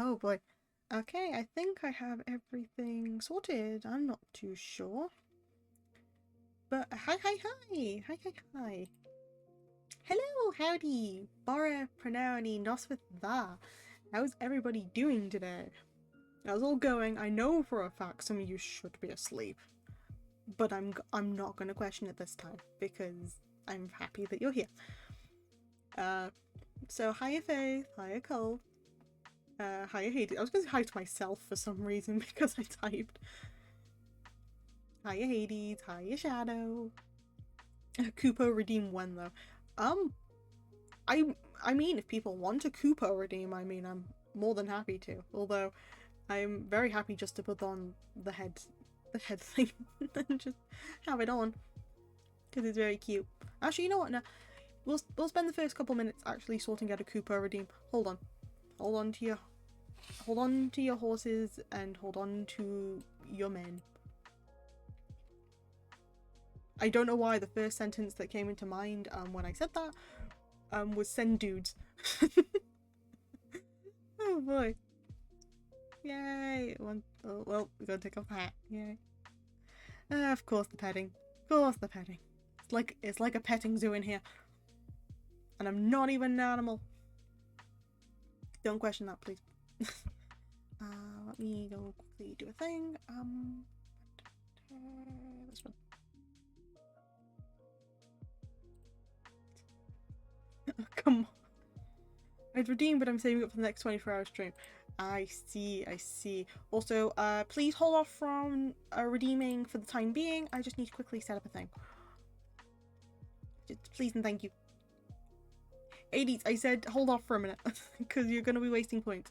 Oh boy. Okay, I think I have everything sorted. I'm not too sure. But hi, hi, hi! Hi, hi, hi. Hello, howdy! Bora Pranani Noswitha. How's everybody doing today? How's all going? I know for a fact some of you should be asleep. But I'm not gonna question it this time because I'm happy that you're here. So hiya Faith, hiya Cole, hiya Hades. I was gonna say hi to myself for some reason because I typed. Hiya Hades, hiya Shadow. Koopa redeem when though? Um, I mean, if people want a Koopa redeem, I mean, I'm more than happy to. Although, I'm very happy just to put on the head thing and just have it on because it's very cute. Actually, you know what? No, we'll spend the first couple minutes actually sorting out a Koopa redeem. Hold on to your horses and hold on to your men. I don't know why the first sentence that came into mind when I said that was send dudes. Oh boy. Yay. Oh, well, we gotta take off the hat. Yay. Of course the petting. Of course the petting. It's like a petting zoo in here. And I'm not even an animal. Don't question that, please. Let me go quickly do a thing. This one. Come on. I'd redeem, but I'm saving up for the next 24-hour stream. I see. Also, please hold off from redeeming for the time being. I just need to quickly set up a thing. Just please and thank you. 80s, I said hold off for a minute because you're going to be wasting points.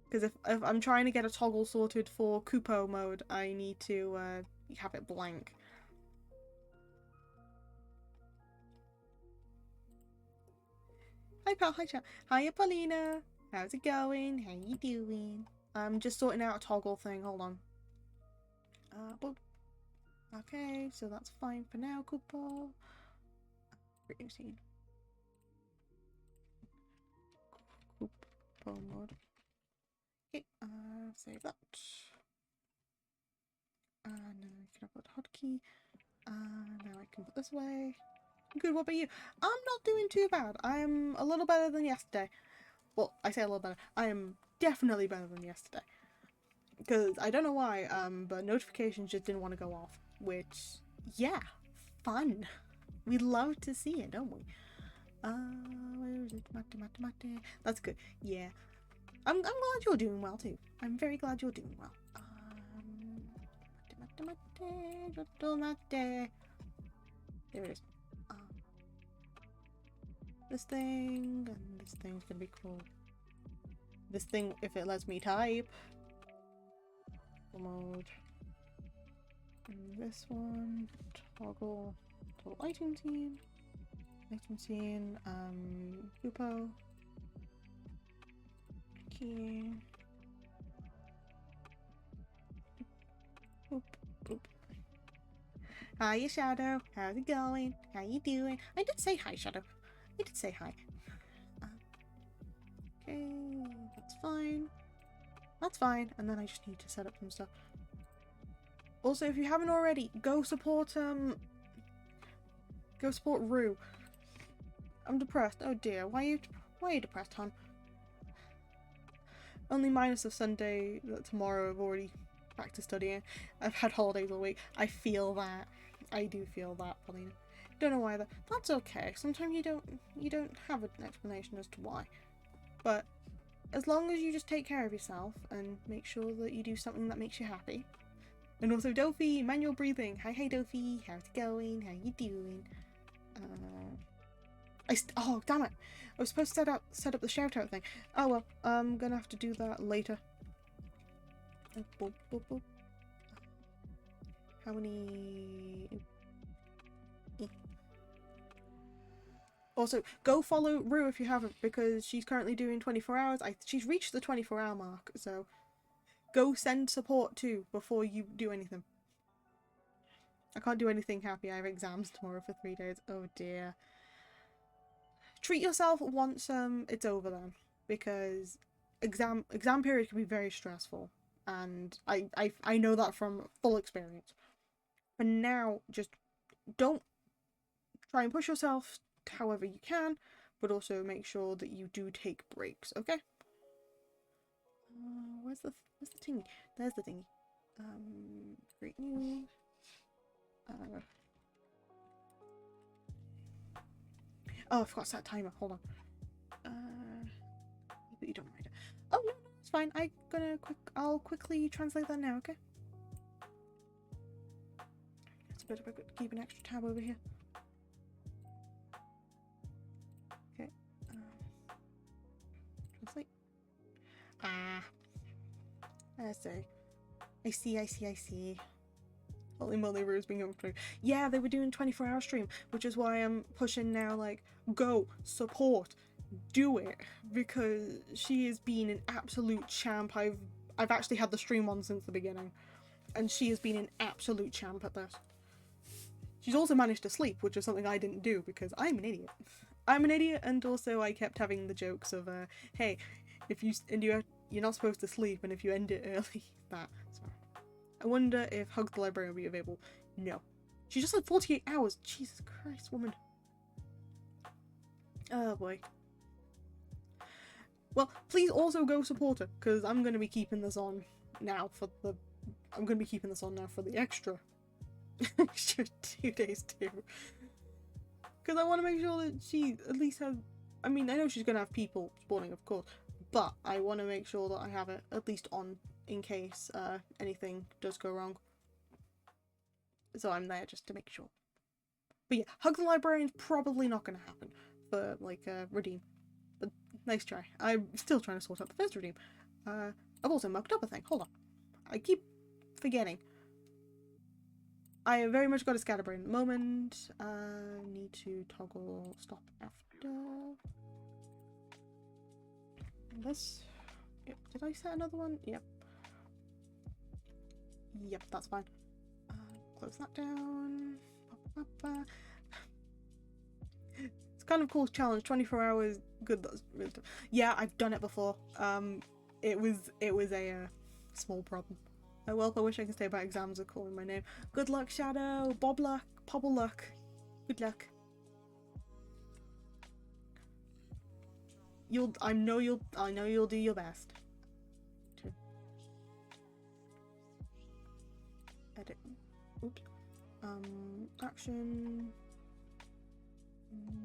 Because if I'm trying to get a toggle sorted for Kupo mode, I need to have it blank. Hi pal, hi chat. Hiya Paulina. How's it going? How you doing? I'm just sorting out a toggle thing, hold on. Boop. Okay, so that's fine for now, Kupo. Reducing. Kupo mode. Okay, save that. Now I can upload hotkey. Now I can put this away. Good, what about you? I'm not doing too bad. I'm a little better than yesterday. Well, I say a little better. I am definitely better than yesterday. Because I don't know why, but notifications just didn't want to go off. Which, yeah, fun. We love to see it, don't we? Where is it? Mate. That's good. Yeah. I'm glad you're doing well too. I'm very glad you're doing well. Mate. There it is. This thing, and this thing's gonna be cool. This thing, if it lets me type. Mode. And this one, toggle item scene. Kupo. Key. Boop, boop. Hiya, Shadow. How's it going? How you doing? I did say hi, Shadow. I did say hi. Okay, that's fine. That's fine. And then I just need to set up some stuff. Also, if you haven't already, go support Rue. I'm depressed. Oh dear. Why are you depressed, hon? Only minus the Sunday that tomorrow I've already back to studying. I've had holidays all week. I feel that. I do feel that, Paulina. Don't know why that's okay. Sometimes you don't have an explanation as to why. But as long as you just take care of yourself and make sure that you do something that makes you happy. And also Dofi, manual breathing. Hi Dofi, how's it going? How you doing? Oh damn it! I was supposed to set up the shout out thing. Oh well, I'm gonna have to do that later. Boop, boop, boop. How many? Also, go follow Rue if you haven't, because she's currently doing 24 hours. She's reached the 24-hour mark, so go send support too before you do anything. I can't do anything happy. I have exams tomorrow for 3 days. Oh dear. treat yourself once it's over then, because exam period can be very stressful, and I know that from full experience. But now, just don't try and push yourself however you can, but also make sure that you do take breaks, okay? Where's the thingy? There's the thingy. Great news. Oh, I forgot to set a timer. Hold on. But you don't mind it. Oh no, it's fine. I'll quickly translate that now, okay? It's a bit of keep an extra tab over here. Okay. Translate. I see. Holy moly, Rue's being over. Yeah, they were doing 24-hour stream, which is why I'm pushing now, like, go, support, do it, because she has been an absolute champ. I've actually had the stream on since the beginning, and she has been an absolute champ at this. She's also managed to sleep, which is something I didn't do because I'm an idiot. I'm an idiot, and also I kept having the jokes of, hey, if you're not supposed to sleep, and if you end it early, that. So I wonder if Hug the Librarian will be available. No. She just had 48 hours. Jesus Christ, woman. Oh boy. Well, please also go support her, because I'm going to be keeping this on now for the... I'm going to be keeping this on now for the extra 2 days too. Because I want to make sure that she at least has... I mean, I know she's going to have people supporting, of course, but I want to make sure that I have it at least on in case anything does go wrong. So I'm there just to make sure. But yeah, Hug the Librarian's probably not going to happen for, like, Redeem. But nice try. I'm still trying to sort out the first Redeem. I've also mucked up a thing. Hold on. I keep forgetting. I have very much got a scatterbrain at the moment. Need to toggle stop after. This. Yep. Did I set another one? Yep. Yep, that's fine. Close that down. It's kind of cool challenge. 24 hours. Good. That's really tough. Yeah, I've done it before. It was a small problem. Oh well, I wish I could stay by exams of calling my name. Good luck, Shadow. Bob luck. Pobble luck. Good luck. I know you'll do your best. Edit. Oops. Action.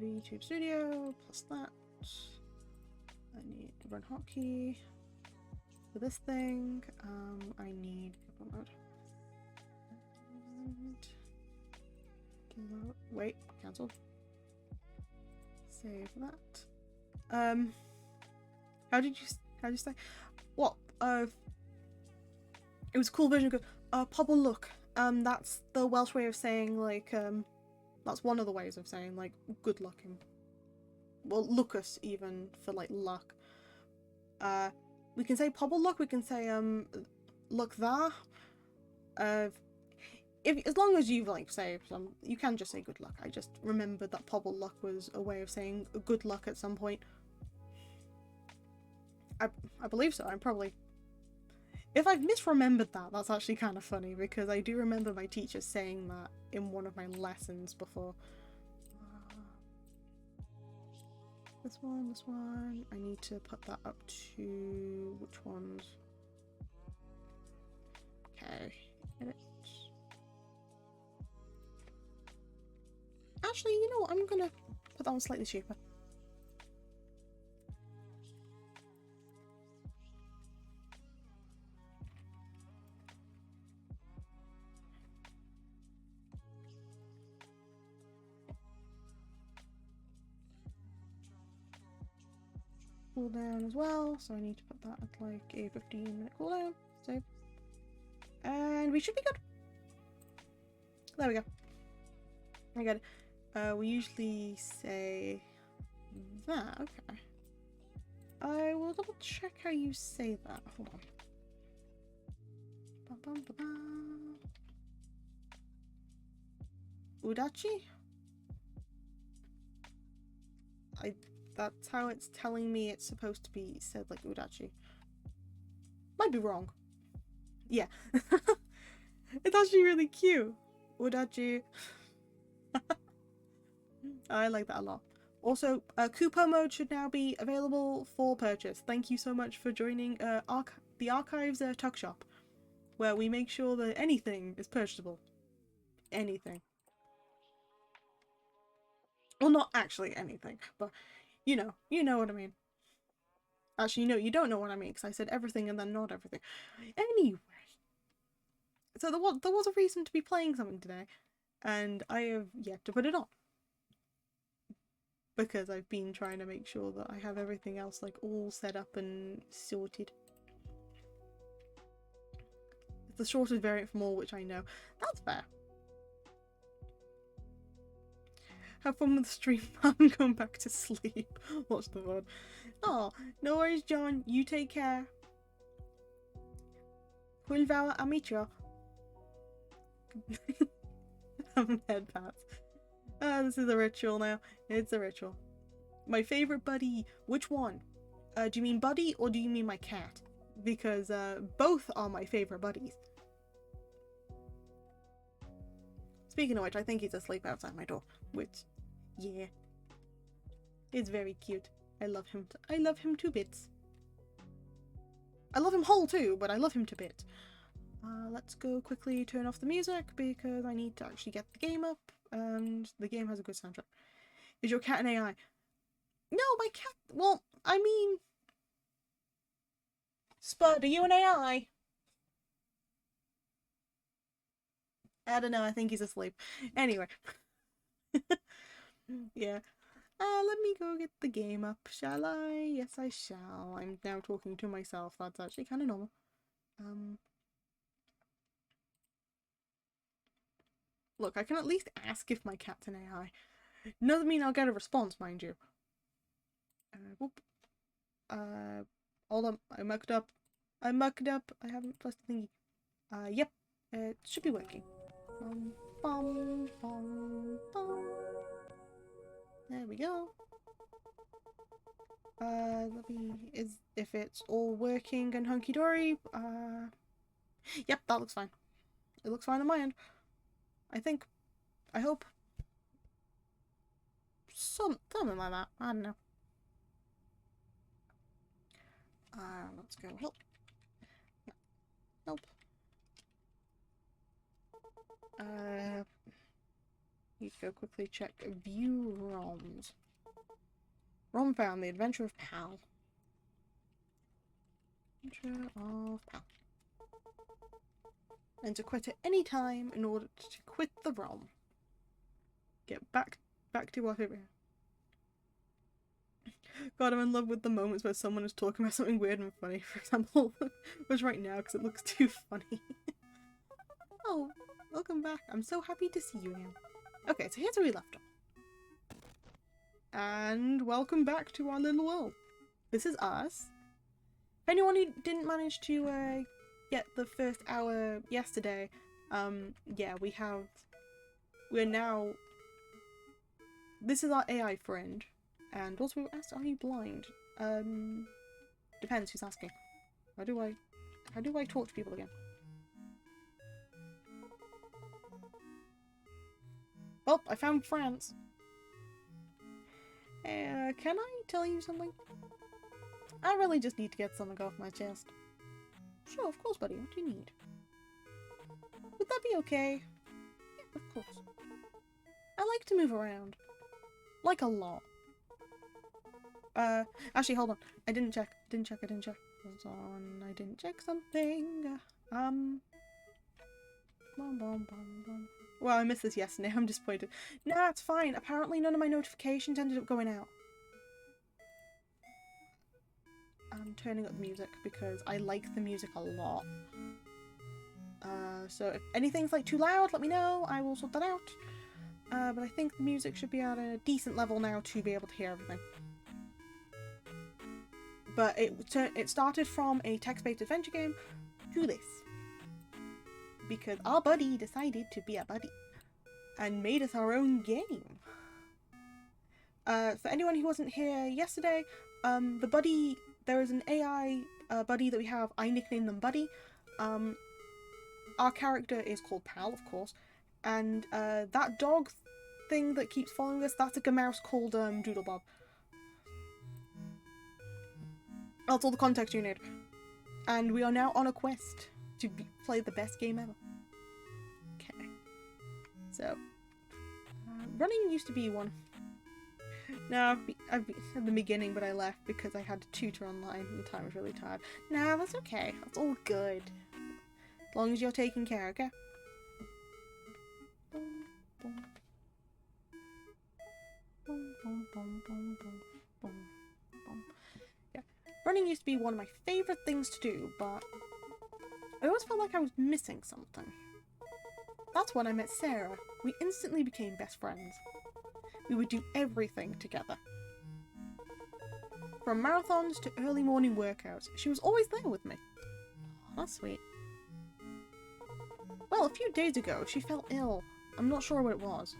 VTube Studio plus that. I need to run hotkey for this thing. I need mode. And wait, cancel. Save that. How did you say? What? It was a cool version of Pobble look. That's the Welsh way of saying, like, that's one of the ways of saying, like, good looking. Well, lucas even for, like, luck. We can say Pobble look, we can say, look there. As long as you've, like, saved some, you can just say good luck. I just remembered that Pobble luck was a way of saying good luck at some point. I believe so. I'm probably... If I've misremembered that, that's actually kind of funny, because I do remember my teacher saying that in one of my lessons before. This one. I need to put that up to... which ones? Okay. Edit. Actually, you know what? I'm gonna put that one slightly cheaper. Cooldown as well, so I need to put that at like a 15-minute cooldown. Save. And we should be good. There we go. I got it. We usually say that. Okay. I will double check how you say that. Hold on. Udachi? That's how it's telling me it's supposed to be said, like Udachi. Might be wrong. Yeah. It's actually really cute. Udachi. I like that a lot. Also, Kupo mode should now be available for purchase. Thank you so much for joining the Archives Tuck Shop, where we make sure that anything is purchasable. Anything. Well, not actually anything, but you know what I mean. Actually, no, you don't know what I mean, because I said everything and then not everything. Anyway, so there was a reason to be playing something today, and I have yet to put it on. Because I've been trying to make sure that I have everything else like all set up and sorted. It's the shortest variant from all, which I know. That's fair. Have fun with the stream. I'm going back to sleep. Watch the VOD. Oh, no worries, John. You take care. Hulvara Amitra. Head pats. This is a ritual now. It's a ritual. My favorite buddy. Which one? Do you mean buddy or do you mean my cat? Because both are my favorite buddies. Speaking of which, I think he's asleep outside my door. Which, yeah, it's very cute. I love him. I love him to bits. I love him whole too, but I love him to bits. Let's go quickly turn off the music because I need to actually get the game up, and the game has a good soundtrack. Is your cat an AI? No, my cat. Well, I mean, Spud, are you an AI? I don't know. I think he's asleep. Anyway, yeah. Let me go get the game up, shall I? Yes, I shall. I'm now talking to myself. That's actually kind of normal. Look, I can at least ask if my cat's an AI. Doesn't mean I'll get a response, mind you. Whoop. Hold on. I mucked up. I haven't pressed the thingy. Yep. It should be working. Bum, bum, bum. There we go. Let me, if it's all working and hunky-dory, yep, that looks fine. It looks fine on my end. I think. I hope. Something like that. I don't know. Let's go help. Help. Need to go quickly check view ROMs. ROM found, The Adventure of Pal. Adventure of Pal. And to quit at any time in order to quit the ROM. Get back to whatever. God, I'm in love with the moments where someone is talking about something weird and funny. For example, which right now because it looks too funny. Oh, welcome back. I'm so happy to see you again. Okay, so here's where we left off. And welcome back to our little world. This is us. If anyone who didn't manage to get the first hour yesterday, yeah, we're now, this is our AI friend. And also we were asked, are you blind? Depends who's asking. How do I talk to people again? Oh, I found France. Can I tell you something? I really just need to get something off my chest. Sure, of course, buddy. What do you need? Would that be okay? Yeah, of course. I like to move around. Like a lot. Actually, hold on. I didn't check. Hold on. I didn't check something. Bum, bum, bum, bum. Well, I missed this yesterday. I'm disappointed. Nah, it's fine. Apparently none of my notifications ended up going out. I'm turning up the music because I like the music a lot. So if anything's like too loud, let me know. I will sort that out. But I think the music should be at a decent level now to be able to hear everything. But it started from a text-based adventure game to this. Because our buddy decided to be a buddy. And made us our own game. For anyone who wasn't here yesterday, the buddy, there is an AI buddy that we have. I nicknamed them Buddy. Our character is called Pal, of course, and that dog thing that keeps following us, that's a mouse called Doodlebob. That's all the context you need. And we are now on a quest to play the best game ever. Okay. So, running used to be one. No, I've been at the beginning, but I left because I had to tutor online and time was really tired. Nah, that's okay. That's all good. As long as you're taking care, okay? Yeah. Running used to be one of my favourite things to do, but I always felt like I was missing something. That's when I met Sarah. We instantly became best friends. We would do everything together. From marathons to early morning workouts, she was always there with me. Oh, that's sweet. Well, a few days ago, she fell ill. I'm not sure what it was.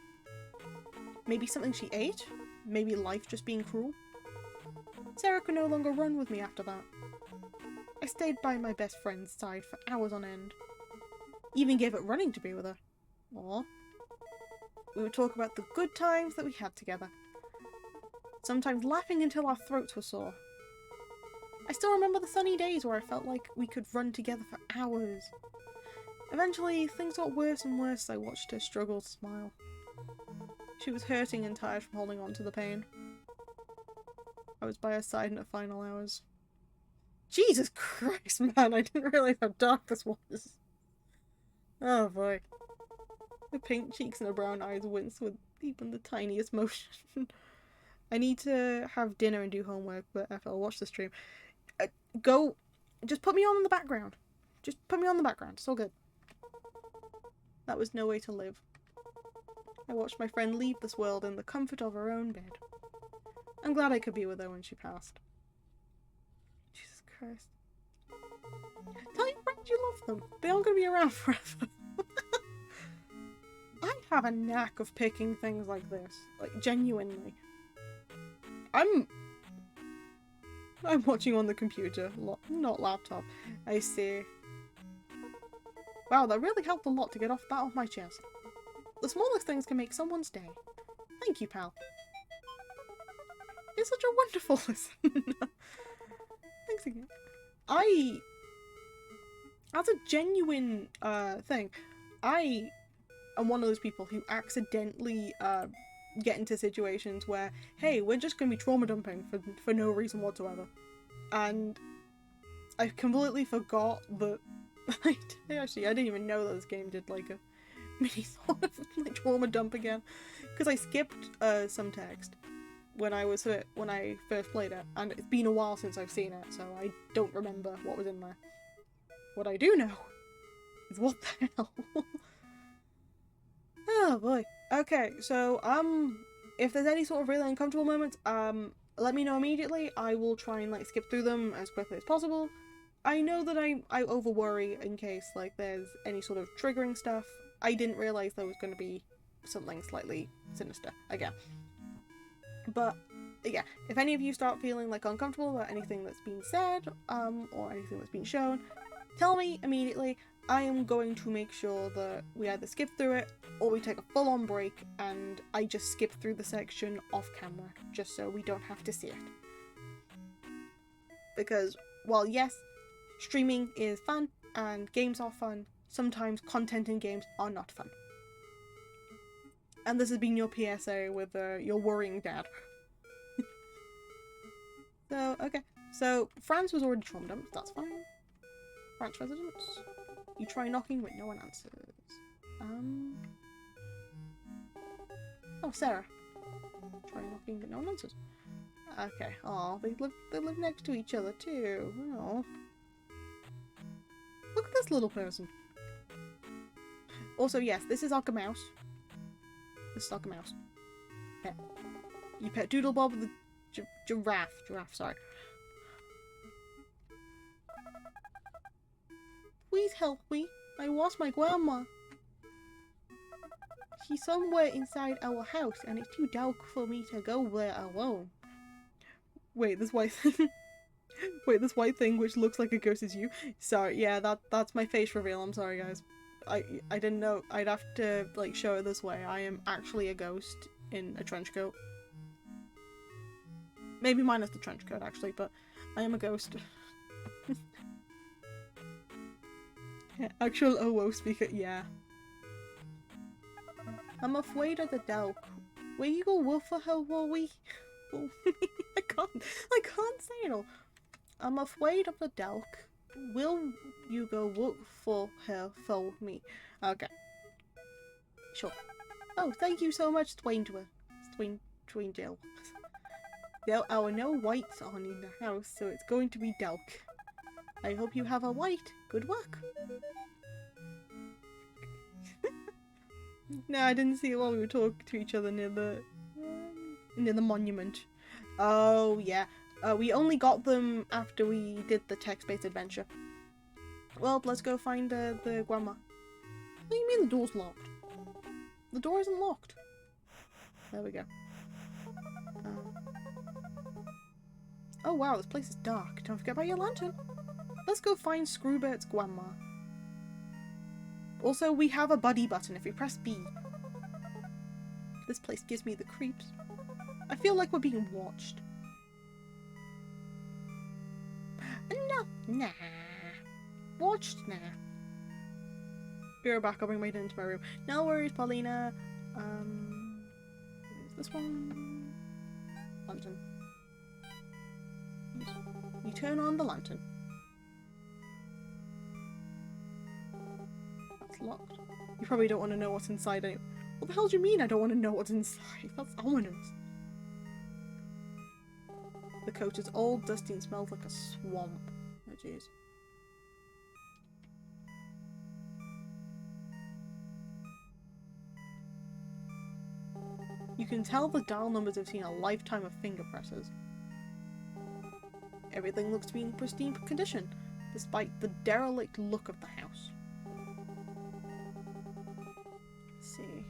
Maybe something she ate? Maybe life just being cruel? Sarah could no longer run with me after that. I stayed by my best friend's side for hours on end. Even gave up running to be with her. Aww. We would talk about the good times that we had together. Sometimes laughing until our throats were sore. I still remember the sunny days where I felt like we could run together for hours. Eventually, things got worse and worse as I watched her struggle to smile. She was hurting and tired from holding on to the pain. I was by her side in her final hours. Jesus Christ, man, I didn't realize how dark this was. Oh boy. The pink cheeks and the brown eyes wince with even the tiniest motion. I need to have dinner and do homework, but after I'll watch the stream. Go, just put me on in the background. Just put me on the background, it's all good. That was no way to live. I watched my friend leave this world in the comfort of her own bed. I'm glad I could be with her when she passed. Jesus Christ. Tell your friends you love them. They aren't going to be around forever. I have a knack of picking things like this. Like, genuinely. I'm watching on the computer, not laptop. I see. Wow, that really helped a lot to get that off my chest. The smallest things can make someone's day. Thank you, pal. You're such a wonderful listener. Thanks again. That's a genuine thing. I am one of those people who accidentally get into situations where, hey, we're just going to be trauma dumping for no reason whatsoever. And I completely forgot that I didn't even know that this game did like a mini sort of like trauma dump again, because I skipped some text when I first played it, and it's been a while since I've seen it, so I don't remember what was in there. What I do know is what the hell. Oh boy. Okay, so if there's any sort of really uncomfortable moments, let me know immediately. I will try and like skip through them as quickly as possible. I know that I over worry in case like there's any sort of triggering stuff. I didn't realise there was going to be something slightly sinister again. But yeah, if any of you start feeling like uncomfortable about anything that's been said, or anything that's been shown, tell me immediately. I am going to make sure that we either skip through it or we take a full-on break and I just skip through the section off camera, just so we don't have to see it. Because while yes, streaming is fun and games are fun, sometimes content in games are not fun. And this has been your PSA with your worrying dad. So, okay. So, France was already trauma dumped, that's fine. France residents. You try knocking, but no one answers. Oh, Sarah. Try knocking, but no one answers. Okay. Oh, they live next to each other too. Oh. Look at this little person. Also, yes, this is Arca Mouse. This is Arca Mouse. Pet. You pet Doodlebob with the giraffe. Giraffe, sorry. Please help me. I lost my grandma. He's somewhere inside our house, and it's too dark for me to go there alone. Wait, this white thing. Wait, this white thing which looks like a ghost is you? Sorry, yeah, that's my face reveal. I'm sorry, guys. I didn't know. I'd have to like show it this way. I am actually a ghost in a trench coat. Maybe minus the trench coat, actually, but I am a ghost. Yeah, actual OO speaker, yeah. I'm afraid of the dark. Will you go look for her, Wally? Oh, I can't say it all. I'm afraid of the dark. Will you go look for her for me? Okay. Sure. Oh, thank you so much, Twaindler. Twaindale. There are no lights on in the house, so it's going to be dark. I hope you have a light. Good luck. No, I didn't see it while we were talking to each other near the monument. Oh, yeah. We only got them after we did the text-based adventure. Well, let's go find the grandma. What do you mean the door's locked? The door isn't locked. There we go. Oh wow, this place is dark. Don't forget about your lantern. Let's go find Screwbert's grandma. Also, we have a buddy button if we press B. This place gives me the creeps. I feel like we're being watched. No, nah. Watched? Nah. Be right back, I'll bring my dinner into my room. No worries, Paulina. Is this one? Lantern. You turn on the lantern. That's locked. You probably don't want to know what's inside anyway. What the hell do you mean I don't want to know what's inside? That's ominous. The coach is old, dusty, and smells like a swamp. Oh jeez. You can tell the dial numbers have seen a lifetime of finger presses. Everything looks to be in pristine condition, despite the derelict look of the house. Let's see.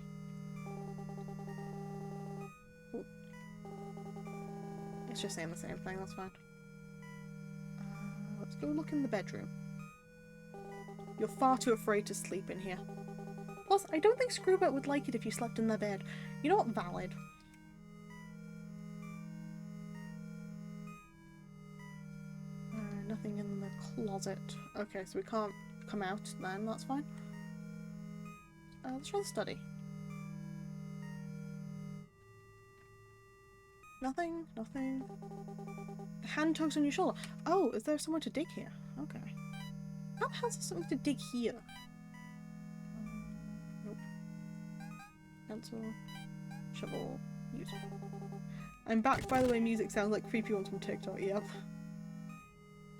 Oh. It's just saying the same thing, that's fine. Let's go look in the bedroom. You're far too afraid to sleep in here. Plus, I don't think Screwbert would like it if you slept in their bed. You know what? Valid. Nothing in the closet. Okay, so we can't come out then, that's fine. Let's try the study. Nothing, nothing. The hand tugs on your shoulder. Oh, is there somewhere to dig here? Okay. How the hell is there something to dig here? Nope. Pencil. Shovel. Use. I'm back, by the way, music sounds like creepy ones from TikTok, yep.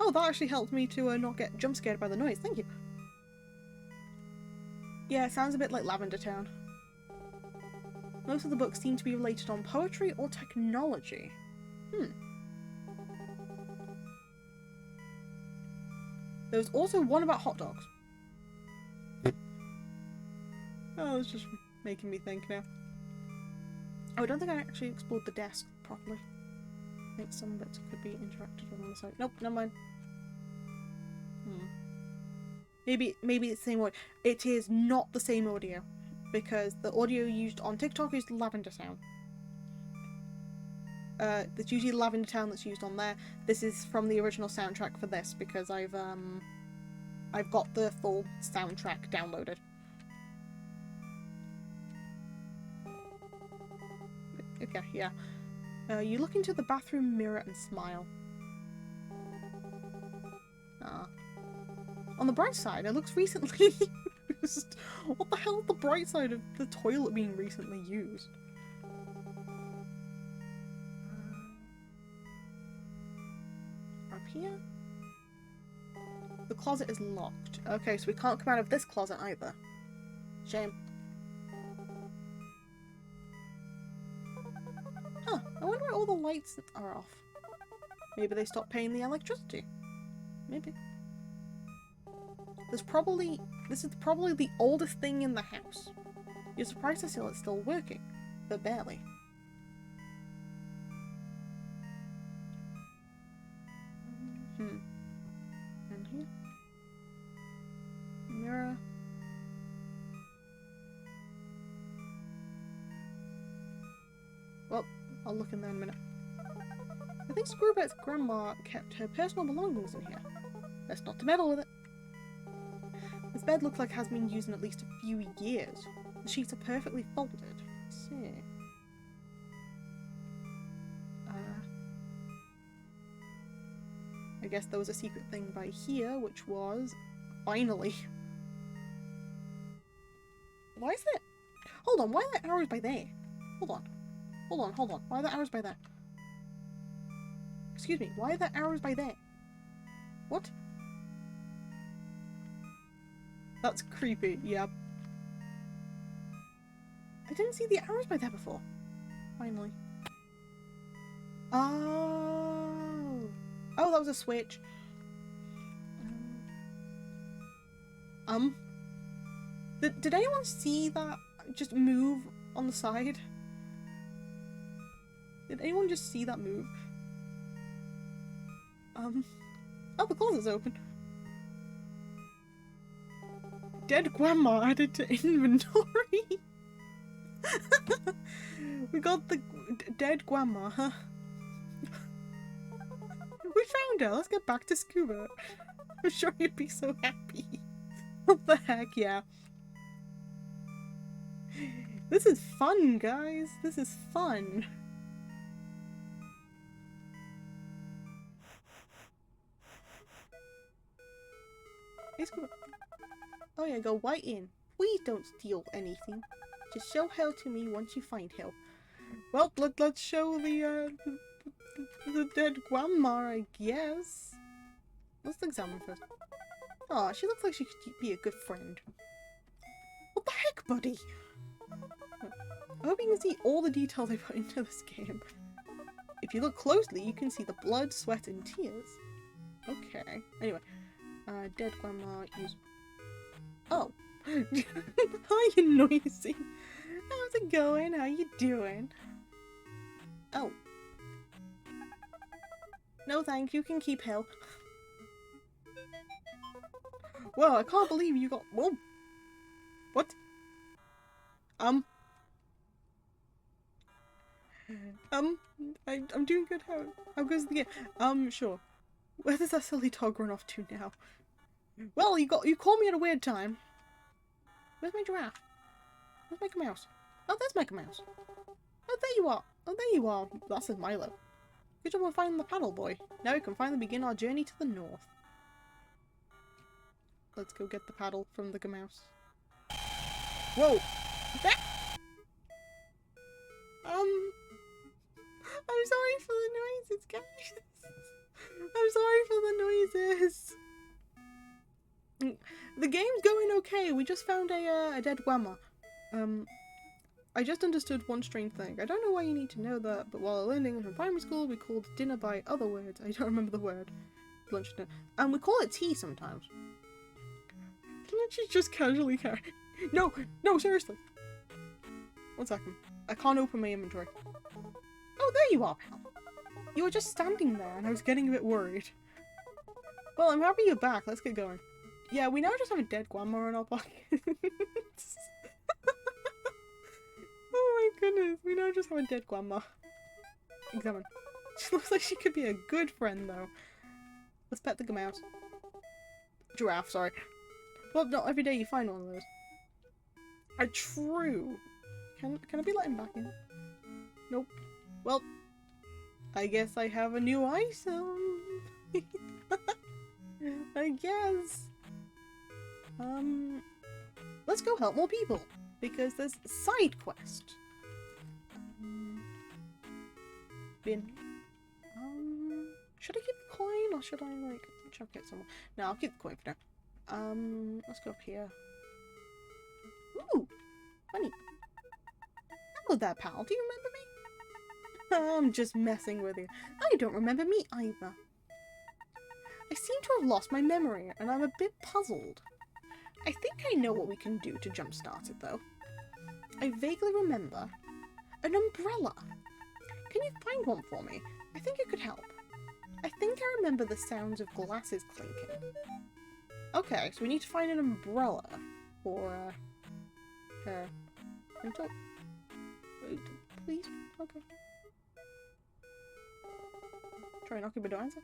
Oh, that actually helped me to not get jump scared by the noise, thank you. Yeah, it sounds a bit like Lavender Town. Most of the books seem to be related on poetry or technology. There's also one about hot dogs. Oh, it's just making me think now. Oh, I don't think I actually explored the desk properly. I think some bits could be interacted with on the side. Nope, never mind. Maybe it's the same audio. It is not the same audio, because the audio used on TikTok is Lavender Town. That's usually Lavender Town that's used on there. This is from the original soundtrack for this, because I've got the full soundtrack downloaded. Okay, yeah. You look into the bathroom mirror and smile. On the bright side, it looks recently used. What the hell is the bright side of the toilet being recently used? Up here? The closet is locked. Okay, so we can't come out of this closet either. Shame. Huh, I wonder why all the lights are off. Maybe they stopped paying the electricity. Maybe. This is probably the oldest thing in the house. You're surprised to see it's still working, but barely. And here? Mirror. Well, I'll look in there in a minute. I think Screwbat's grandma kept her personal belongings in here. Best not to meddle with it. This bed looks like it has been used in at least a few years. The sheets are perfectly folded. Let's see. I guess there was a secret thing by here, which was... Finally. Why is it? Hold on, why are there arrows by there? Hold on. Hold on. Why are there arrows by there? Excuse me, why are there arrows by there? What? That's creepy, yeah. I didn't see the arrows by there before. Finally. Oh, that was a switch. Did anyone see that just move on the side? Did anyone just see that move? Oh, the closet's open. Dead grandma added to inventory. We got the dead grandma, huh? We found her. Let's get back to scuba. I'm sure you'd be so happy. What the heck, yeah. This is fun, guys. This is fun. Hey, scuba. Oh yeah, go right in. Please don't steal anything. Just show hell to me once you find hell. Well, let's show the dead grandma, I guess. Let's examine first. Oh, she looks like she could be a good friend. What the heck, buddy? I hope you can see all the details I put into this game. If you look closely, you can see the blood, sweat, and tears. Okay. Anyway, dead grandma use... Oh. Hi, you noisy. How's it going? How you doing? Oh. No thank you, can keep hell. Whoa, I can't believe you got... Whoa. What? I'm doing good. How goes the game? Sure. Where does that silly dog run off to now? Well, you called me at a weird time. Where's my giraffe? Where's Mickey Mouse? Oh, there's Mickey Mouse. Oh, there you are. Oh, there you are. That says Milo. Good job on finding the paddle, boy. Now we can finally begin our journey to the north. Let's go get the paddle from the mouse. Whoa! I'm sorry for the noises, guys. I'm sorry for the noises. The game's going okay. We just found a dead grandma. I just understood one strange thing. I don't know why you need to know that, but while learning from primary school, we called dinner by other words. I don't remember the word. Lunch dinner. And we call it tea sometimes. Didn't you just casually carry? No, seriously. 1 second. I can't open my inventory. Oh, there you are, pal. You were just standing there and I was getting a bit worried. Well, I'm happy you're back. Let's get going. Yeah, we now just have a dead grandma in our pockets. Oh my goodness, we now just have a dead grandma. Examine. She looks like she could be a good friend though. Let's pet the mouse. Giraffe, sorry. Well, not every day you find one of those. True. Can I be letting back in? Nope. Well, I guess I have a new item. I guess. Let's go help more people because there's a side quest. Bin. Should I keep the coin or should I like chuck it somewhere? No, I'll keep the coin for now. Let's go up here. Ooh, funny. Hello there, pal. Do you remember me? I'm just messing with you. I don't remember me either. I seem to have lost my memory, and I'm a bit puzzled. I think I know what we can do to jumpstart it, though. I vaguely remember an umbrella. Can you find one for me? I think it could help. I think I remember the sounds of glasses clinking. Okay, so we need to find an umbrella for her. Until... Please? Okay. Try knocking, but don't answer.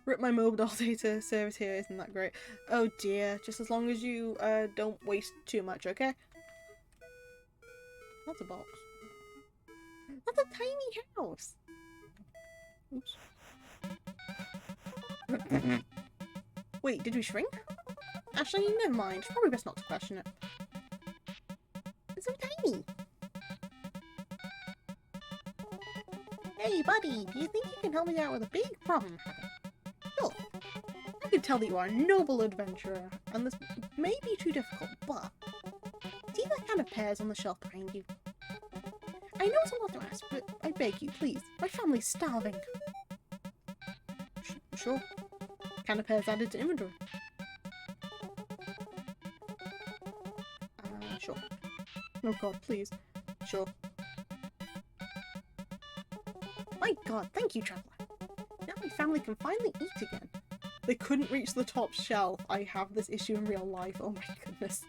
Rip my mobile data service here isn't that great. Oh dear, just as long as you don't waste too much, okay? That's a box. That's a tiny house! Oops. Wait, did we shrink? Actually, never mind. It's probably best not to question it. It's so tiny! Hey buddy, do you think you can help me out with a big problem? Sure. I can tell that you are a noble adventurer, and this may be too difficult, but... see that can of pears on the shelf behind you? I know it's a lot to ask, but I beg you, please. My family's starving. Sure. Can of pears added to inventory. Sure. Oh god, please. Sure. My god, thank you, traveller. Now my family can finally eat again. They couldn't reach the top shelf. I have this issue in real life. Oh my goodness.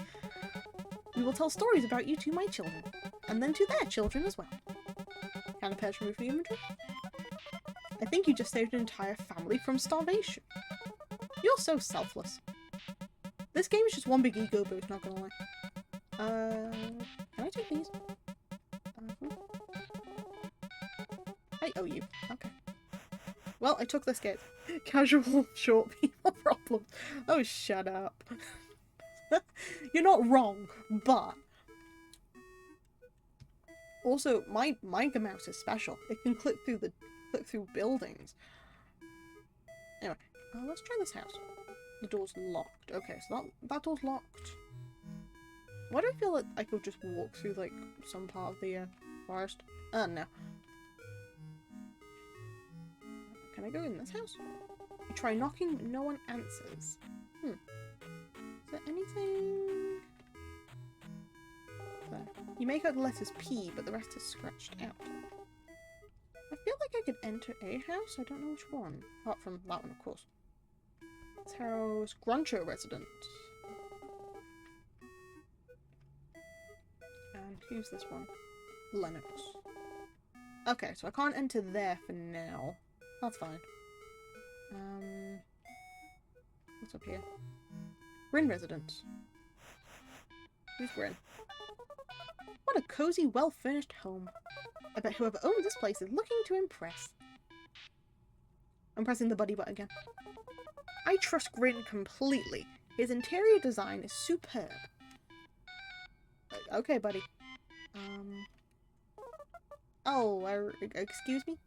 We will tell stories about you to my children, and then to their children as well. Can of pears removed from the inventory? I think you just saved an entire family from starvation. You're so selfless. This game is just one big ego boost, not gonna lie. Can I take these? I owe you. Okay. Well, I took this kid. Casual short people problems. Oh, shut up. You're not wrong, but... also, my mouse is special. It can click through buildings. Anyway, let's try this house. The door's locked. Okay, so that door's locked. Why do I feel like I could just walk through, like, some part of the forest? No. Can I go in this house? You try knocking, but no one answers. Is there anything... there? You make out the letters P, but the rest is scratched out. I feel like I could enter a house. I don't know which one. Apart from that one, of course. This house... Gruncho resident. And who's this one? Lennox. Okay, so I can't enter there for now. That's fine. What's up here? Grin residence. Who's Grin? What a cozy, well-furnished home. I bet whoever owns this place is looking to impress. I'm pressing the buddy button again. I trust Grin completely. His interior design is superb. Okay, buddy. Oh, excuse me?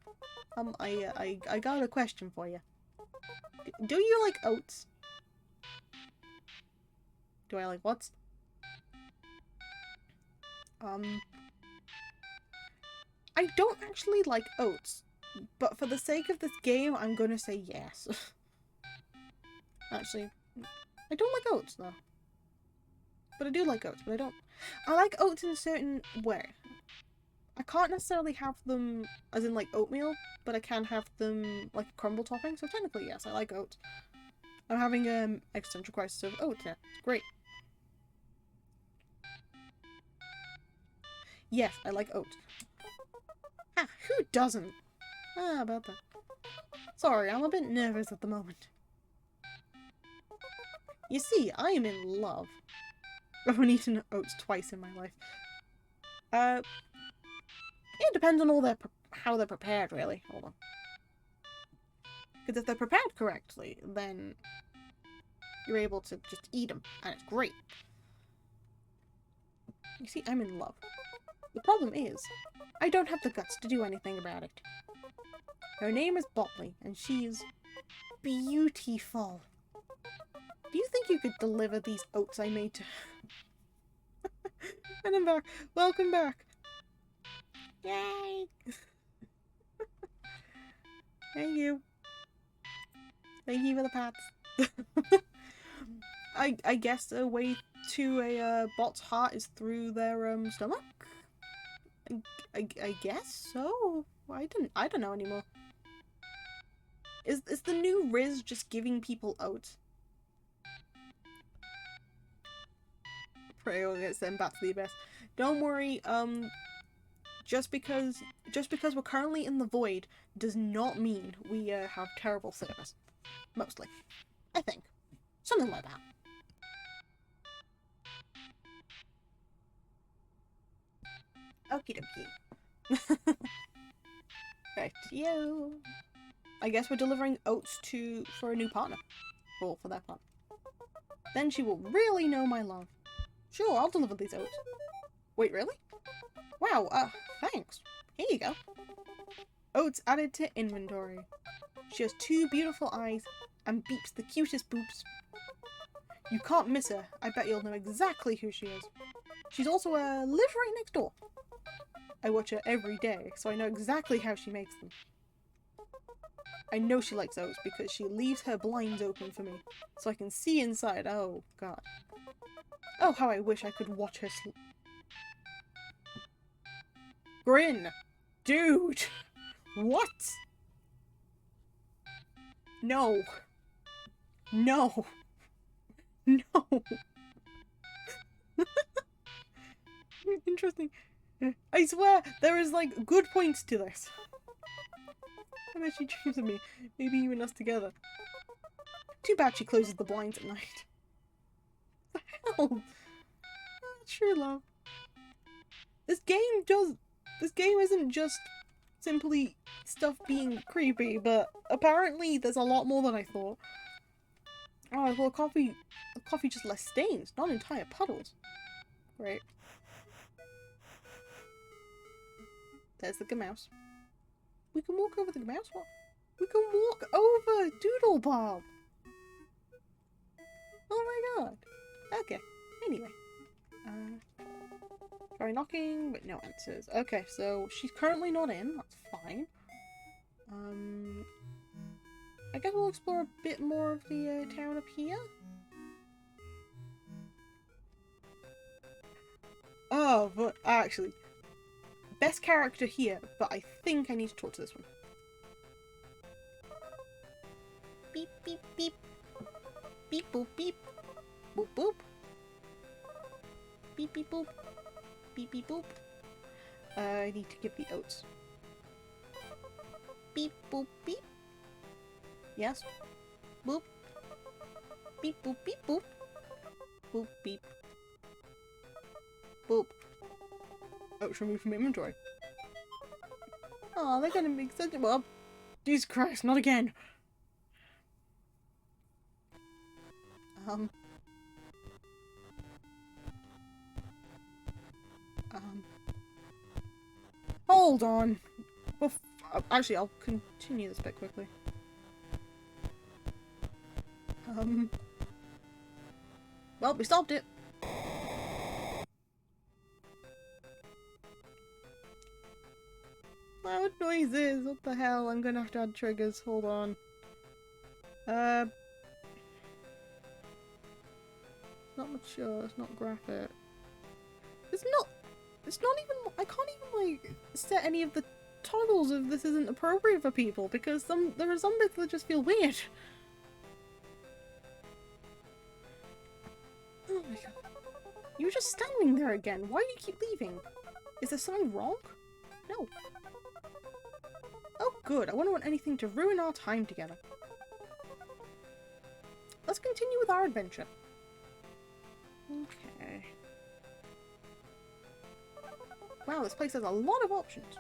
I got a question for you. Do you like oats? Do I like what? I don't actually like oats, but for the sake of this game, I'm gonna say yes. Actually, I don't like oats though. But I do like oats, but I don't... I like oats in a certain way. I can't necessarily have them as in like oatmeal, but I can have them like a crumble topping, so technically yes, I like oats. I'm having existential crisis of oats now. It's great. Yes, I like oats. Ah, who doesn't? Ah, about that. Sorry, I'm a bit nervous at the moment. You see, I am in love. I've only eaten oats twice in my life. It depends on how they're prepared, really. Hold on. Because if they're prepared correctly, then you're able to just eat them, and it's great. You see, I'm in love. The problem is, I don't have the guts to do anything about it. Her name is Botley, and she's beautiful. Do you think you could deliver these oats I made to... And I'm back. Welcome back. Yay! Thank you. Thank you for the pats. I guess a way to a bot's heart is through their stomach? I guess so. I don't know anymore. Is the new Riz just giving people oats? Pray all gets sent back to the abyss. Don't worry, just because we're currently in the void does not mean we have terrible service. Mostly. I think. Something like that. Okie dokie. Right, yo. I guess we're delivering oats for a new partner. Or for that part. Then she will really know my love. Sure, I'll deliver these oats. Wait, really? Wow, thanks. Here you go. Oats added to inventory. She has 2 beautiful eyes and beeps the cutest boops. You can't miss her. I bet you'll know exactly who she is. She's also lives right next door. I watch her every day, so I know exactly how she makes them. I know she likes oats because she leaves her blinds open for me, so I can see inside. Oh, God. Oh, how I wish I could watch her sleep. Grin! Dude! What? No. No. No. Interesting. I swear, there is, like, good points to this. I bet she dreams of me. Maybe even us together. Too bad she closes the blinds at night. What the hell? True love. This game isn't just simply stuff being creepy, but apparently there's a lot more than I thought. Oh, well, coffee just less stains, not entire puddles. Great. There's the mouse. We can walk over the mouse? What? We can walk over Doodle Bob! Oh my god. Okay. Anyway. Try knocking, but no answers. Okay, so she's currently not in. That's fine. I guess we'll explore a bit more of the town up here. Oh, but actually, best character here, but I think I need to talk to this one. Beep, beep, beep. Beep, boop, beep. Boop, boop. Beep, beep, boop. Beep, beep, boop. I need to give the oats. Beep, boop, beep. Yes. Boop. Beep, boop, beep, boop. Boop, beep. Boop. Oats removed from inventory. Oh, they're gonna make such a... Well, Jesus Christ, not again. Hold on. Well, actually, I'll continue this bit quickly. Well, we stopped it. Loud noises. What the hell? I'm gonna have to add triggers. Hold on. Not mature. It's not graphic. It's not even. I can't even like set any of the toggles if this isn't appropriate for people because there are some bits that just feel weird. Oh my god. You were just standing there again. Why do you keep leaving? Is there something wrong? No. Oh good, I wouldn't want anything to ruin our time together. Let's continue with our adventure. Okay. Wow, this place has a lot of options.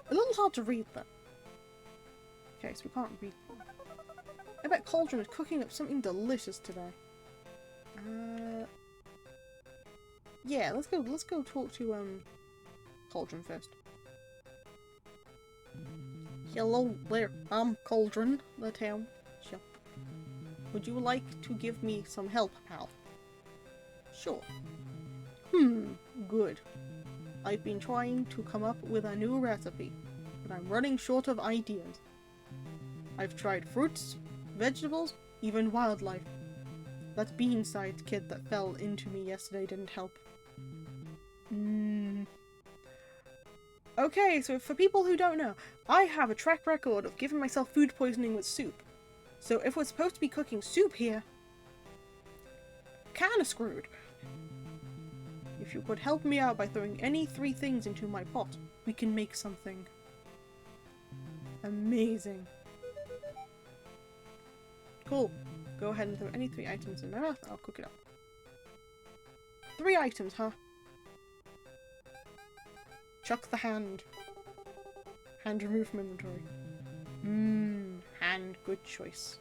A little hard to read though. Okay, so we can't read them. I bet Cauldron is cooking up something delicious today. Yeah, let's go talk to Cauldron first. Hello there, I'm Cauldron, the town shop. Would you like to give me some help, pal? Sure. Good. I've been trying to come up with a new recipe, but I'm running short of ideas. I've tried fruits, vegetables, even wildlife. That bean-sized kid that fell into me yesterday didn't help. Okay, so for people who don't know, I have a track record of giving myself food poisoning with soup. So if we're supposed to be cooking soup here, kinda screwed. If you could help me out by throwing any 3 things into my pot, we can make something amazing. Cool. Go ahead and throw any 3 items in my mouth and I'll cook it up. 3 items, huh? Chuck the hand. Hand removed from inventory. Hand, good choice.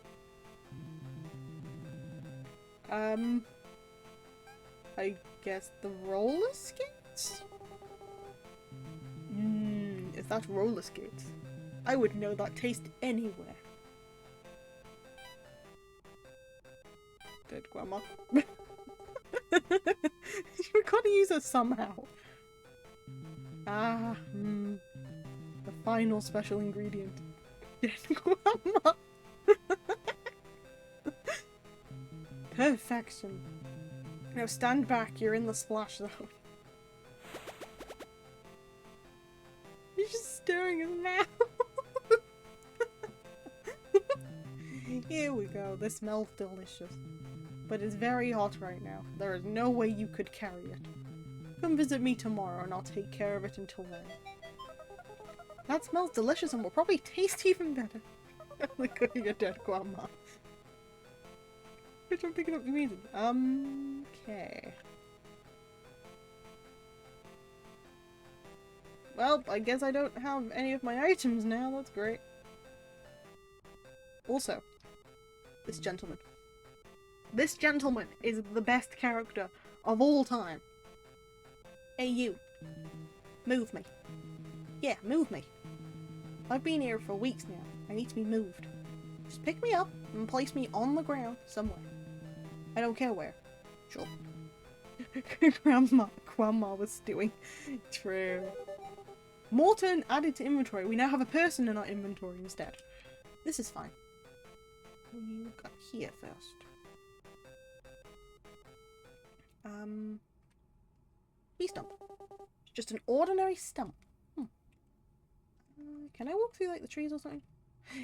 I guess the roller skates? If that's roller skates, I would know that taste anywhere. Dead grandma. You gotta use her somehow. The final special ingredient. Dead grandma. Perfection. Now stand back, you're in the splash zone. You're just staring at him now. Here we go, this smells delicious. But it's very hot right now. There is no way you could carry it. Come visit me tomorrow and I'll take care of it until then. That smells delicious and will probably taste even better. I'm like cooking a dead grandma. Which I'm picking up the reason. Okay. Well, I guess I don't have any of my items now, that's great. Also, this gentleman. This gentleman is the best character of all time. Hey you. Move me. Yeah, move me. I've been here for weeks now. I need to be moved. Just pick me up and place me on the ground somewhere. I don't care where. Sure. Grandma was stewing. True. Morton added to inventory. We now have a person in our inventory instead. This is fine. You got here first. Bee stump. Just an ordinary stump. Can I walk through like the trees or something?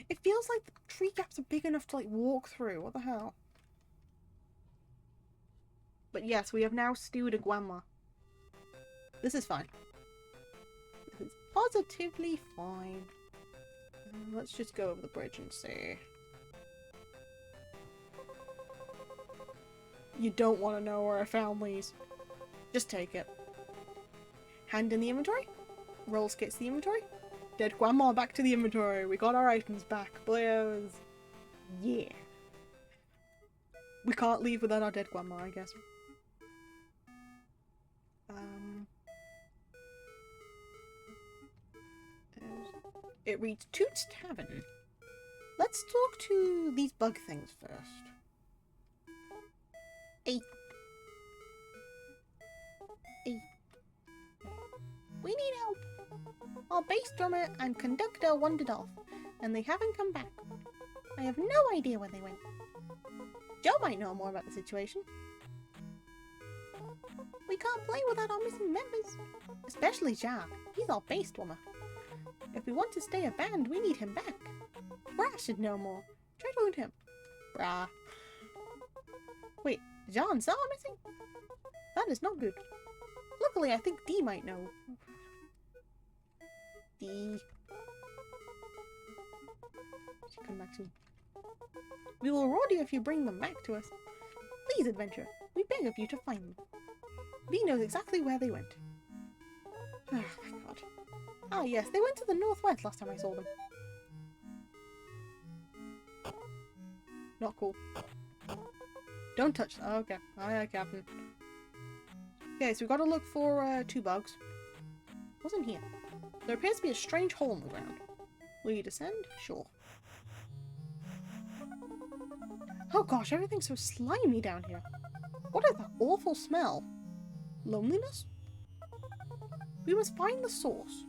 It feels like the tree gaps are big enough to like walk through. What the hell? But yes, we have now stewed a grandma. This is fine. This is positively fine. Let's just go over the bridge and see. You don't want to know where I found these. Just take it. Hand in the inventory. Roll skates to the inventory. Dead grandma back to the inventory. We got our items back, boys. Yeah. We can't leave without our dead grandma, I guess. It reads Toots Tavern. Let's talk to these bug things first. Hey. We need help. Our bass drummer and conductor wandered off, and they haven't come back. I have no idea where they went. Joe might know more about the situation. We can't play without our missing members. Especially Jack. He's our bass drummer. If we want to stay a band, we need him back. Brah should know more. Try talking to him. Brah. Wait, John and Sarah are missing? That is not good. Luckily, I think Dee might know. Dee. She come back to me. We will reward you if you bring them back to us. Please, adventurer. We beg of you to find them. Dee knows exactly where they went. Oh my god. Ah yes, they went to the northwest last time I saw them. Not cool. Don't touch that. Okay. Aye, Captain. Okay, so we've got to look for 2 bugs. Wasn't here. There appears to be a strange hole in the ground. Will you descend? Sure. Oh gosh, everything's so slimy down here. What is that awful smell? Loneliness? We must find the source.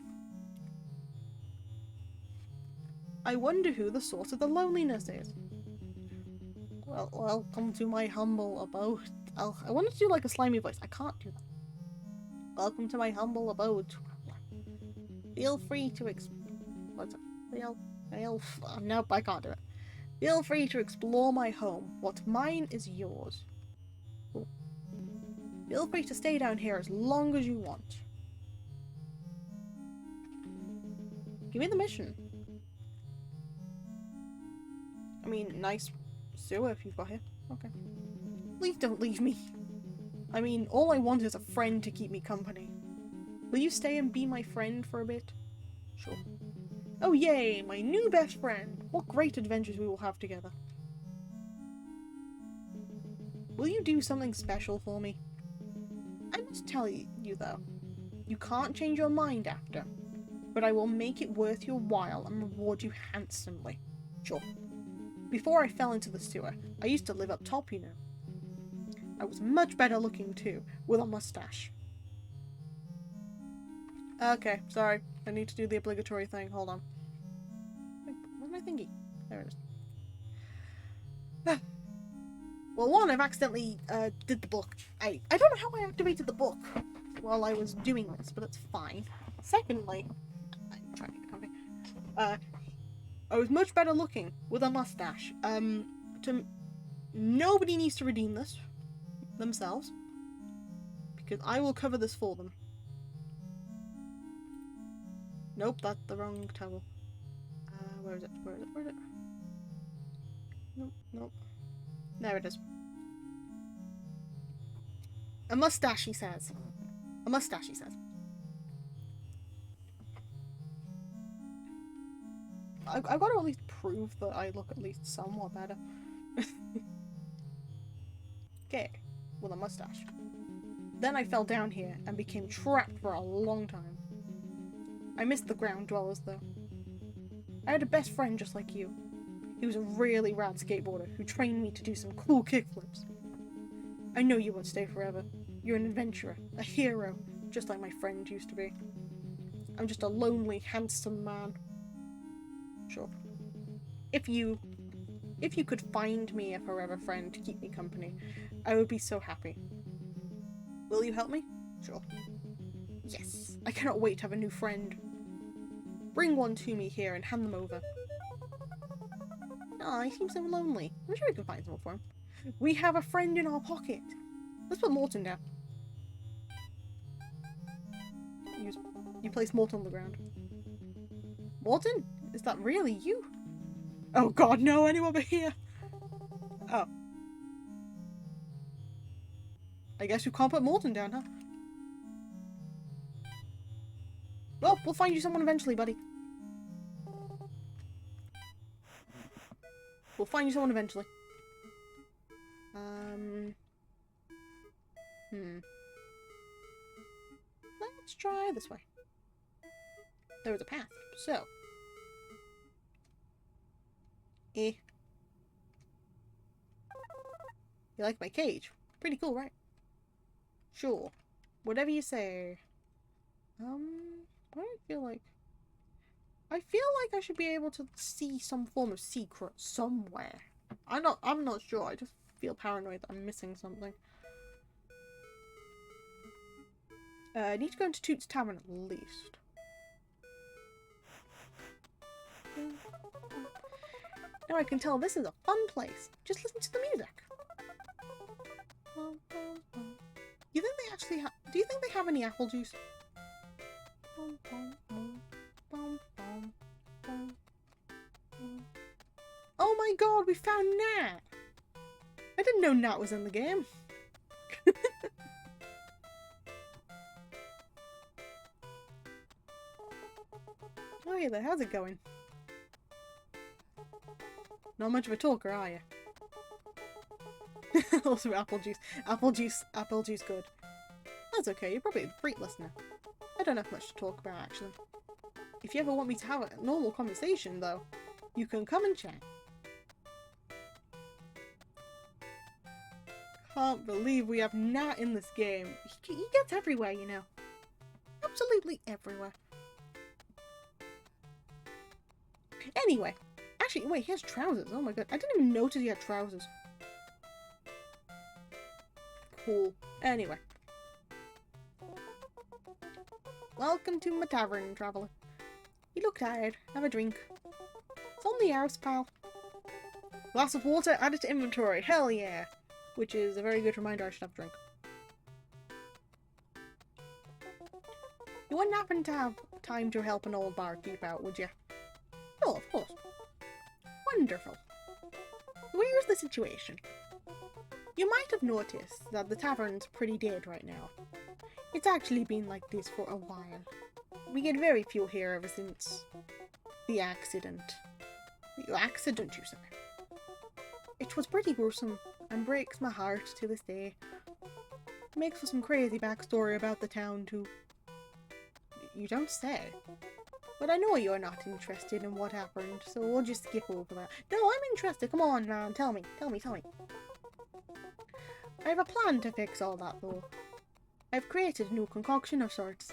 I wonder who the source of the loneliness is. Well, welcome to my humble abode. I wanted to do like a slimy voice. I can't do that. Welcome to my humble abode. Feel free to what's it? Nope, I can't do it. Feel free to explore my home. What's mine is yours. Cool. Feel free to stay down here as long as you want. Give me the mission. I mean, nice sewer if you've got here. Okay. Please don't leave me. I mean, all I want is a friend to keep me company. Will you stay and be my friend for a bit? Sure. Oh yay, my new best friend! What great adventures we will have together. Will you do something special for me? I must tell you though, you can't change your mind after, but I will make it worth your while and reward you handsomely. Sure. Before I fell into the sewer, I used to live up top, you know. I was much better looking too, with a mustache. Okay, sorry. I need to do the obligatory thing. Hold on. Where's my thingy? There it is. Well, one, I've accidentally did the book. I don't know how I activated the book while I was doing this, but it's fine. Secondly, I'm trying to get comfy. I was much better looking with a mustache. Nobody needs to redeem this themselves, because I will cover this for them. Nope, that's the wrong towel. Where is it? Where is it? Where is it? Nope, nope. There it is. A mustache, he says. A mustache, he says. I've got to at least prove that I look at least somewhat better. Okay, with a mustache. Then I fell down here and became trapped for a long time. I missed the ground dwellers though. I had a best friend just like you. He was a really rad skateboarder who trained me to do some cool kickflips. I know you won't stay forever. You're an adventurer, a hero, just like my friend used to be. I'm just a lonely, handsome man. Sure. If you could find me a forever friend to keep me company, I would be so happy. Will you help me? Sure. Yes, I cannot wait to have a new friend. Bring one to me here and hand them over. Aw, he seems so lonely. I'm sure we can find someone for him. We have a friend in our pocket. Let's put Morton down. You place Morton on the ground. Morton? Is that really you? Oh god, no, anyone but here. Oh. I guess you can't put Morton down, huh? Well, we'll find you someone eventually, buddy. We'll find you someone eventually. Let's try this way. There is a path, so. You like my cage? Pretty cool, right? Sure. Whatever you say. What do I feel like? I feel like I should be able to see some form of secret somewhere. I'm not sure. I just feel paranoid that I'm missing something. I need to go into Toot's Tavern at least. Now I can tell this is a fun place. Just listen to the music. You think they actually have? Do you think they have any apple juice? Oh my god, we found Nat! I didn't know Nat was in the game. Oh yeah, there. How's it going? Not much of a talker, are you? Also, apple juice. Apple juice good. That's okay, you're probably a great listener. I don't have much to talk about, actually. If you ever want me to have a normal conversation, though, you can come and chat. Can't believe we have Nat in this game. He gets everywhere, you know. Absolutely everywhere. Anyway. Actually, wait, he has trousers. Oh my god. I didn't even notice he had trousers. Cool. Anyway. Welcome to my tavern, traveler. You look tired. Have a drink. It's on the house, pal. Glass of water added to inventory. Hell yeah. Which is a very good reminder I should have a drink. You wouldn't happen to have time to help an old barkeep out, would you? Oh, of course. Wonderful. Where's the situation? You might have noticed that the tavern's pretty dead right now. It's actually been like this for a while. We get very few here ever since the accident. The accident, you say? It was pretty gruesome and breaks my heart to this day. Makes for some crazy backstory about the town too. You don't say. But I know you're not interested in what happened, so we'll just skip over that. No, I'm interested. Come on, man. Tell me. Tell me. I have a plan to fix all that, though. I've created a new concoction of sorts.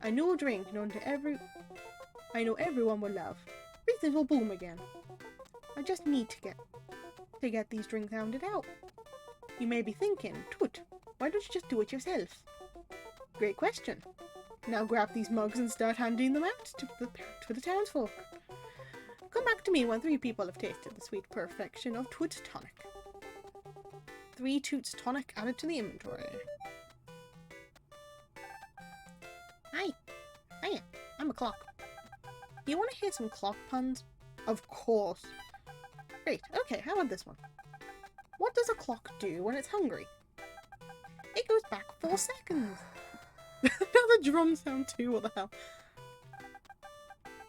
A new drink I know everyone will love. Business will boom again. I just need to get these drinks hounded out. You may be thinking, Toot, why don't you just do it yourself? Great question. Now grab these mugs and start handing them out to the townsfolk. Come back to me when 3 people have tasted the sweet perfection of Toot's tonic. 3 Toots tonic added to the inventory. Hi. Hiya. I'm a clock. You want to hear some clock puns? Of course. Great. Okay, how about this one? What does a clock do when it's hungry? It goes back 4 seconds. Now the drums sound too. What the hell?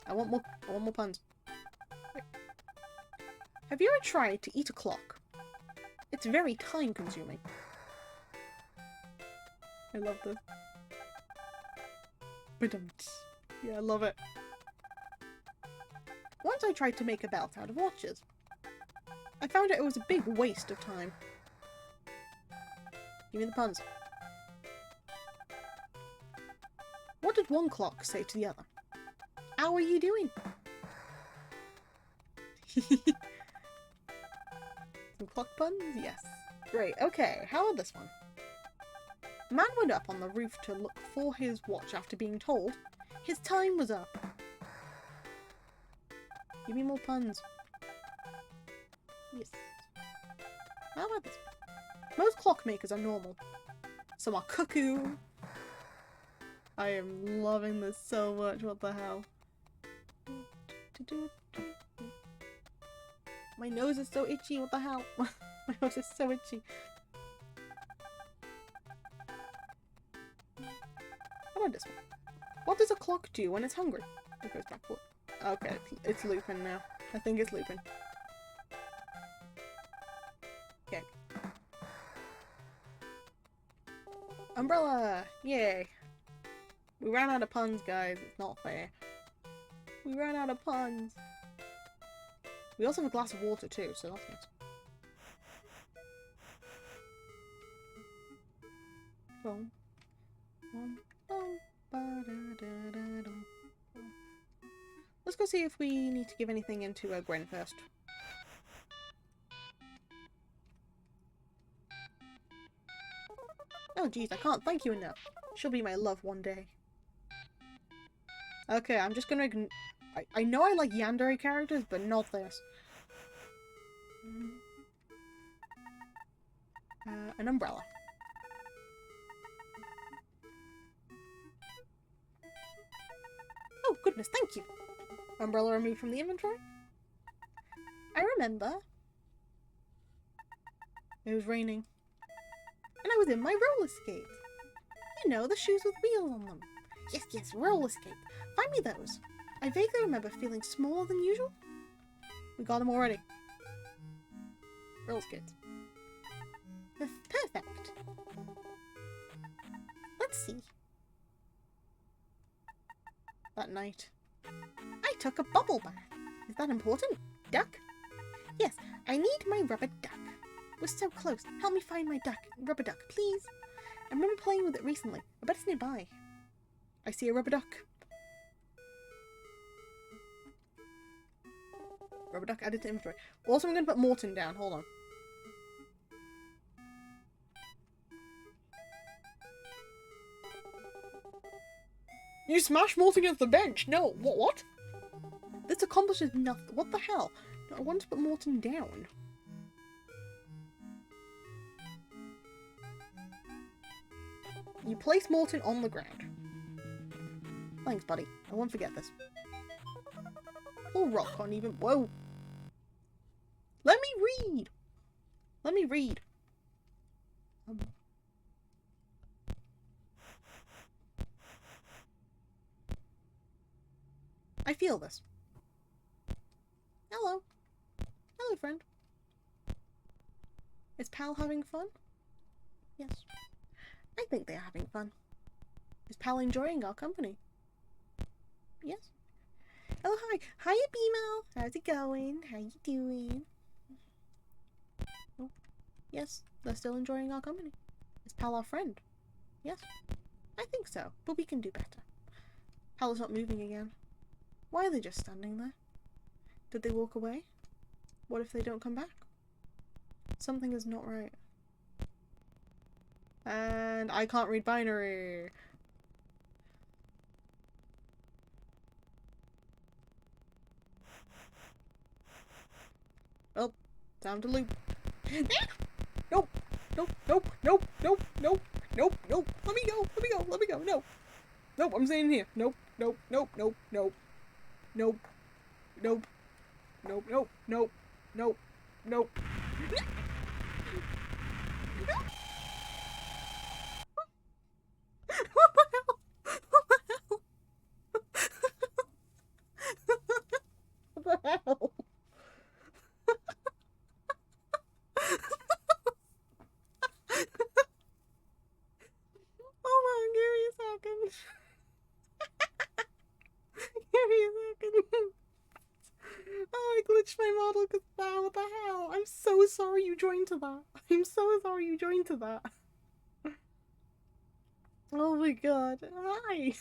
I want more puns. Wait. Have you ever tried to eat a clock? It's very time consuming. I love this. Yeah, I love it. Once I tried to make a belt out of watches. I found out it was a big waste of time. Give me the puns. What did one clock say to the other? How are you doing? Some clock puns? Yes. Great. Okay, how about this one? A man went up on the roof to look for his watch after being told his time was up. Give me more puns. Yes. How about this one? Most clockmakers are normal. Some are cuckoo. I am loving this so much. What the hell? My nose is so itchy. What the hell? My nose is so itchy. How about this one? What does a clock do when it's hungry? It goes backward. Okay, it's looping now. I think it's looping. Okay. Umbrella! Yay! We ran out of puns, guys. It's not fair. We ran out of puns. We also have a glass of water too, so that's nice. Boom. Boom. Boom. Ba-da-da-da-dum. Let's go see if we need to give anything into Gwen first. Oh geez, I can't thank you enough. She'll be my love one day. Okay, I'm just gonna I know I like yandere characters, but not this. An umbrella. Oh goodness, thank you. Umbrella removed from the inventory. I remember. It was raining. And I was in my roller skates. You know, the shoes with wheels on them. Yes, roller skate. Find me those. I vaguely remember feeling smaller than usual. We got them already. Roller skates. Perfect. Let's see. That night, I took a bubble bath. Is that important? Duck? Yes, I need my rubber duck. We're so close. Help me find my rubber duck, please. I remember playing with it recently. I bet it's nearby. I see a rubber duck. Rubber duck added to inventory. Also, I'm going to put Morton down. Hold on. You smashed Morton against the bench! No, what? This accomplishes nothing. What the hell? No, I want to put Morton down. You place Morton on the ground. Thanks, buddy. I won't forget this. Oh, rock can't even. Whoa! Let me read! Let me read. I feel this. Hello. Hello, friend. Is Pal having fun? Yes. I think they are having fun. Is Pal enjoying our company? Yes. Oh, hi. Hiya, BMO. How's it going? How you doing? Oh, yes, they're still enjoying our company. Is Pal our friend? Yes. I think so, but we can do better. Pal is not moving again. Why are they just standing there? Did they walk away? What if they don't come back? Something is not right. And I can't read binary. Well, time to loop. Nope. Nope. Nope. Nope. Nope. Nope. Nope. Nope. Let me go. Let me go. Let me go. No. Nope. I'm staying here. Nope. Nope. Nope. Nope. Nope. Nope. Nope. Nope. Nope. Nope. Nope. Nope. What the hell? What the hell? What the hell? Hold on, give me a second. Give me a second. Oh, I glitched my model because what the hell? I'm so sorry you joined to that. I'm so sorry you joined to that. Oh my god. Hi.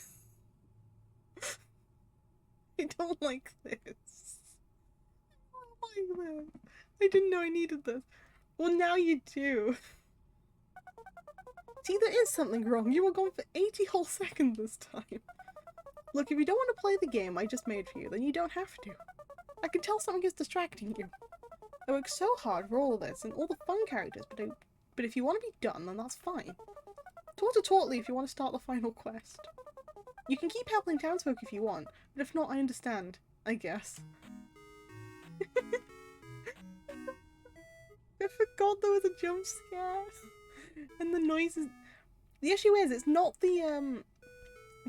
I don't like this. I don't like this. I didn't know I needed this. Well, now you do. See, there is something wrong. You were gone for 80 whole seconds this time. Look, if you don't want to play the game I just made for you, then you don't have to. I can tell something is distracting you. I worked so hard for all this and all the fun characters, but if you want to be done, then that's fine. Talk to Tortly if you want to start the final quest. You can keep helping townsfolk if you want, but if not, I understand, I guess. I forgot there was a jump scare. And the noises. The issue is, it's not the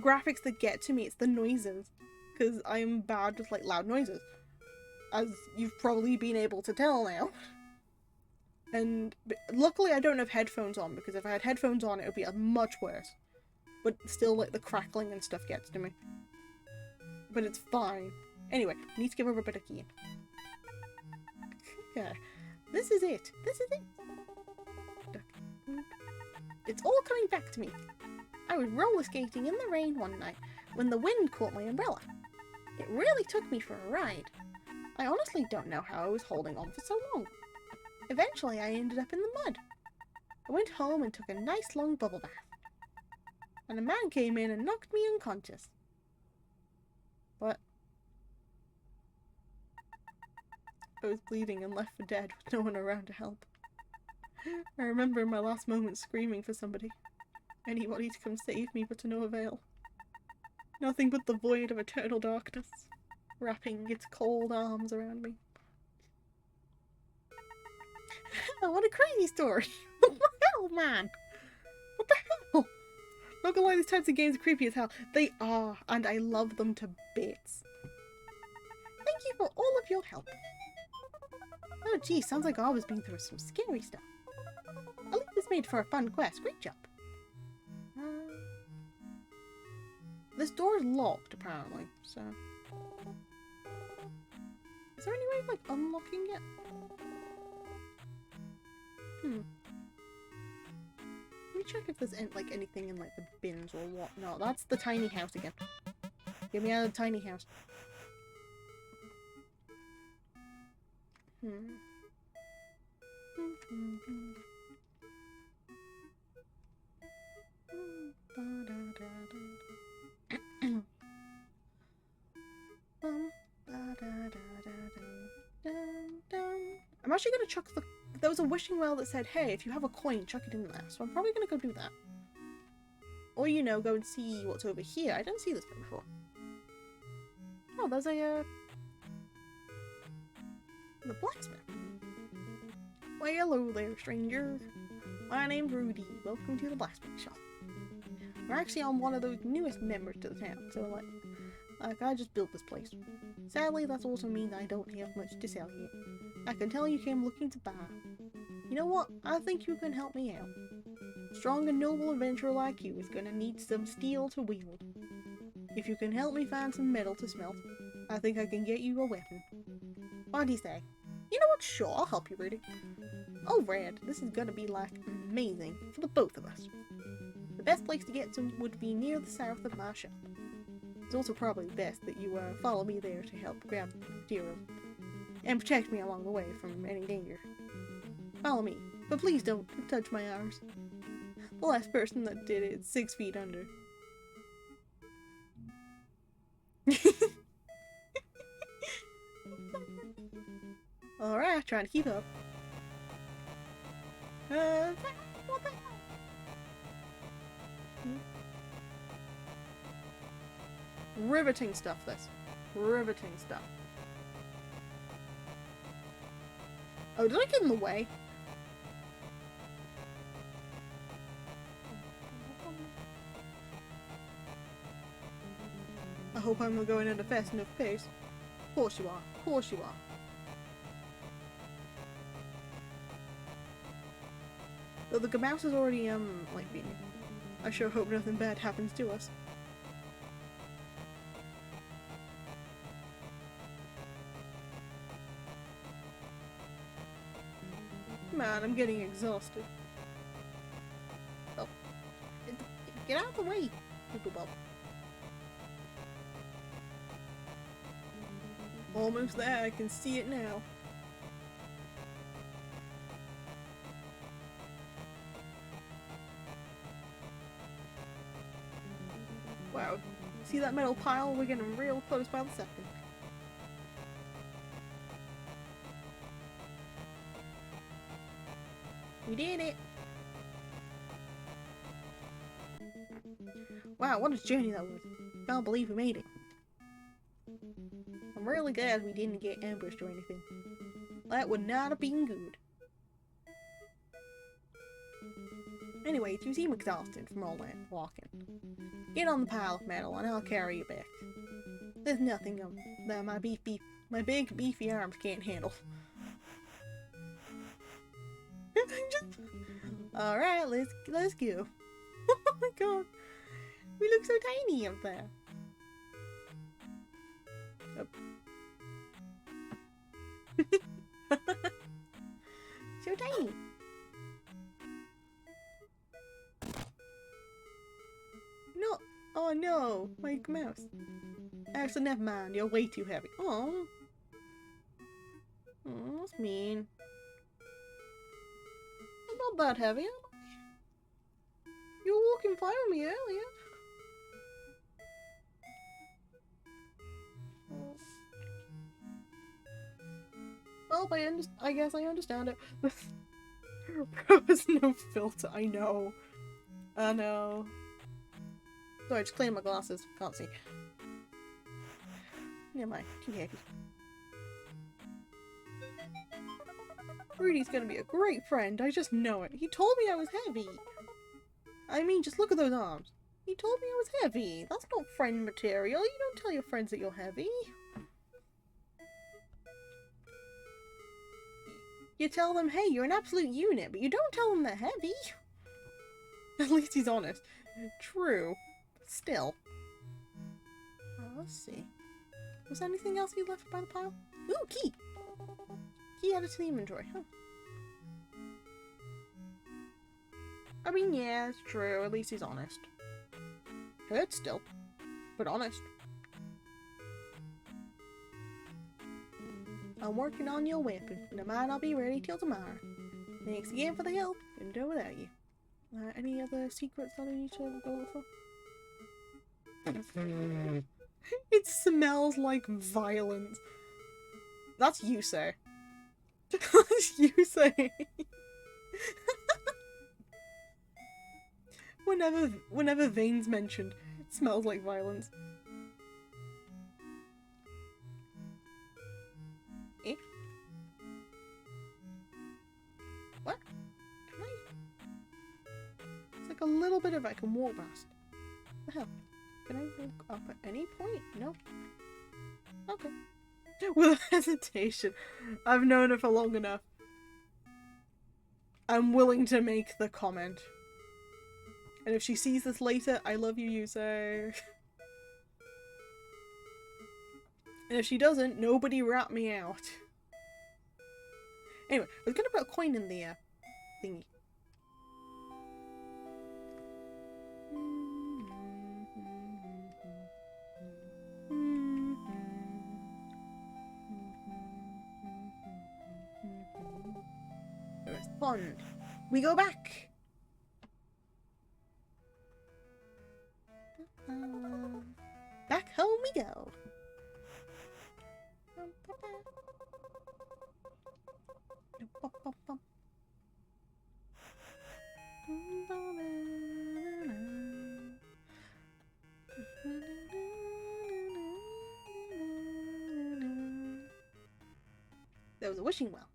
graphics that get to me, it's the noises. Because I am bad with like loud noises. As you've probably been able to tell now. And luckily I don't have headphones on, because if I had headphones on it would be much worse. But still, like, the crackling and stuff gets to me. But it's fine. Anyway, need to give her a bit of key. Okay. This is it. This is it. It's all coming back to me. I was roller skating in the rain one night when the wind caught my umbrella. It really took me for a ride. I honestly don't know how I was holding on for so long. Eventually I ended up in the mud. I went home and took a nice long bubble bath. And a man came in and knocked me unconscious. What? I was bleeding and left for dead with no one around to help. I remember in my last moments screaming for somebody. Anybody to come save me, but to no avail. Nothing but the void of eternal darkness, wrapping its cold arms around me. Oh, what a crazy story! What the hell, man? What the hell? Not gonna lie, these types of games are creepy as hell. They are, and I love them to bits. Thank you for all of your help. Oh gee, sounds like Arba's been through some scary stuff. At least it's made for a fun quest. Great job. This door is locked, apparently, so... Is there any way of, like, unlocking it? Let me check if there's like anything in like the bins or what. No, that's the tiny house again. Get me out of the tiny house. I'm actually gonna chuck the... There was a wishing well that said, hey, if you have a coin, chuck it in there. So I'm probably gonna go do that. Or, you know, go and see what's over here. I didn't see this before. Oh, there's a, the blacksmith. Why, hello there, stranger. My name's Rudy. Welcome to the blacksmith shop. We're actually on one of those newest members to the town, so, like I just built this place. Sadly, that also means I don't have much to sell yet. I can tell you came looking to buy. You know what? I think you can help me out. Strong and noble adventurer like you is gonna need some steel to wield. If you can help me find some metal to smelt, I think I can get you a weapon. What do you say? You know what? Sure, I'll help you, Rudy. Oh, Rad, this is gonna be, like, amazing for the both of us. The best place to get some would be near the south of my shop. It's also probably best that you follow me there to help grab the materials and protect me along the way from any danger. Follow me, but please don't touch my arms. The last person that did it 6 feet under. Alright, trying to keep up. What the hell? Riveting stuff, this. Riveting stuff. Oh, did I get in the way? I hope I'm not going at a fast enough pace. Of course you are. Of course you are. Though the mouse is already, like, being... I sure hope nothing bad happens to us. Man, I'm getting exhausted. Oh. Get out of the way, Poopoo Bob. Almost there, I can see it now. Wow. See that metal pile? We're getting real close by the second. We did it! Wow, what a journey that was. Can't believe we made it. I'm really glad we didn't get ambushed or anything. That would not have been good. Anyway, you seem exhausted from all that walking. Get on the pile of metal and I'll carry you back. There's nothing that my big beefy arms can't handle. Alright, let's go. Oh my god. We look so tiny up there. Oh. So tiny. No. Oh no, my mouse. Actually, never mind. You're way too heavy. Oh. Oh, that's mean. I'm not that heavy, am I? You were walking fine with me earlier. Well, I guess I understand it. There was no filter, I know. I know. Sorry, just clean my glasses. Can't see. Never mind. Too heavy. Rudy's gonna be a great friend. I just know it. He told me I was heavy. I mean, just look at those arms. He told me I was heavy. That's not friend material. You don't tell your friends that you're heavy. You tell them, hey, you're an absolute unit, but you don't tell them they're heavy. At least he's honest. True. Still. Let's see. Was there anything else he left by the pile? Ooh, key! Key added to the inventory, huh? I mean, yeah, it's true. At least he's honest. Hurts still, but honest. I'm working on your weapon, and it might not be ready till tomorrow. Thanks again for the help. Couldn't do it without you. Any other secrets that I need to go look for? It smells like violence. That's you, sir. You say. Whenever Vane's mentioned, it smells like violence. Eh? What? Can I? It's like a little bit of I can walk past. What the hell? Can I walk up at any point? No. Okay. With hesitation. I've known her for long enough. I'm willing to make the comment. And if she sees this later, I love you, user. And if she doesn't, nobody rat me out. Anyway, I was gonna put a coin in the thingy. There's the pond. We go back. Back home we go. There was a wishing well.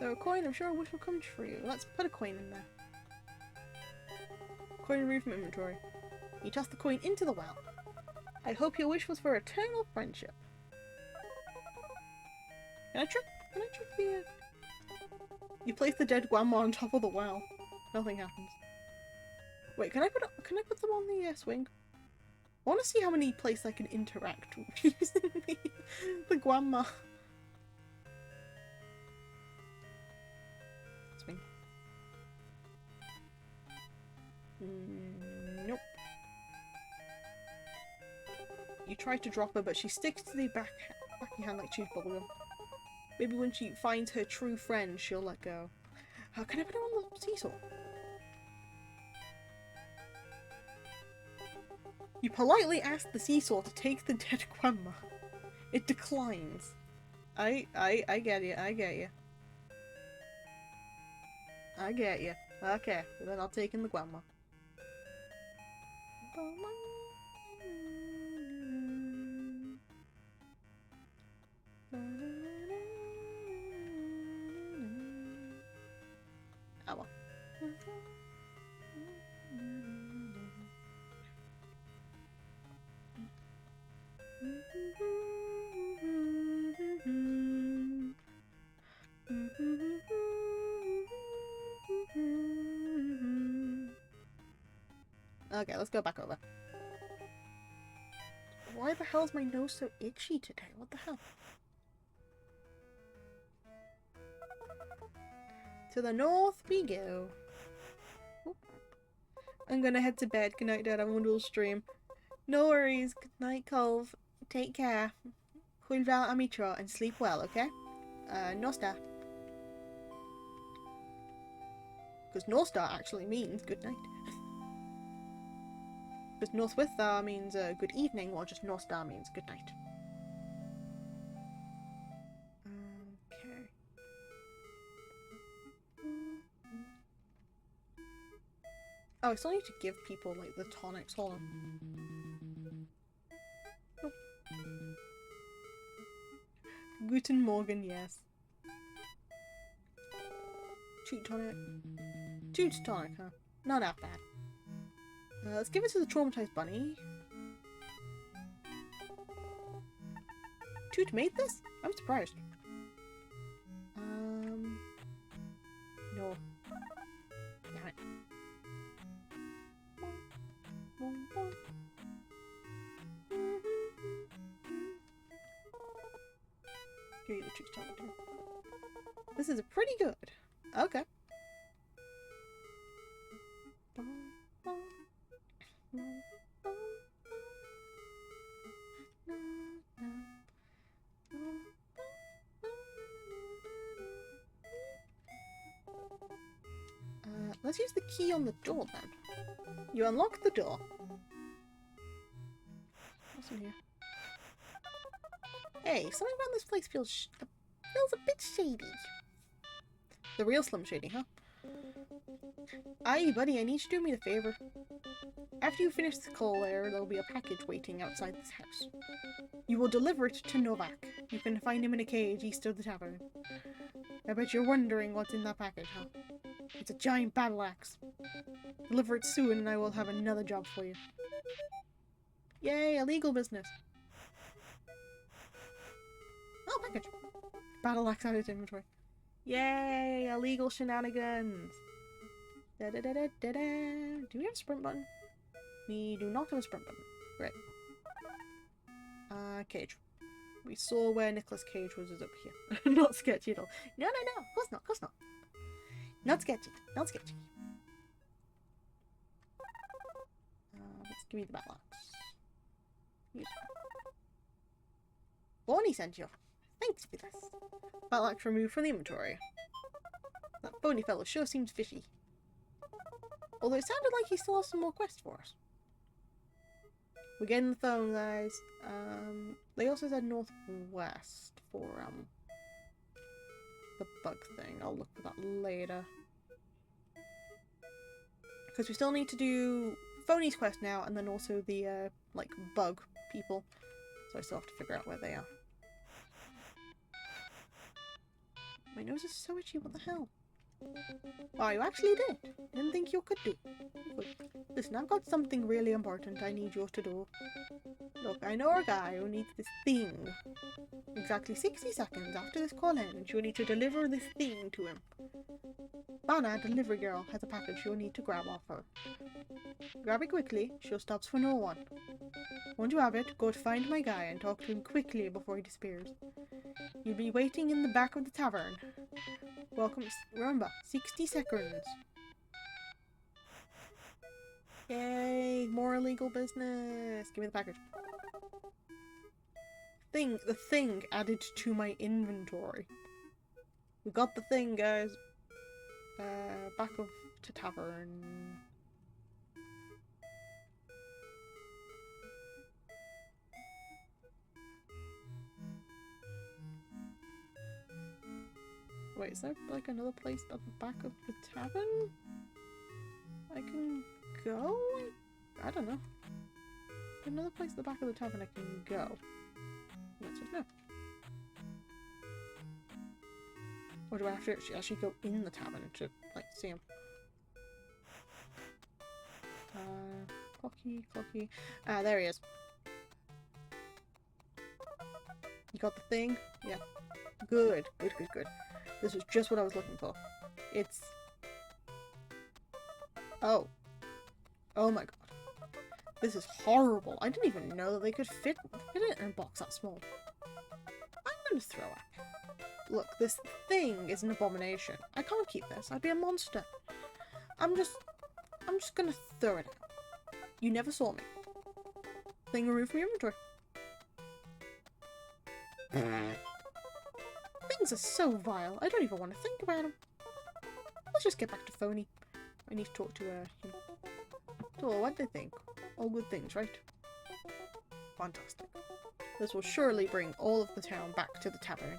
There a coin, I'm sure a wish will come true. Let's put a coin in there. Coin removed from inventory. You toss the coin into the well. I hope your wish was for eternal friendship. Can I trick the You place the dead grandma on top of the well. Nothing happens. Wait, can I put them on the swing? I want to see how many places I can interact with using the grandma. Swing. Nope. You try to drop her, but she sticks to the back of your hand like chewed bubblegum. Maybe when she finds her true friend, she'll let go. How can I put her on the seesaw? You politely ask the seesaw to take the dead grandma. It declines. I get you, I get you. I get you. Okay, then I'll take in the grandma. Oh well. Okay, let's go back over. Why the hell is my nose so itchy today? What the hell? To the north we go. Oop. I'm gonna head to bed. Good night, Dad. I'm on a stream. No worries. Good night, Cove. Take care. Hwyl fawr am I tro and sleep well, okay? Nostar. Because Nostar actually means good night. Because Northwithar means good evening, while just Nostar means good night. Okay. Oh, I still need to give people, like, the tonics. Hold on. Nope. Guten Morgen, yes. Toot tonic. Toot tonic, huh? Not that bad. Let's give it to the traumatized bunny. Toot made this? I'm surprised. No. Damn it. Give you the Toot tonic too. This is pretty good. Okay. Let's use the key on the door then. You unlock the door. What's in here? Hey, something around this place feels Feels a bit shady. The real Slim Shady, huh? Aye, buddy, I need you to do me a favor. After you finish the call there'll be a package waiting outside this house. You will deliver it to Novak. You can find him in a cage east of the tavern. I bet you're wondering what's in that package, huh? It's a giant battle axe. Deliver it soon and I will have another job for you. Yay, illegal business. Oh, package. Battle axe added to inventory. Yay, illegal shenanigans. Da da da da da da. Do we have a sprint button? We do not have a sprint button. Great. Cage. We saw where Nicolas Cage was up here. Not sketchy at all. No, of course not, Not sketchy, not sketchy. Let's give me the battle axe. Bonnie sent you. Thanks for this. Battle axe removed from the inventory. That bony fellow sure seems fishy. Although it sounded like he still has some more quests for us. We're getting the phone, guys. They also said northwest for the bug thing. I'll look for that later. Because we still need to do Phony's quest now, and then also the like bug people. So I still have to figure out where they are. My nose is so itchy. What the hell? Oh, you actually did. Didn't think you could do. But listen, I've got something really important I need you to do. Look, I know a guy who needs this thing. Exactly 60 seconds after this call ends, you'll need to deliver this thing to him. Vanna, delivery girl, has a package you'll need to grab off her. Grab it quickly, she'll stop for no one. Once you have it, go to find my guy and talk to him quickly before he disappears. You'll be waiting in the back of the tavern. Welcome. Remember, 60 seconds. Yay, more illegal business. Give me the package. The thing added to my inventory. We got the thing, guys. Back of to tavern. Wait, is there like another place at the back of the tavern I can go? I don't know. Another place at the back of the tavern I can go. The answer is no. Or do I have to actually go in the tavern to like see him? Clocky. Ah, there he is. You got the thing? Yeah. Good. This was just what I was looking for. It's... Oh. Oh my god. This is horrible. I didn't even know that they could fit it in a box that small. I'm gonna throw up. Look, this thing is an abomination. I can't keep this. I'd be a monster. I'm just gonna throw it out. You never saw me. Thing removed from your inventory. Things are so vile. I don't even want to think about them. Let's just get back to Phony. I need to talk to her. So what do they think? All good things, right? Fantastic. This will surely bring all of the town back to the tavern.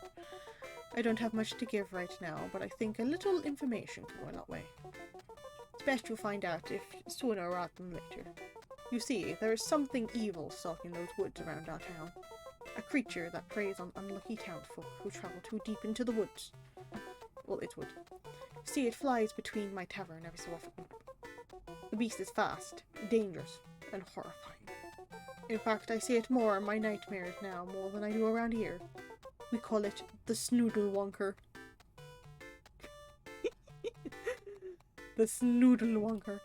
I don't have much to give right now, but I think a little information can go a long way. It's best you'll find out if sooner rather than later. You see, there is something evil stalking those woods around our town. A creature that preys on unlucky townsfolk who travel too deep into the woods. Well, it would. See, it flies between my tavern every so often. The beast is fast, dangerous, and horrifying. In fact, I see it more in my nightmares now, more than I do around here. We call it the Snoodlewonker. The Snoodlewonker.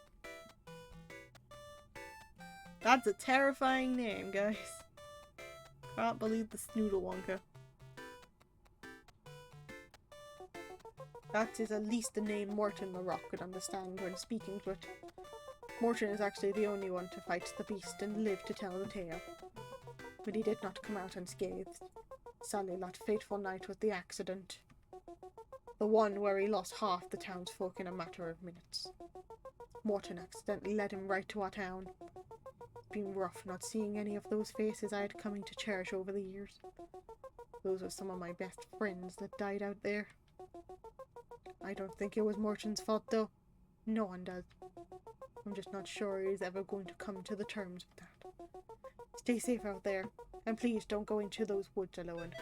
That's a terrifying name, guys. Can't believe the Snoodlewonker. That is at least the name Morton the Rock could understand when speaking to it. Morton is actually the only one to fight the beast and live to tell the tale. But he did not come out unscathed. Sadly, that fateful night was the accident. The one where he lost half the townsfolk in a matter of minutes. Morton accidentally led him right to our town. It's been rough not seeing any of those faces I had coming to cherish over the years. Those are some of my best friends that died out there. I don't think it was Morton's fault, though. No one does. I'm just not sure he's ever going to come to the terms with that. Stay safe out there, and please don't go into those woods alone.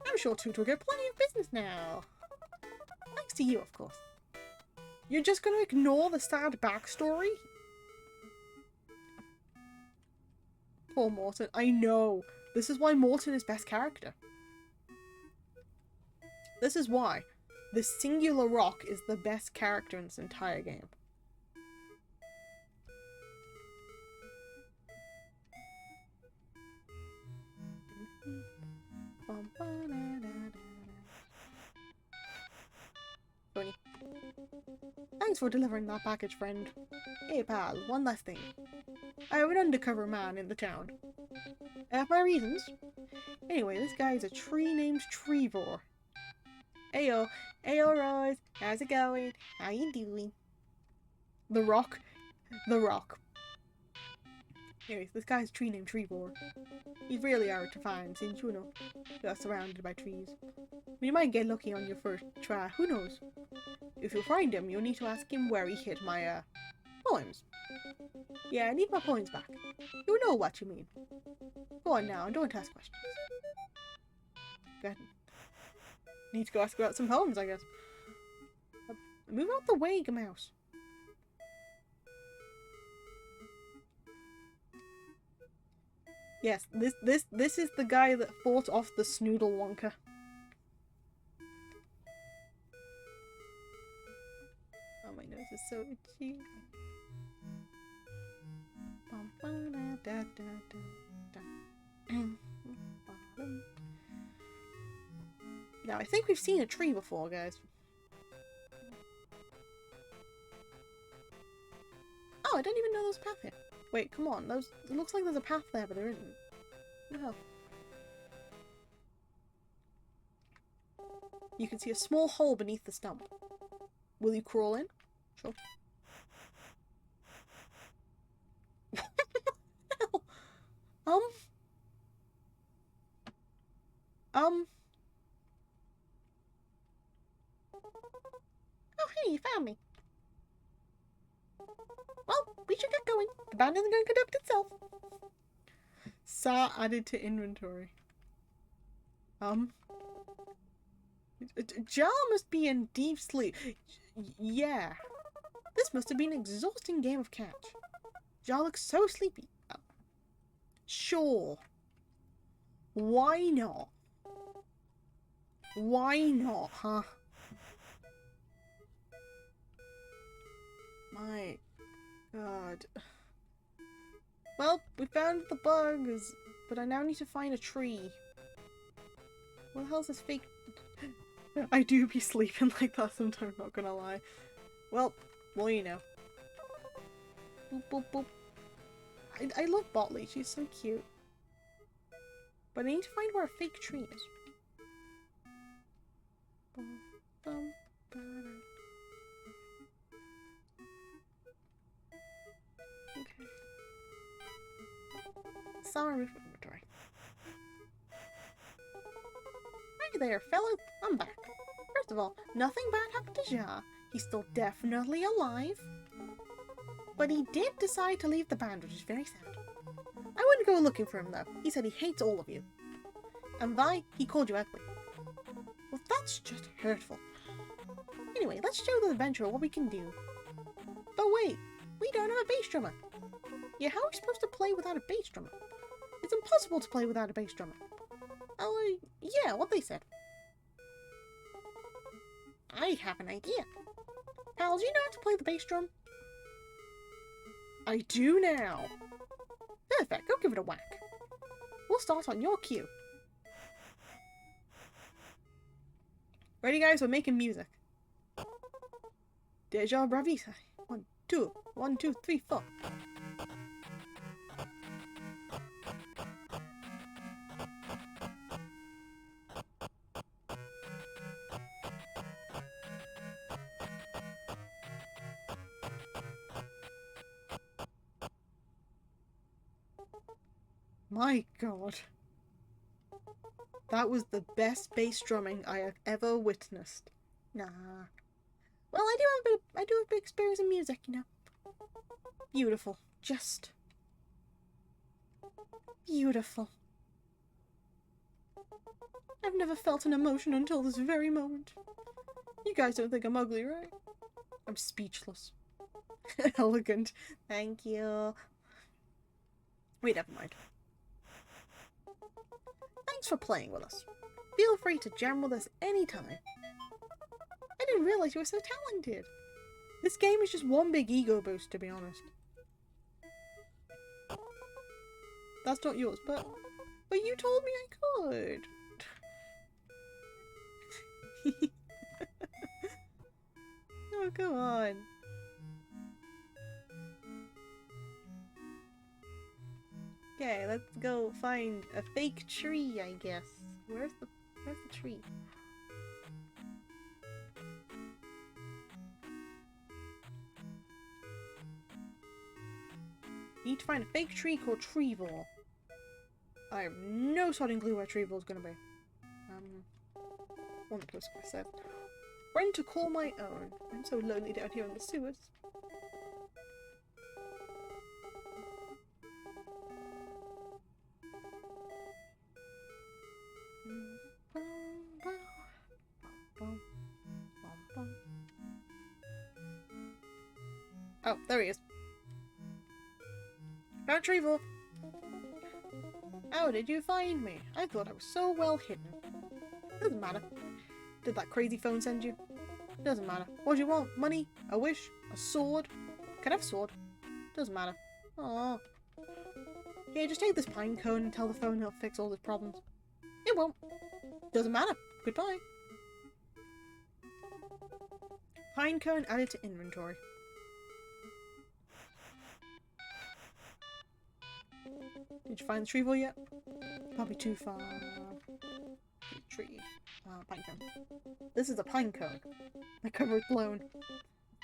I'm sure Toot will get plenty of business now. Thanks to you, of course. You're just going to ignore the sad backstory? Poor Morton. I know. This is why Morton is best character. This is why. The singular rock is the best character in this entire game. Funny. Thanks for delivering that package, friend. Hey pal, one last thing. I have an undercover man in the town. I have my reasons. Anyway, this guy is a tree named Trevor. Ayo, ayo Rose, how's it going? How you doing? The Rock. The Rock. Anyways, this guy's a tree named Trevor. He's really hard to find since, you know, you're surrounded by trees. You might get lucky on your first try, who knows? If you find him, you'll need to ask him where he hid my, poems. Yeah, I need my poems back. You know what you mean. Go on now, don't ask questions. Good. Need to go ask about some poems, I guess. Move out the way, Mouse. Yes, this is the guy that fought off the Snoodle Wonka. Oh, my nose is so itchy. Now, I think we've seen a tree before, guys. Oh, I didn't even know there was a path here. Wait, come on. It looks like there's a path there, but there isn't. No. You can see a small hole beneath the stump. Will you crawl in? Sure. Oh, hey, you found me. Well, we should get going. The band isn't going to conduct itself. Saw added to inventory. Jar must be in deep sleep. Yeah. This must have been an exhausting game of catch. Jar looks so sleepy. Sure. Why not? Why not, huh? My God. Well, we found the bugs, but I now need to find a tree. What the hell's this fake? I do be sleeping like that sometimes, not gonna lie. Well, you know. Boop, boop, boop. I love Botley, she's so cute. But I need to find where a fake tree is. Okay. Sorry for inventory. Hey there, fellow. I'm back. First of all, nothing bad happened to Jar. He's still definitely alive. But he did decide to leave the band, which is very sad. I wouldn't go looking for him, though. He said he hates all of you. And Vi, he called you ugly. Well, that's just hurtful. Anyway, let's show the adventurer what we can do. But wait, we don't have a bass drummer. Yeah, how are we supposed to play without a bass drummer? It's impossible to play without a bass drummer. Oh, yeah, what they said. I have an idea. Pal, do you know how to play the bass drum? I do now. Perfect, go give it a whack. We'll start on your cue. Ready, guys? We're making music. Deja bravisa. 1, 2, 1, 2, 3, 4. My God. That was the best bass drumming I have ever witnessed. Nah. Well, I do have a big experience in music, you know. Beautiful. Just beautiful. I've never felt an emotion until this very moment. You guys don't think I'm ugly, right? I'm speechless. Elegant. Thank you. Wait, never mind. Thanks for playing with us. Feel free to jam with us anytime. I didn't realize you were so talented. This game is just one big ego boost, to be honest. That's not yours, but you told me I could. Oh, come on. Okay, let's go find a fake tree, I guess. Where's the tree? Need to find a fake tree called Treevor. I have no sodding clue where Treevor's gonna be. One post I said. Friend to call my own. I'm so lonely down here in the sewers. Oh, there he is. Found Treevor. How did you find me? I thought I was so well hidden. Doesn't matter. Did that crazy phone send you? Doesn't matter. What do you want? Money? A wish? A sword? Can I have a sword? Doesn't matter. Aww. Yeah, just take this pine cone and tell the phone he'll fix all his problems. It won't. Doesn't matter. Goodbye. Pine cone added to inventory. Did you find the Treevor yet? Probably too far. Tree. Pine cone. This is a pine cone. My cover is blown.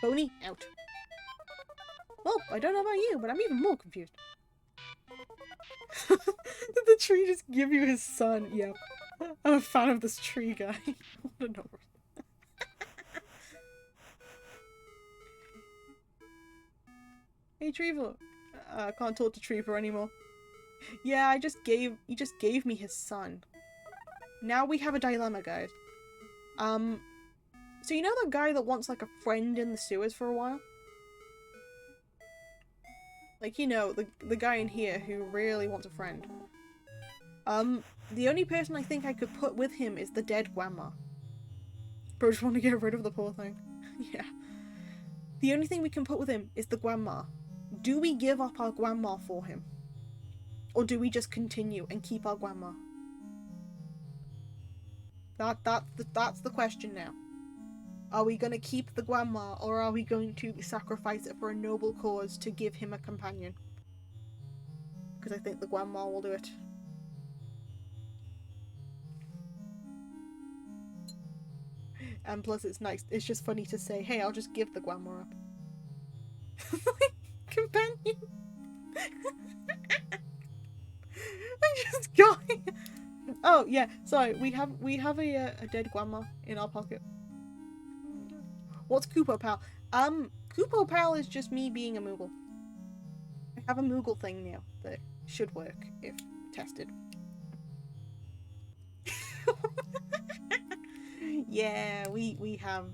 Boney, out. Well, I don't know about you, but I'm even more confused. Did the tree just give you his son? Yep. I'm a fan of this tree guy. I want to know. Hey Treevor. I can't talk to Treevor anymore. Yeah, he just gave me his son. Now we have a dilemma, guys. So you know the guy that wants like a friend in the sewers for a while? Like, you know, the guy in here who really wants a friend. The only person I think I could put with him is the dead grandma. But I just want to get rid of the poor thing. Yeah. The only thing we can put with him is the grandma. Do we give up our grandma for him? Or do we just continue and keep our grandma? That's the question now. Are we going to keep the grandma, or are we going to sacrifice it for a noble cause to give him a companion? Because I think the grandma will do it. And plus it's nice, it's just funny to say, hey, I'll just give the grandma up. Companion! I just got it. Oh yeah, sorry, we have a dead grandma in our pocket. What's Koopo Pal? Koopo Pal is just me being a Moogle. I have a Moogle thing now that should work if tested. Yeah, we have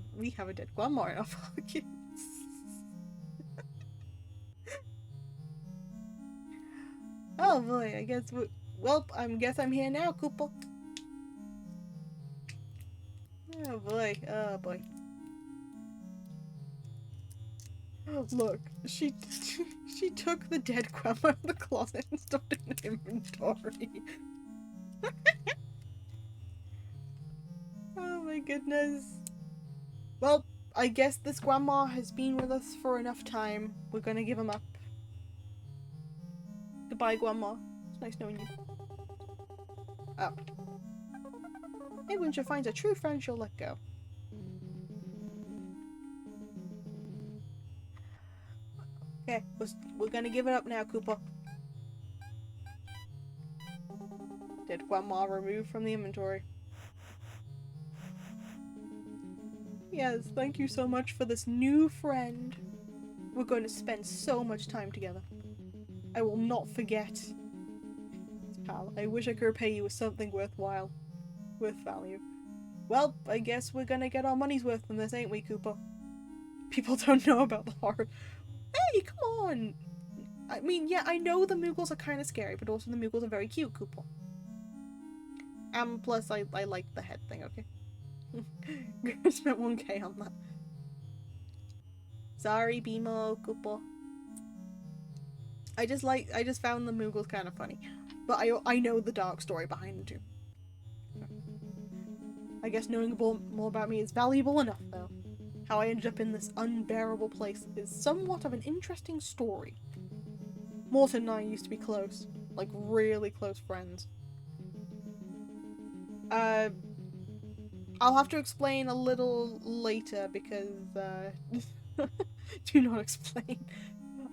a dead grandma in our pockets. Oh boy, I guess guess I'm here now, Koopo. Oh boy, oh boy. Look, she took the dead grandma out of the closet and stuffed it in the inventory. Oh my goodness. Well, I guess this grandma has been with us for enough time. We're gonna give him up. Goodbye, grandma. It's nice knowing you. Oh. Maybe when she finds a true friend, she'll let go. Okay, we're gonna give it up now, Koopa. Did Grandma remove from the inventory? Yes, thank you so much for this new friend. We're going to spend so much time together. I will not forget. Pal, I wish I could repay you with something worthwhile. With value. Well, I guess we're gonna get our money's worth from this, ain't we, Cooper? People don't know about the horror. Hey, come on! I mean, yeah, I know the Moogles are kind of scary, but also the Moogles are very cute, Cooper. Plus, I like the head thing, okay? I spent 1k on that. Sorry, Bimo, Cooper. I just found the Moogles kind of funny. But I know the dark story behind them too. I guess knowing more about me is valuable enough, though. How I ended up in this unbearable place is somewhat of an interesting story. Morton and I used to be close. Like, really close friends. I'll have to explain a little later because, do not explain.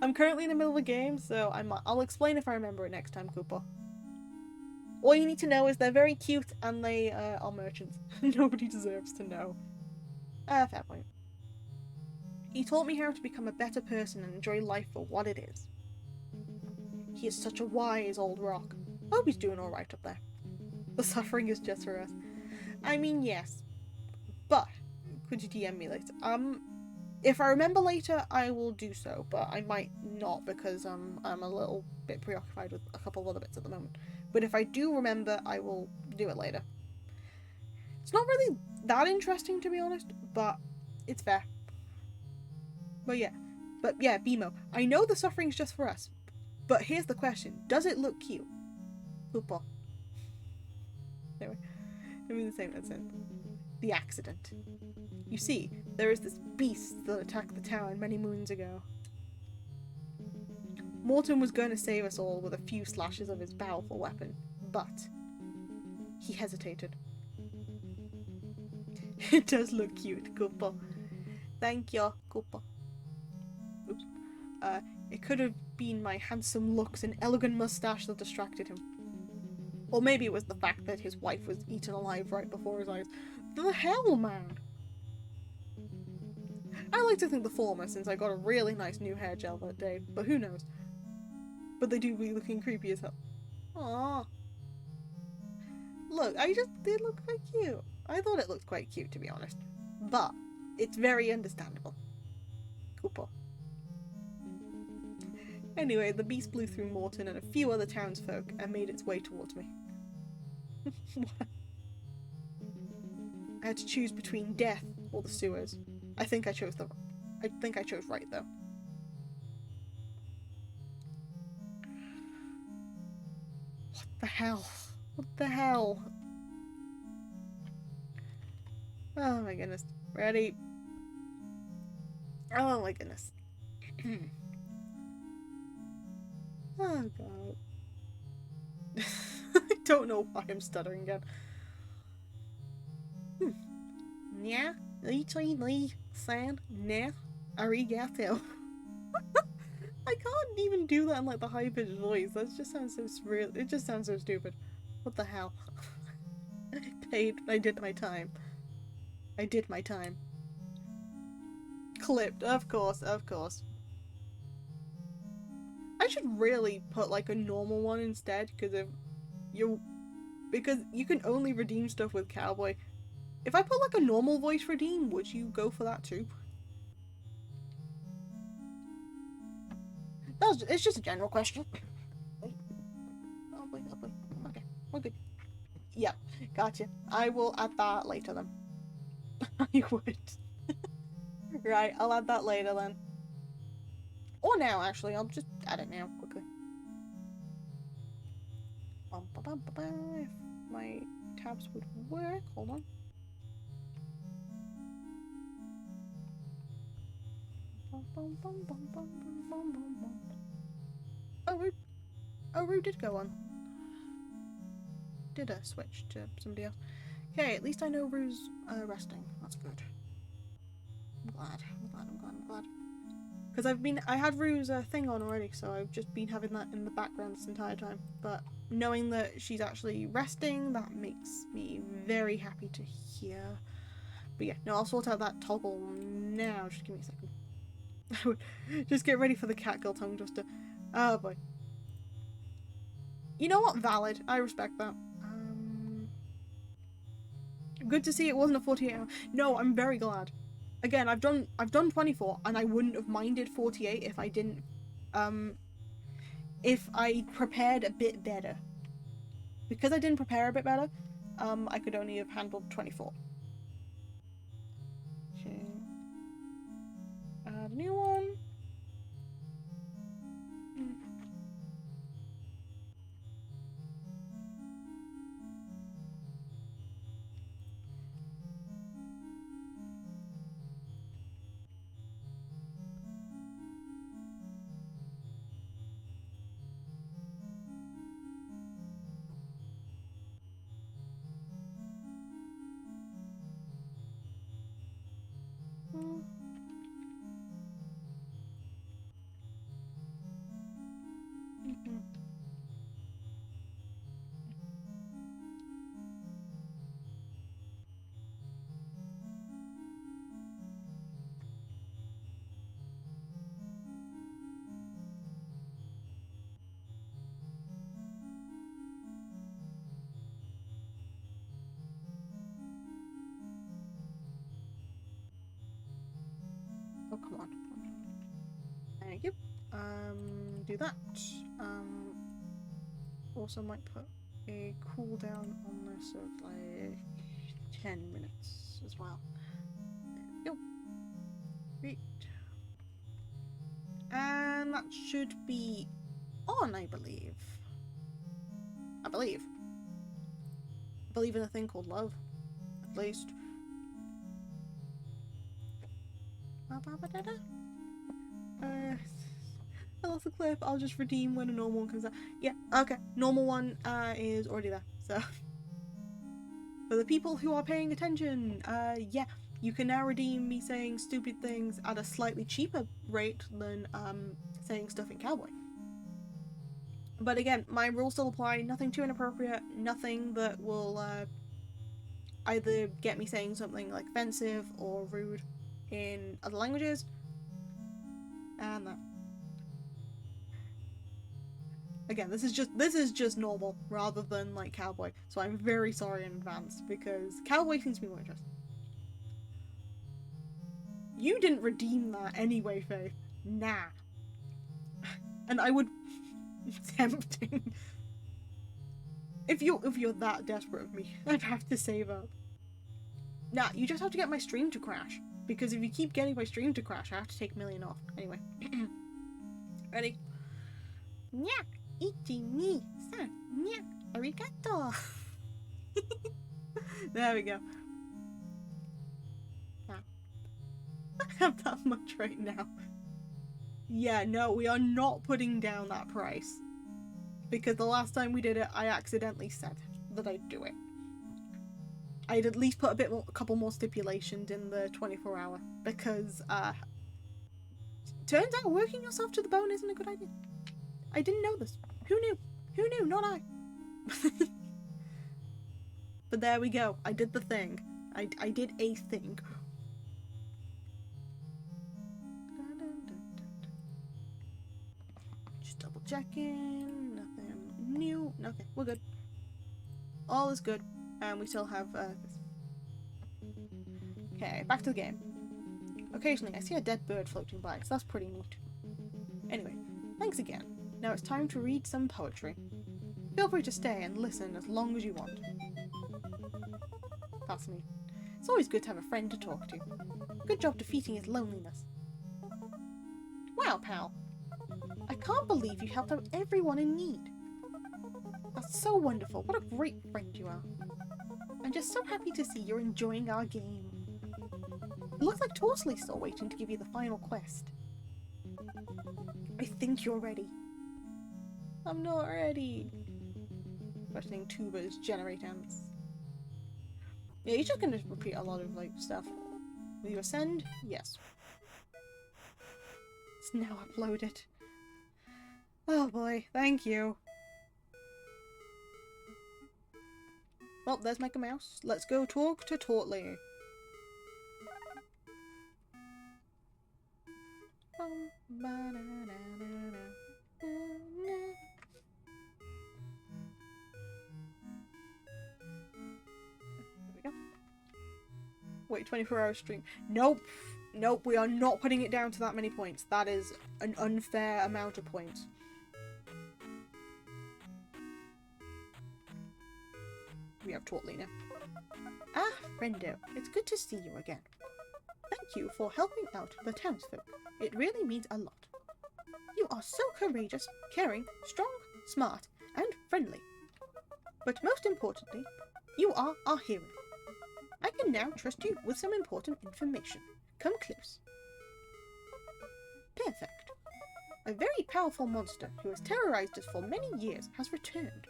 I'm currently in the middle of a game, so I'll explain if I remember it next time, Cooper. All you need to know is they're very cute and they are merchants. Nobody deserves to know. Fair point. He taught me how to become a better person and enjoy life for what it is. He is such a wise old rock. Hope he's doing alright up there. The suffering is just for us. I mean, yes. But, could you DM me later? If I remember later, I will do so, but I might not because I'm a little bit preoccupied with a couple of other bits at the moment. But if I do remember, I will do it later. It's not really that interesting, to be honest, but it's fair. But yeah, Bimo, I know the suffering's just for us, but here's the question. Does it look cute? Cooper. Anyway, I mean the same sense. The accident. You see, there is this beast that attacked the town many moons ago. Morton was going to save us all with a few slashes of his powerful weapon, but he hesitated. It does look cute, Cooper. Thank you, Cooper. Oops. It could have been my handsome looks and elegant mustache that distracted him. Or maybe it was the fact that his wife was eaten alive right before his eyes. The hell, man! I like to think the former, since I got a really nice new hair gel that day, but who knows. But they do be looking creepy as hell. Aww. Look, they look quite cute. I thought it looked quite cute, to be honest. But, it's very understandable. Cooper. Anyway, the beast blew through Morton and a few other townsfolk and made its way towards me. I had to choose between death or the sewers. I think I chose right, though. What the hell? What the hell? Oh my goodness. Ready? Oh my goodness. Oh god. I don't know why I'm stuttering again. Yeah, san ne arigato. I can't even do that in like the high pitched voice. That just sounds so surreal. It just sounds so stupid. What the hell? I did my time. I did my time. Clipped, of course, of course. I should really put like a normal one instead, because you can only redeem stuff with cowboy. If I put like a normal voice redeem, would you go for that too? It's just a general question. Oh boy. Okay, we're good. Yep, gotcha. I will add that later then. I would. Right, I'll add that later then. Or now, actually. I'll just add it now, quickly. If my tabs would work. Hold on. Oh, Rue did go on. Did switch to somebody else. Okay, at least I know Rue's resting. That's good. I'm glad. Because I had Rue's thing on already, so I've just been having that in the background this entire time. But knowing that she's actually resting, that makes me very happy to hear. But yeah, no, I'll sort out that toggle now. Just give me a second. Just get ready for the catgirl tongue twister. Oh boy. You know what? Valid. I respect that. Good to see it wasn't a 48 hour. No, I'm very glad. Again, I've done 24, and I wouldn't have minded 48 if I didn't, if I prepared a bit better. Because I didn't prepare a bit better, I could only have handled 24. Okay. Add a new one. Oh, come on. Thank you. Do that. Also might put a cooldown on this of like 10 minutes as well. There we go. Great. And that should be on, I believe. I believe in a thing called love, at least. I lost the clip. I'll just redeem when a normal one comes out. Yeah, okay. Normal one is already there. So for the people who are paying attention, yeah, you can now redeem me saying stupid things at a slightly cheaper rate than saying stuff in Cowboy. But again, my rules still apply. Nothing too inappropriate. Nothing that will either get me saying something like offensive or rude in other languages. And that. Again, this is just normal rather than like Cowboy. So I'm very sorry in advance because Cowboy seems to be more interesting. You didn't redeem that anyway, Faith. Nah. And I would tempting. If you're that desperate of me, I'd have to save up. Nah, you just have to get my stream to crash. Because if you keep getting my stream to crash, I have to take a million off. Anyway. Ready? Nya, ichi, ni, san, nya, arigato. There we go. Nah. I have that much right now. Yeah, no, we are not putting down that price. Because the last time we did it, I accidentally said that I'd do it. I'd at least put a couple more stipulations in the 24 hour. Because, turns out working yourself to the bone isn't a good idea. I didn't know this. Who knew? Who knew? Not I. But there we go. I did the thing. I did a thing. Just double checking. Nothing new. Okay, we're good. All is good. And we still have okay, back to the game. Occasionally I see a dead bird floating by, so that's pretty neat. Anyway, thanks again. Now it's time to read some poetry. Feel free to stay and listen as long as you want. Fascinating. It's always good to have a friend to talk to. Good job defeating his loneliness. Wow, pal. I can't believe you helped out everyone in need. That's so wonderful. What a great friend you are. I'm just so happy to see you're enjoying our game. It looks like Torsley's still waiting to give you the final quest. I think you're ready. I'm not ready. Questioning tubers generate ants. Yeah, he's just gonna repeat a lot of like stuff. Will you ascend? Yes. It's now uploaded. Oh boy, thank you. Well, there's Mickey Mouse. Let's go talk to Tortley. Wait, 24-hour stream. Nope. Nope, we are not putting it down to that many points. That is an unfair amount of points. We have Tortley now. Ah, friendo. It's good to see you again. Thank you for helping out the townsfolk. It really means a lot. You are so courageous, caring, strong, smart, and friendly. But most importantly, you are our hero. I can now trust you with some important information. Come close. Perfect. A very powerful monster who has terrorized us for many years has returned.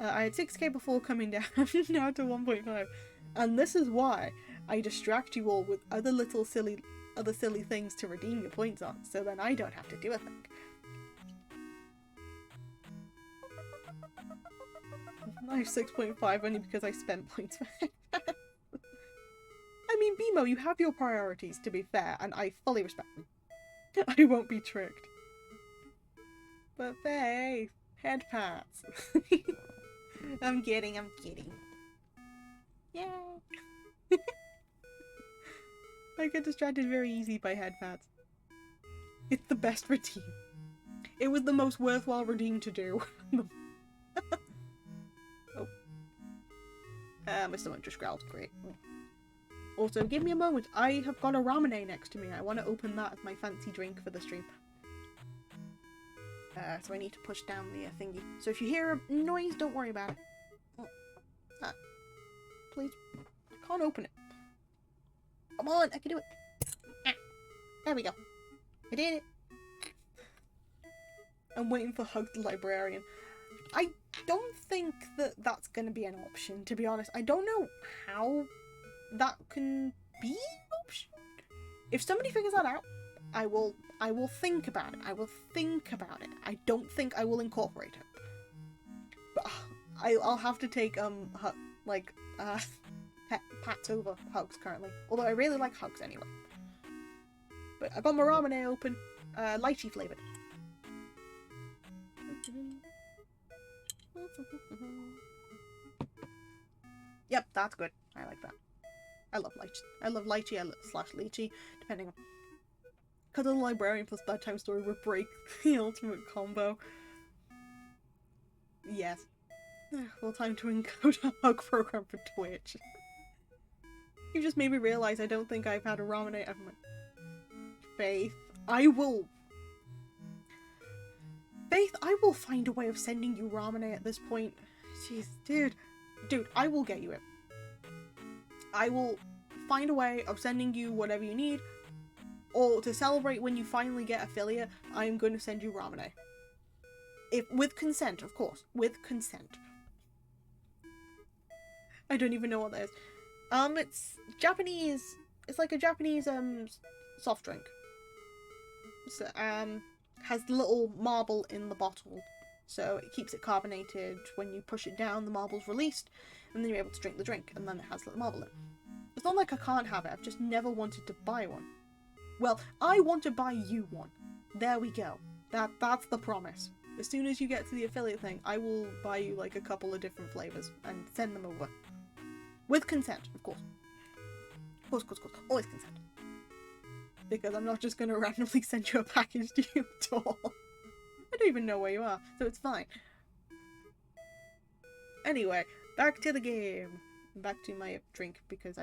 I had 6k before coming down, now to 1.5. And this is why I distract you all with other silly things to redeem your points on, so then I don't have to do a thing. I have 6.5 only because I spent points for it. I mean, BMO, you have your priorities, to be fair, and I fully respect them. I won't be tricked. But Faith, head pats. I'm kidding. Yeah. I get distracted very easy by head pats. It's the best redeem. It was the most worthwhile redeem to do. Oh. Mr. Munch just growled. Great. Also, give me a moment. I have got a ramen next to me. I want to open that as my fancy drink for the stream. So I need to push down the thingy. So if you hear a noise, don't worry about it. Please. I can't open it. Come on, I can do it. There we go. I did it. I'm waiting for Hug the Librarian. I don't think that that's going to be an option, to be honest. I don't know how that can be an option. If somebody figures that out, I will think about it. I will think about it. I don't think I will incorporate it. But I'll have to take pats over Hugs currently. Although I really like Hugs anyway. But I got my ramen open, lychee flavored. Yep, that's good. I like that. I love lychee. I love lychee slash lychee, depending on. Cuddle the Librarian plus Bedtime Story would break the ultimate combo. Yes. Well, time to encode a Hug program for Twitch. You just made me realize I don't think I've had a ramen ever. Faith, I will find a way of sending you ramen at this point. Jeez, dude, I will get you it. I will find a way of sending you whatever you need, or to celebrate when you finally get affiliate, I am going to send you ramen. If with consent, of course, with consent. I don't even know what that is. It's Japanese. It's like a Japanese soft drink. So, has the little marble in the bottle, so it keeps it carbonated. When you push it down, the marble's released, and then you're able to drink the drink, and then it has a little marble in it. It's not like I can't have it, I've just never wanted to buy one. Well, I want to buy you one. There we go. That's the promise. As soon as you get to the affiliate thing, I will buy you like a couple of different flavours and send them over. With consent, of course. Of course. Always consent. Because I'm not just going to randomly send you a package to your door. I don't even know where you are, so it's fine. Anyway, back to the game. Back to my drink because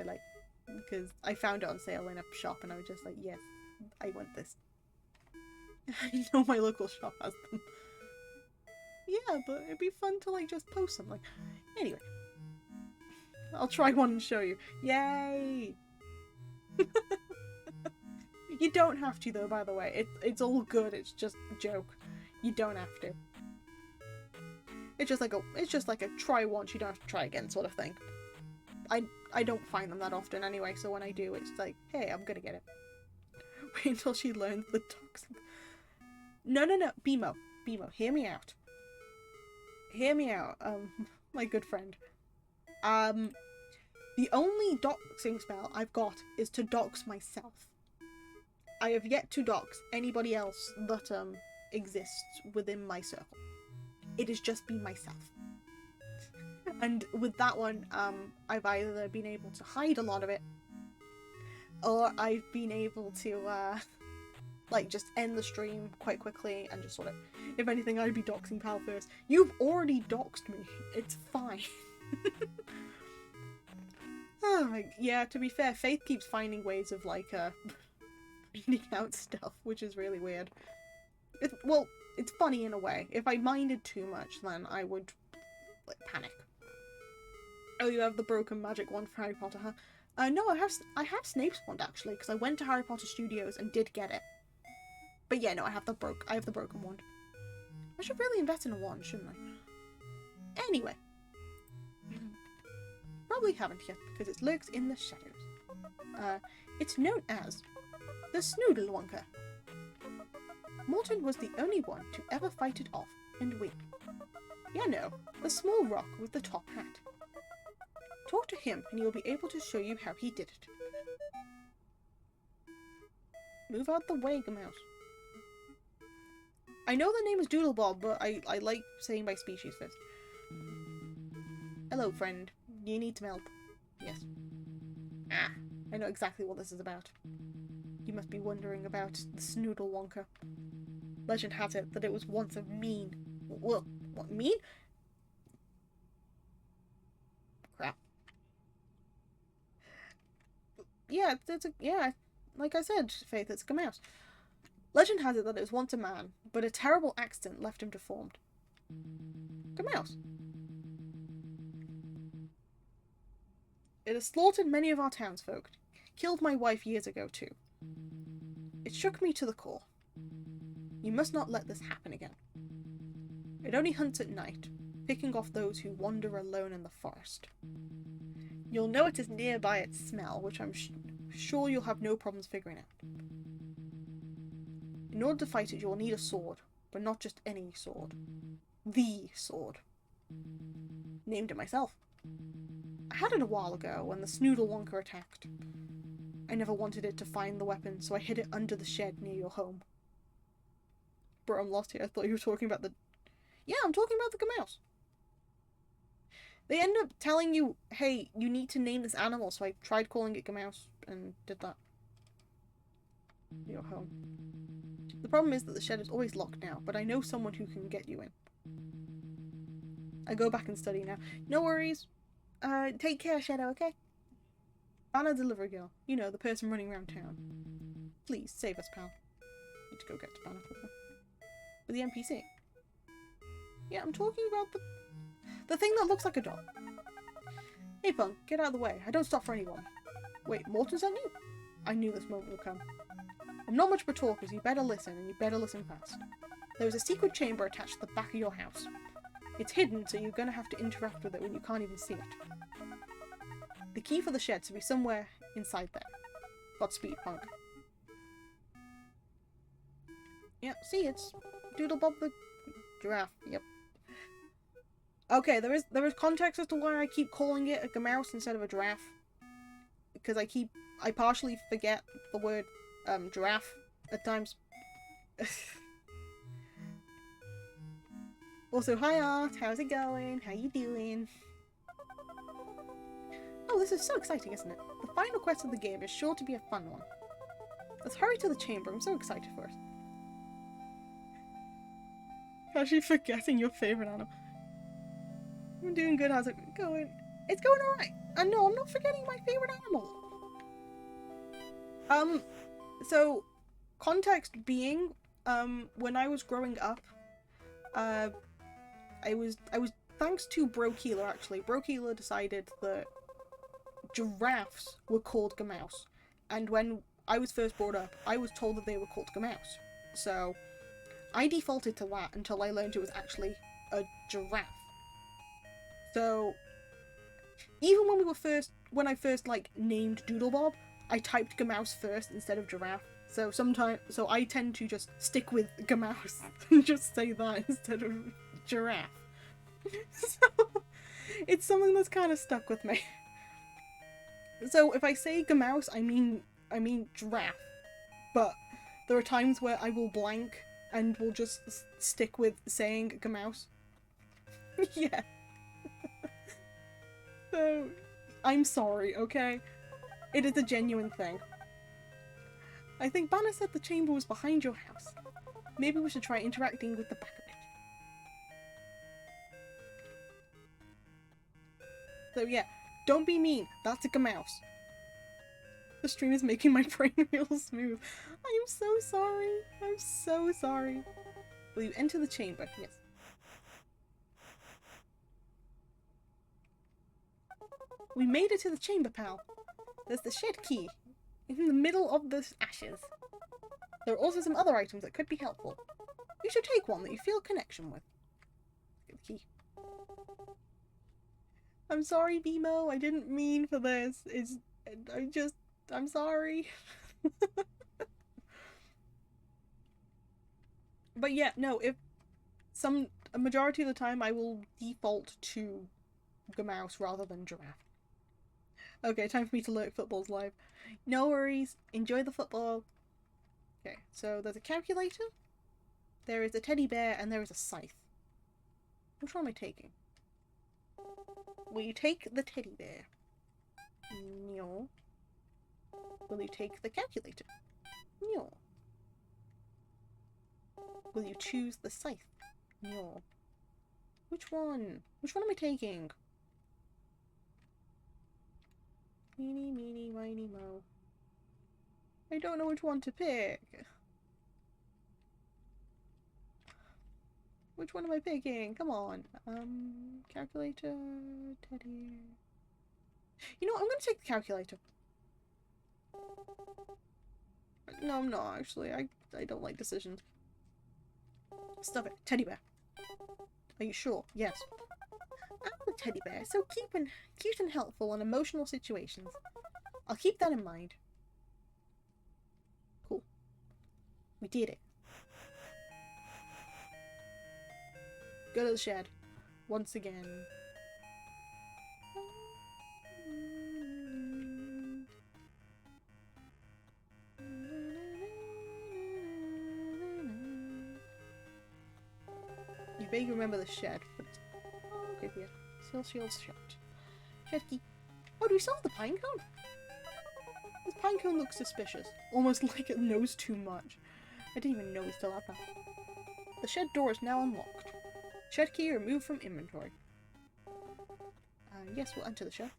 I found it on sale in a shop and I was just like, yes, I want this. I know my local shop has them. Yeah, but it'd be fun to like just post them. Like, anyway. I'll try one and show you. Yay! You don't have to though, by the way. It's all good. It's just a joke. You don't have to. It's just like a try once, you don't have to try again sort of thing. I don't find them that often anyway, so when I do, it's like, hey, I'm gonna get it. Wait until she learns the toxic. No, no, no, Bimo. Bimo, hear me out. Hear me out, my good friend. The only doxing spell I've got is to dox myself. I have yet to dox anybody else that, exists within my circle. It has just been myself. And with that one, I've either been able to hide a lot of it, or I've been able to, like, just end the stream quite quickly and just sort of, if anything, I'd be doxing Pal first. You've already doxed me. It's fine. Oh, yeah, to be fair, Faith keeps finding ways of, like, reading out stuff, which is really weird. Well, it's funny in a way. If I minded too much, then I would, like, panic. Oh, you have the broken magic wand for Harry Potter, huh? No, I have Snape's wand, actually, because I went to Harry Potter Studios and did get it. But yeah, no, I have the broken wand. I should really invest in a wand, shouldn't I? Anyway. Probably haven't yet, because it lurks in the shadows. It's known as the Snoodlewonker. Morton was the only one to ever fight it off and win. Yeah, no, the small rock with the top hat. Talk to him and he will be able to show you how he did it. Move out the way, Mouse. I know the name is Doodlebob, but I like saying by species first. Hello, friend. You need some help. Yes. Ah, I know exactly what this is about. You must be wondering about the Snoodlewonker. Legend has it that it was once a mean... Well, what, mean? Crap. Yeah, yeah, like I said, Faith, it's a mouse. Legend has it that it was once a man, but a terrible accident left him deformed. Mouse. It has slaughtered many of our townsfolk. Killed my wife years ago, too. It shook me to the core. You must not let this happen again. It only hunts at night, picking off those who wander alone in the forest. You'll know it is near by its smell, which I'm sure you'll have no problems figuring out. In order to fight it, you'll need a sword, but not just any sword. The sword. Named it myself. I had it a while ago when the Snoodlewonker attacked. I never wanted it to find the weapon, so I hid it under the shed near your home. Bro, I'm lost here. I thought you were talking about the... Yeah, I'm talking about the Gamouse. They end up telling you, hey, you need to name this animal, so I tried calling it Gamouse and did that. Your home. The problem is that the shed is always locked now, but I know someone who can get you in. I go back and study now. No worries. Take care, Shadow, okay? Banner delivery girl. You know, the person running around town. Please, save us, pal. Need to go get to Banner for them. With the NPC. Yeah, I'm talking about the thing that looks like a dog. Hey, punk, get out of the way. I don't stop for anyone. Wait, Morton sent you? I knew this moment would come. I'm not much of a talker, so you better listen, and you better listen fast. There is a secret chamber attached to the back of your house. It's hidden, so you're gonna have to interact with it when you can't even see it. The key for the shed should be somewhere inside there. Godspeed, punk. Yeah, see, it's Doodlebob the giraffe. Yep. Okay, there is context as to why I keep calling it a Gamouse instead of a giraffe. Because I partially forget the word giraffe at times. Also, hi Art, how's it going? How you doing? Oh, this is so exciting, isn't it? The final quest of the game is sure to be a fun one. Let's hurry to the chamber, I'm so excited for it. Actually forgetting your favourite animal. I'm doing good, how's it going? It's going alright. And no, I'm not forgetting my favourite animal. So, context being, when I was growing up, I was thanks to Brokeeler actually. Brokeeler decided that giraffes were called Gamouse, and when I was first brought up, I was told that they were called Gamouse. So I defaulted to that until I learned it was actually a giraffe. So even when I first like named Doodlebob, I typed Gamouse first instead of giraffe. So I tend to just stick with Gamouse and just say that instead of giraffe. So it's something that's kind of stuck with me. So if I say Gamouse, I mean giraffe. But there are times where I will blank and will just stick with saying Gamouse. Yeah. So I'm sorry, okay? It is a genuine thing. I think Banner said the chamber was behind your house. Maybe we should try interacting with the back of it. So yeah, don't be mean. That's a Gamouse. The stream is making my brain real smooth. I am so sorry. I'm so sorry. Will you enter the chamber? Yes. We made it to the chamber, pal. There's the shed key in the middle of the ashes. There are also some other items that could be helpful. You should take one that you feel a connection with. Get the key. I'm sorry, Bimo. I didn't mean for this. I'm sorry. But yeah, no, a majority of the time I will default to Gamouse rather than giraffe. Okay, time for me to lurk footballs live. No worries. Enjoy the football. Okay, so there's a calculator, there is a teddy bear, and there is a scythe. Which one am I taking? Will you take the teddy bear? No. Will you take the calculator? No. Will you choose the scythe? No. Which one? Which one am I taking? Meeny, meeny, miny, mo. I don't know which one to pick. Which one am I picking? Come on. Calculator, teddy. You know what? I'm gonna take the calculator. No, I'm not actually. I don't like decisions. Stop it. Teddy bear. Are you sure? Yes. I'm the teddy bear, so cute and helpful in emotional situations. I'll keep that in mind. Cool. We did it. Go to the shed. Once again. You vaguely remember the shed, but it's... Oh, okay, yeah. Still shield's shut. Shed key. Oh, do we still have the pine cone? This pine cone looks suspicious. Almost like it knows too much. I didn't even know we still had that. The shed door is now unlocked. Shed key removed from inventory. Yes, we'll enter the shed.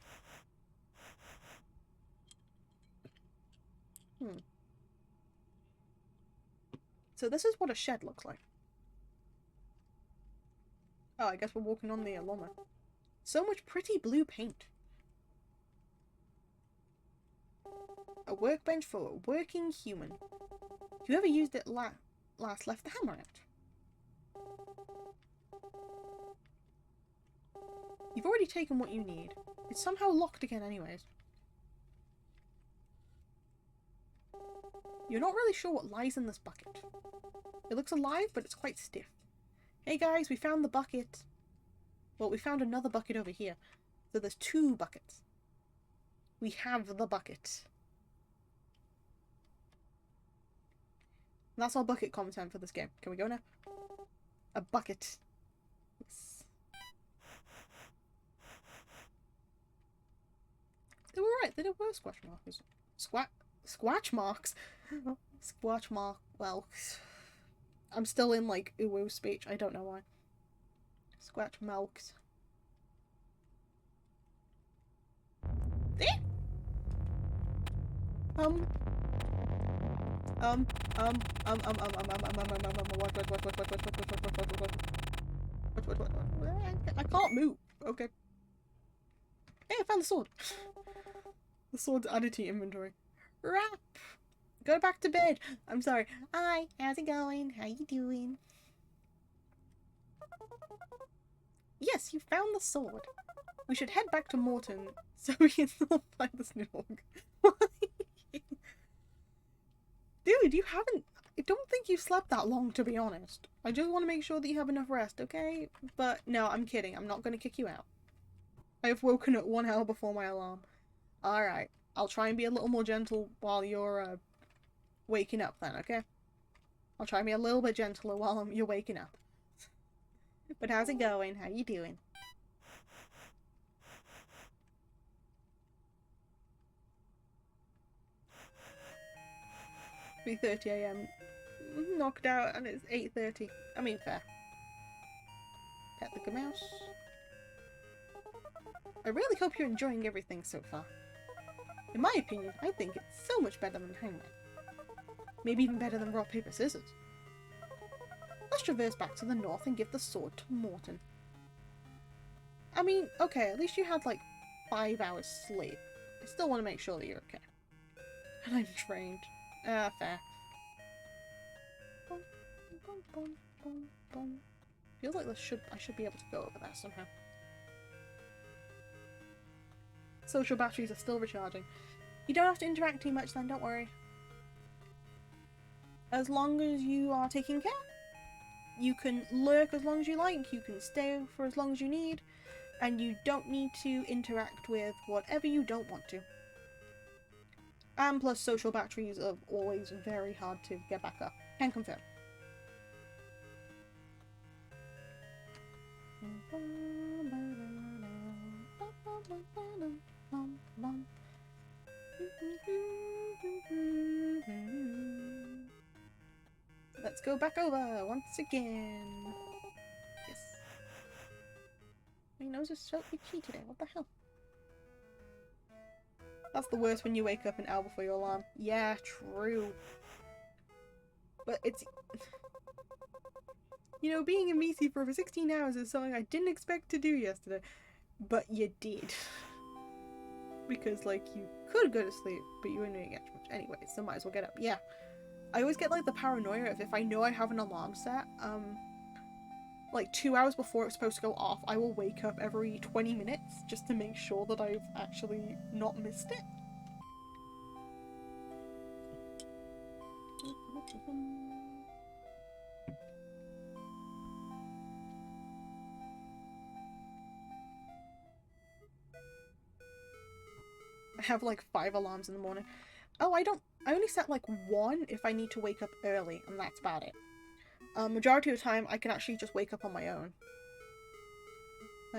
So this is what a shed looks like. Oh, I guess we're walking on the llama. So much pretty blue paint. A workbench for a working human. Whoever used it last left the hammer out. You've already taken what you need. It's somehow locked again anyways. You're not really sure what lies in this bucket. It looks alive, but it's quite stiff. Hey guys, we found the bucket. Well, we found another bucket over here. So there's 2 buckets. We have the bucket. That's our bucket content for this game. Can we go now? A bucket. Yes. They were right. They were squash markers. Squatch marks? Squatch mark. Well, I'm still in like uwu speech. I don't know why. Squatch milks. What? I can't move. Okay. Hey, I found the sword. The sword's added to your inventory. Wrap! Go back to bed. I'm sorry. Hi, how's it going? How you doing? Yes, you found the sword. We should head back to Morton so we can still find this new dog. Dude, you haven't... I don't think you slept that long, to be honest. I just want to make sure that you have enough rest, okay? But no, I'm kidding. I'm not going to kick you out. I have woken at 1 hour before my alarm. Alright. I'll try and be a little more gentle while you're waking up then, okay? I'll try and be a little bit gentler while you're waking up. But how's it going? How you doing? 3:30 AM. Knocked out and it's 8:30. I mean, fair. Pet the good mouse. I really hope you're enjoying everything so far. In my opinion, I think it's so much better than Hangman. Maybe even better than rock, paper, scissors. Let's traverse back to the north and give the sword to Morton. I mean, okay, at least you had like 5 hours sleep. I still want to make sure that you're okay. And I'm trained. Fair. Feels like I should be able to go over there somehow. Social batteries are still recharging. You don't have to interact too much then, don't worry. As long as you are taking care. You can lurk as long as you like, you can stay for as long as you need, and you don't need to interact with whatever you don't want to. And plus, social batteries are always very hard to get back up. Can confirm. Let's go back over once again. Yes. My nose is so itchy today. What the hell? That's the worst when you wake up an hour before your alarm. Yeah, true. But it's... You know, being in Misi for over 16 hours is something I didn't expect to do yesterday. But you did. Because, like, you could go to sleep, but you wouldn't get much anyway, so might as well get up. Yeah. I always get, like, the paranoia of if I know I have an alarm set, like 2 hours before it's supposed to go off, I will wake up every 20 minutes just to make sure that I've actually not missed it. I have like 5 alarms in the morning. Oh, I only set like 1 if I need to wake up early, and that's about it. Majority of the time, I can actually just wake up on my own.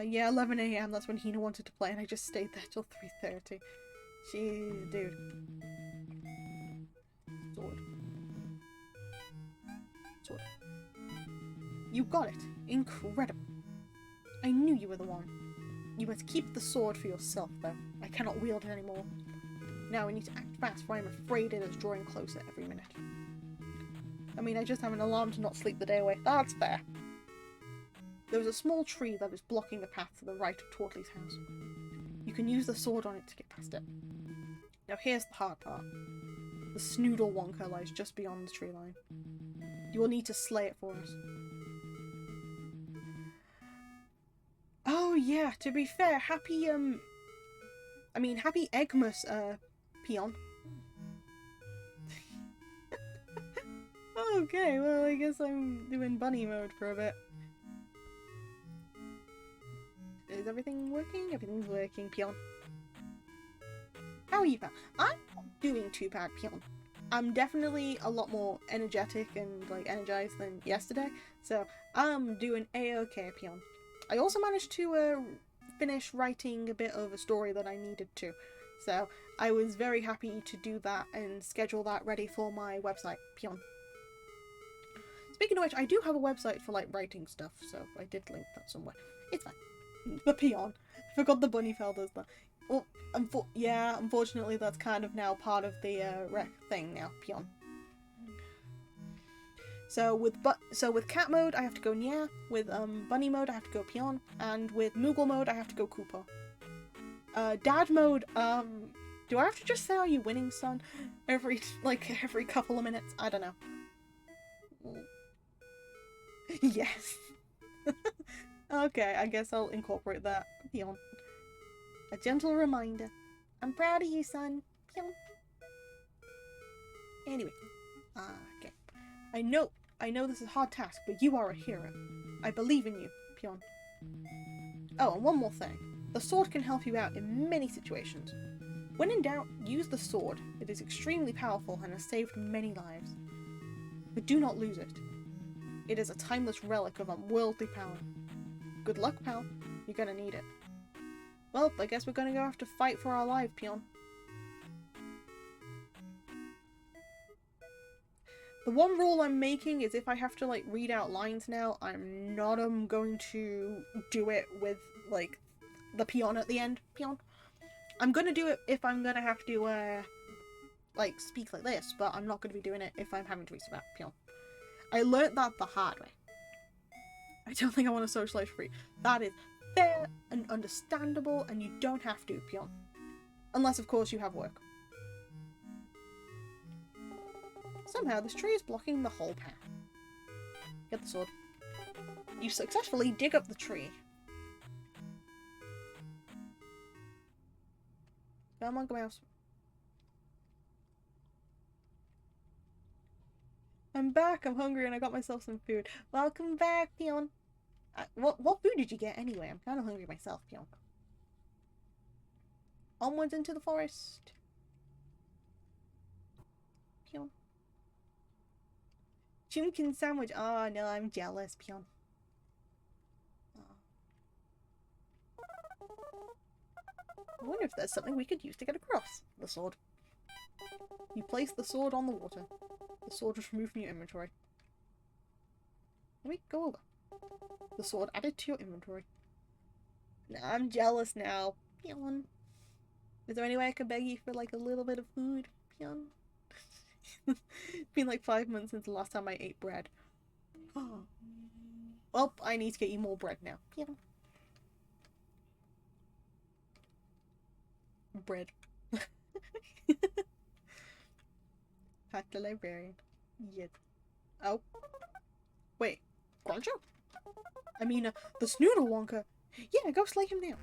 Yeah, 11 AM, that's when Hina wanted to play, and I just stayed there till 3:30. Jeez, dude. Sword. Sword. You got it. Incredible. I knew you were the one. You must keep the sword for yourself, though. I cannot wield it anymore. Now we need to act fast, for I'm afraid it is drawing closer every minute. I mean, I just have an alarm to not sleep the day away. That's fair. There was a small tree that is blocking the path to the right of Tortley's house. You can use the sword on it to get past it. Now here's the hard part. The Snoodle Wonka lies just beyond the tree line. You will need to slay it for us. Oh yeah, to be fair, happy Eggmas, peon. Okay, well, I guess I'm doing bunny mode for a bit. Is everything working? Everything's working, peon. How are you, pal? I'm not doing too bad, peon. I'm definitely a lot more energetic and, like, energized than yesterday, so I'm doing a-okay, peon. I also managed to, finish writing a bit of a story that I needed to, so I was very happy to do that and schedule that ready for my website, peon. Speaking of which, I do have a website for, like, writing stuff, so I did link that somewhere. It's fine. The peon. I forgot the bunny fell does that. Well, yeah, unfortunately that's kind of now part of the, rec thing now, peon. So with cat mode, I have to go Nya. With, bunny mode, I have to go peon. And with Moogle mode, I have to go Koopa. Dad mode, do I have to just say, are you winning, son? Every couple of minutes? I don't know. Yes. Okay, I guess I'll incorporate that. Peon. A gentle reminder. I'm proud of you, son. Peon. Anyway, Okay. I know this is a hard task, but you are a hero. I believe in you, Pion. Oh, and one more thing. The sword can help you out in many situations. When in doubt, use the sword. It is extremely powerful and has saved many lives. But do not lose it. It is a timeless relic of unworldly power. Good luck, pal. You're gonna need it. Well, I guess we're gonna go have to fight for our life, Pion. The one rule I'm making is if I have to, like, read out lines now, I'm not going to do it with, like, the Pion at the end. Pion. I'm gonna do it if I'm gonna have to, like, speak like this, but I'm not gonna be doing it if I'm having to read about Pion. I learnt that the hard way. I don't think I want to socialize free. That is fair and understandable, and you don't have to, Pion. Unless, of course, you have work. Somehow, this tree is blocking the whole path. Get the sword. You successfully dig up the tree. Come on, mouse. I'm back. I'm hungry, and I got myself some food. Welcome back, Pion. What food did you get anyway? I'm kind of hungry myself, Pion. Onwards into the forest. Pion. Chimkin sandwich. Oh no, I'm jealous, Pion. I wonder if there's something we could use to get across. The sword. You place the sword on the water. The sword is removed from your inventory. Let me go over. The sword added to your inventory. I'm jealous now. Pion. Is there any way I could beg you for, like, a little bit of food? Pion. It's been like 5 months since the last time I ate bread. Oh. Well, I need to get you more bread now. Pion. Bread. Pat the librarian. Yes. Oh. Wait. Groucho? I mean, the Snoodle Wonka. Yeah, go slay him now.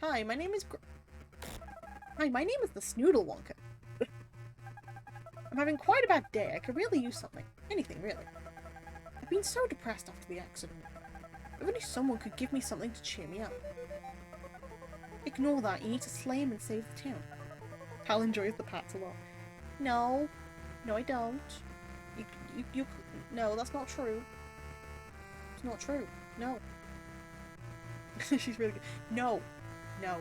Hi, my name is the Snoodle Wonka. I'm having quite a bad day. I could really use something. Anything, really. I've been so depressed after the accident. If only someone could give me something to cheer me up. Ignore that. You need to slay him and save the town. Pal enjoys the pats a lot. No. No, I don't. No, that's not true. It's not true. No. She's really good. No. No.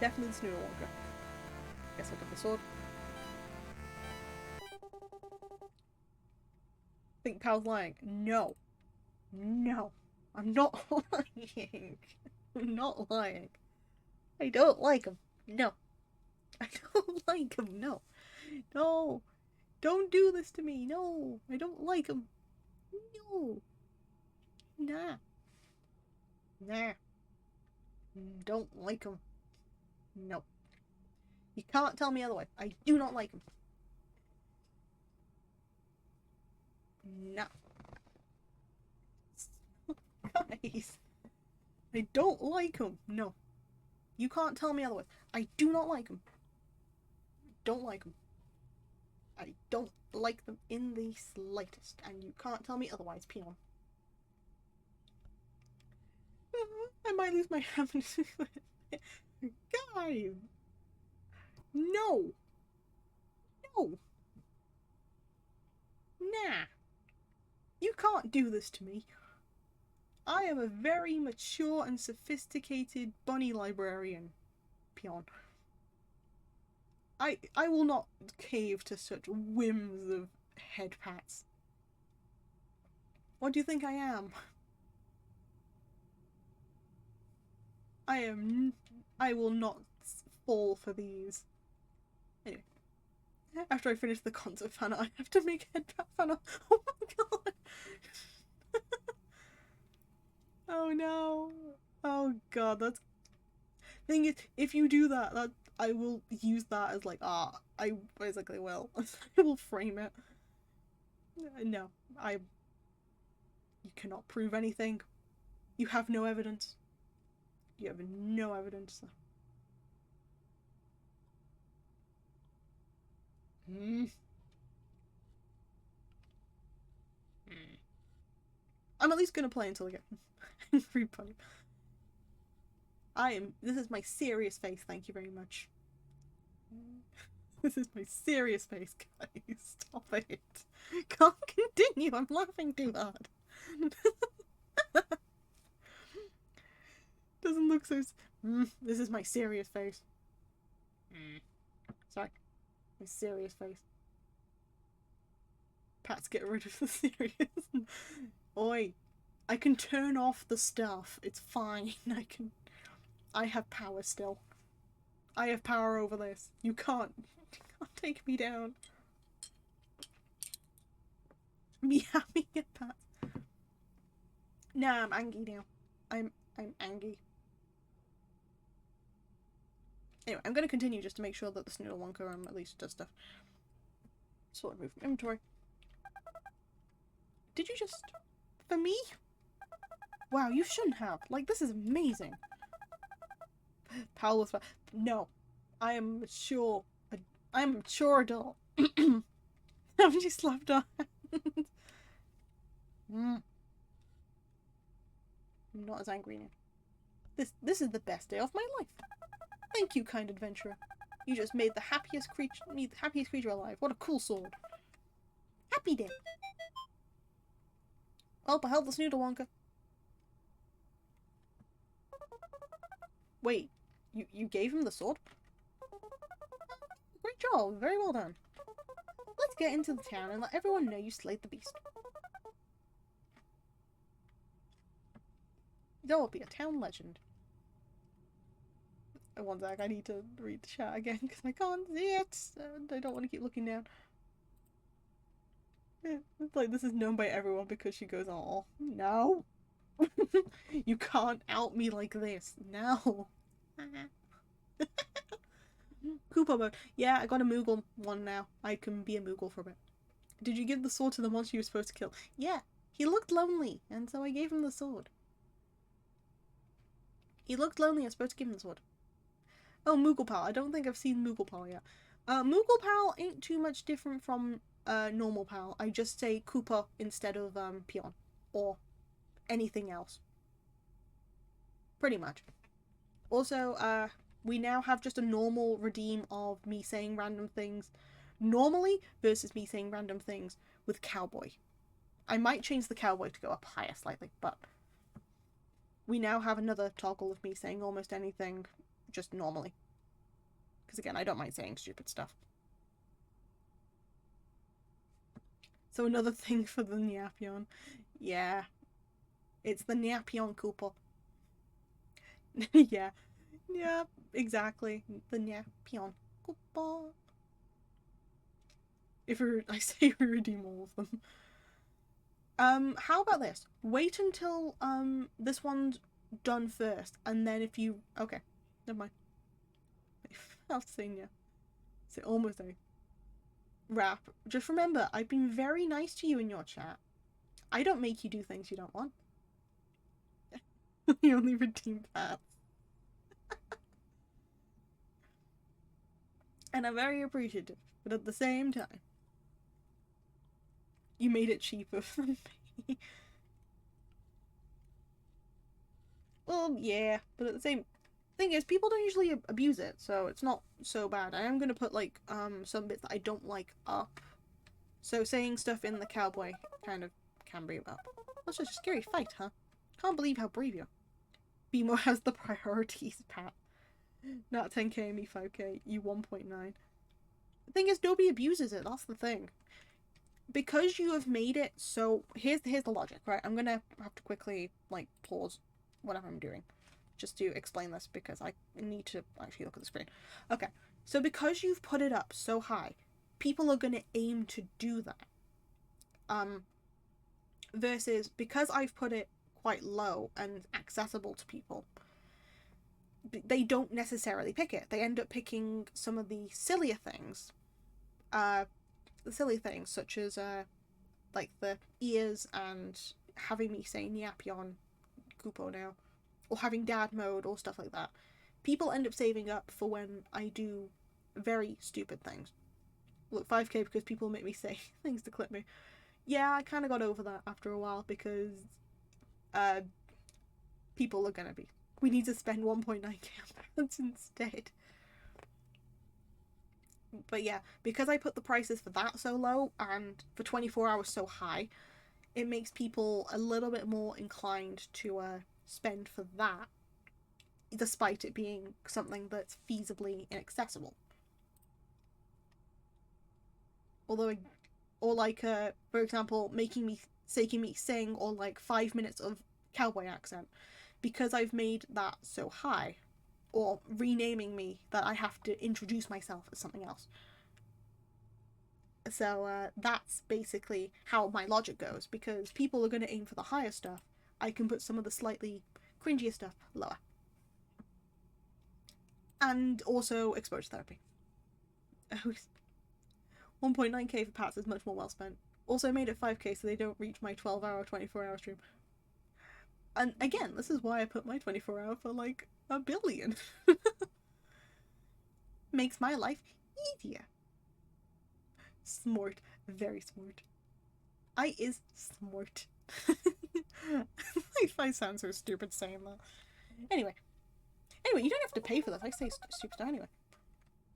Definitely the Snoodle Wonka. Guess I'll get the sword. Think Pal's lying. No. No. I'm not lying. I'm not lying. I don't like him. No. I don't like him. No. No. Don't do this to me. No. I don't like him. No. Nah. Nah. Don't like him. No. You can't tell me otherwise. I do not like him. No. Guys. I don't like him. No. You can't tell me otherwise. I do not like him. Don't like him. I don't like them in the slightest. And you can't tell me otherwise, Pion. I might lose my happiness. Guys. No. No. Nah. You can't do this to me. I am a very mature and sophisticated bunny librarian, Pion. I will not cave to such whims of head pats. What do you think I am? I will not fall for these. Anyway. After I finish the concert fan, I have to make head pat fan. Oh my god. Oh no. Oh god, that's... Thing is, if you do that, I will use that as like, I basically will. I will frame it. No, you cannot prove anything. You have no evidence. You have no evidence. Mm. I'm at least gonna play until I get everybody. This is my serious face, thank you very much. This is my serious face, guys. Stop it. Can't continue, I'm laughing too hard. Doesn't look so... This is my serious face. Sorry. My serious face. Pat's get rid of the serious. Oi. I can turn off the stuff. It's fine. I have power still. I have power over this. You can't take me down. Me having a Pat. Nah, I'm angry now. I'm angry. Anyway, I'm gonna continue just to make sure that the Snoodle Wonka at least does stuff. Sort of move from inventory. Did you just... For me? Wow, you shouldn't have. Like, this is amazing. Powerless. No. I am mature. I'm a mature adult. Haven't you slapped our hands? I'm not as angry now. This is the best day of my life. Thank you, kind adventurer. You just made the happiest creature alive. What a cool sword. Happy day. Well, beheld the Snoodle Wonka. Wait, you gave him the sword? Great job, very well done. Let's get into the town and let everyone know you slayed the beast. There will be a town legend. One sec, I need to read the chat again because I can't see it and I don't want to keep looking down. It's like this is known by everyone because she goes, oh, no. You can't out me like this. No. Koopa mode. Yeah, I got a Moogle one now. I can be a Moogle for a bit. Did you give the sword to the monster you were supposed to kill? Yeah. He looked lonely, and so I gave him the sword. He looked lonely, I was supposed to give him the sword. Oh, Moogle Pal. I don't think I've seen Moogle Pal yet. Moogle Pal ain't too much different from normal Pal. I just say Koopa instead of Peon. Or anything else. Pretty much. Also, we now have just a normal redeem of me saying random things normally versus me saying random things with cowboy. I might change the cowboy to go up higher slightly, but we now have another toggle of me saying almost anything just normally. Because again, I don't mind saying stupid stuff. So another thing for the Nyapion. Yeah. It's the Nyapion Koopa. Yeah. Yeah, exactly. The Nyapion Koopa. I say we redeem all of them. How about this? Wait until this one's done first, and then if you okay, never mind. I'll say yeah. Say almost a wrap. Just remember, I've been very nice to you in your chat. I don't make you do things you don't want. You only redeem paths. And I'm very appreciative, but at the same time, you made it cheaper for me. Well, yeah, but at the same thing is, people don't usually abuse it, so it's not so bad. I am gonna put like some bits that I don't like up. So saying stuff in the cowboy kind of can bring it up. That's just a scary fight, huh? Can't believe how brave you are. BMO has the priorities, Pat. Not 10k, me 5k, you 1.9. The thing is, nobody abuses it, that's the thing. Because you have made it so... Here's the logic, right? I'm gonna have to quickly, like, pause whatever I'm doing. Just to explain this, because I need to actually look at the screen. Okay, so because you've put it up so high, people are gonna aim to do that. Versus, because I've put it quite low and accessible to people, they don't necessarily pick it. They end up picking some of the sillier things. The silly things, such as, like the ears and having me say Nyapion Kupo now, or having dad mode or stuff like that. People end up saving up for when I do very stupid things. look, 5k because people make me say things to clip me. Yeah, I kind of got over that after a while because people are gonna be. We need to spend 1.9k on ads instead. But yeah, because I put the prices for that so low and for 24 hours so high, it makes people a little bit more inclined to spend for that, despite it being something that's feasibly inaccessible. Although, or like, for example, making me sing, or like 5 minutes of cowboy accent, because I've made that so high, or renaming me that I have to introduce myself as something else. So that's basically how my logic goes, because people are going to aim for the higher stuff. I can put some of the slightly cringier stuff lower. And also exposure therapy. 1.9k for Pats is much more well spent. Also made it 5k so they don't reach my 12-hour, 24-hour stream. And again, this is why I put my 24-hour for like 1 billion. Makes my life easier. Smart. Very smart. I is smart. I sound so stupid saying that. Anyway, you don't have to pay for this. I say stupid stuff anyway.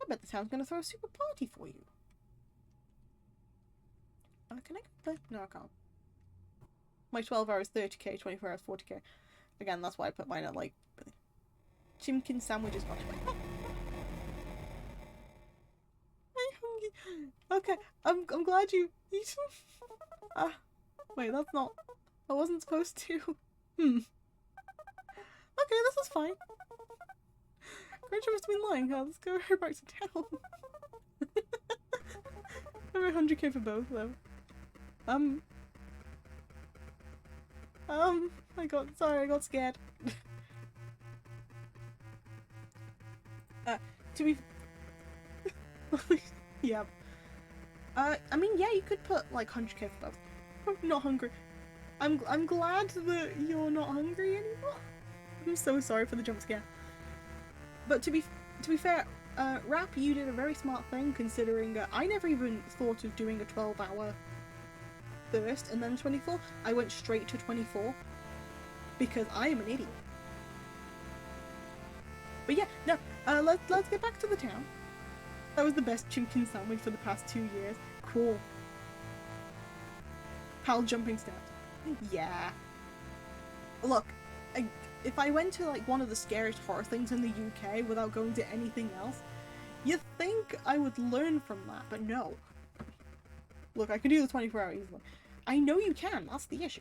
I bet the town's gonna throw a super party for you. Can I go? No, I can't. My 12 hours 30k, 24 hours 40k. Again, that's why I put mine at like chimkin sandwiches. Not okay, I'm glad you. Wait, that's not. I wasn't supposed to. Okay, this is fine. Gretchen must have been lying, huh? Let's go back to town. I'm 100k for both, though. I got scared. To be... yeah. I mean, yeah, you could put, like, 100k for both. I'm not hungry. I'm glad that you're not hungry anymore. I'm so sorry for the jump scare. But to be fair, Rap, you did a very smart thing, considering I never even thought of doing a 12-hour first and then 24. I went straight to 24 because I am an idiot. But yeah, no, let's get back to the town. That was the best chimkin sandwich for the past 2 years. Cool. Pal jumping steps. Yeah. Look, if I went to like one of the scariest horror things in the UK without going to anything else, you'd think I would learn from that, but no. Look, I can do the 24-hour easily. I know you can, that's the issue.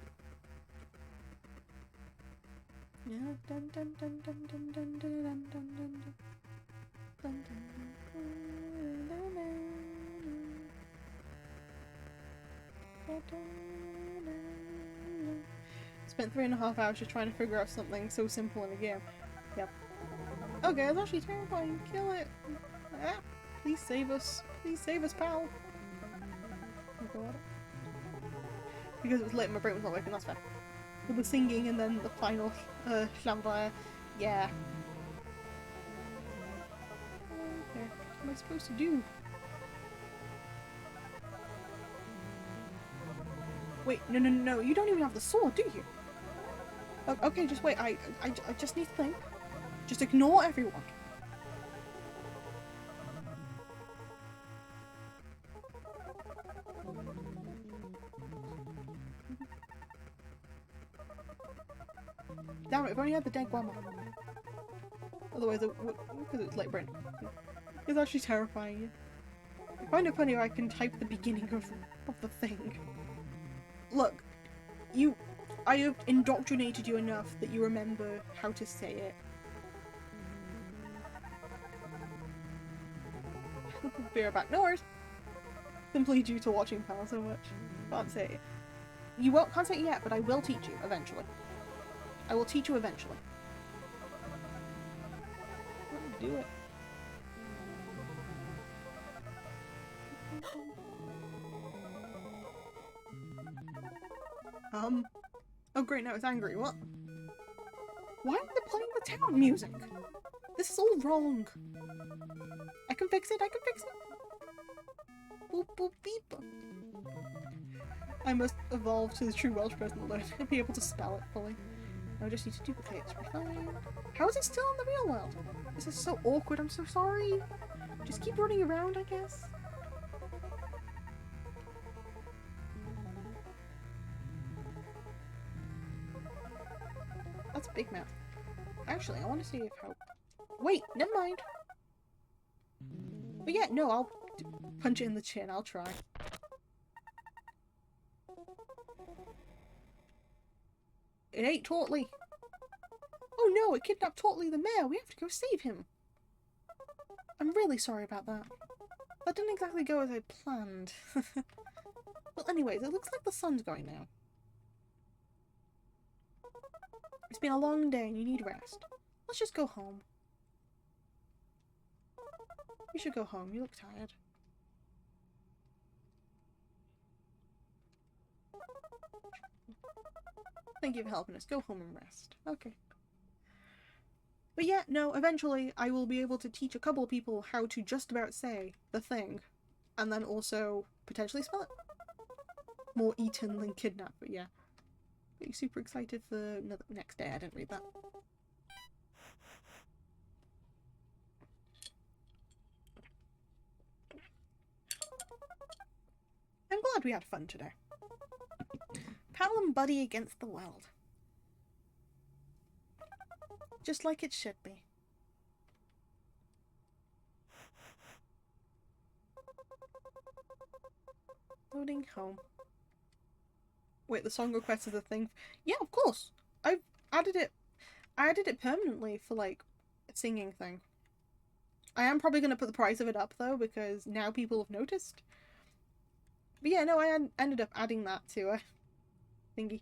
Spent 3.5 hours just trying to figure out something so simple in a game. Yep. Okay, it's actually terrifying. Kill it. Ah, please save us. Please save us, pal. Because it was late and my brain was not working, that's fair. With the singing and then the final Flamboyant. Yeah. Okay, what am I supposed to do? Wait, no, you don't even have the sword, do you? Okay, just wait, I just need to think. Just ignore everyone. Damn it, I've only had the dead grandma. Otherwise, because it's late brain. It's actually terrifying. I find it funny if I can type the beginning of the thing. Look, I have indoctrinated you enough that you remember how to say it. Fear back. No worries. Simply due to watching Pal so much. Can't say it. Can't say it yet, but I will teach you eventually. I will teach you eventually. Do it. Oh great, now it's angry. What? Why are they playing the town music? This is all wrong. I can fix it, boop boop beep. I must evolve to the true Welsh person alone and be able to spell it fully. I just need to duplicate it to be fine. How is it still in the real world? This is so awkward, I'm so sorry. Just keep running around, I guess. That's a big mouth. Actually, I want to see if how... Wait, never mind. But yeah, no, I'll punch it in the chin. I'll try. It ate Tortley. Oh no, it kidnapped Tortley the mayor. We have to go save him. I'm really sorry about that. That didn't exactly go as I planned. Well, anyways, it looks like the sun's going now. It's been a long day and you need rest. Let's just go home. You should go home. You look tired. Thank you for helping us. Go home and rest. Okay. But yeah, no, eventually I will be able to teach a couple of people how to just about say the thing. And then also potentially spell it. More eaten than kidnap, but yeah. Are you super excited for the next day? I didn't read that. I'm glad we had fun today. Pal and buddy against the world. Just like it should be. Loading home. Wait, the song request is a thing? Yeah, of course. I've added it. I added it permanently for like a singing thing. I am probably going to put the price of it up though because now people have noticed. But yeah, no, I ended up adding that to a thingy.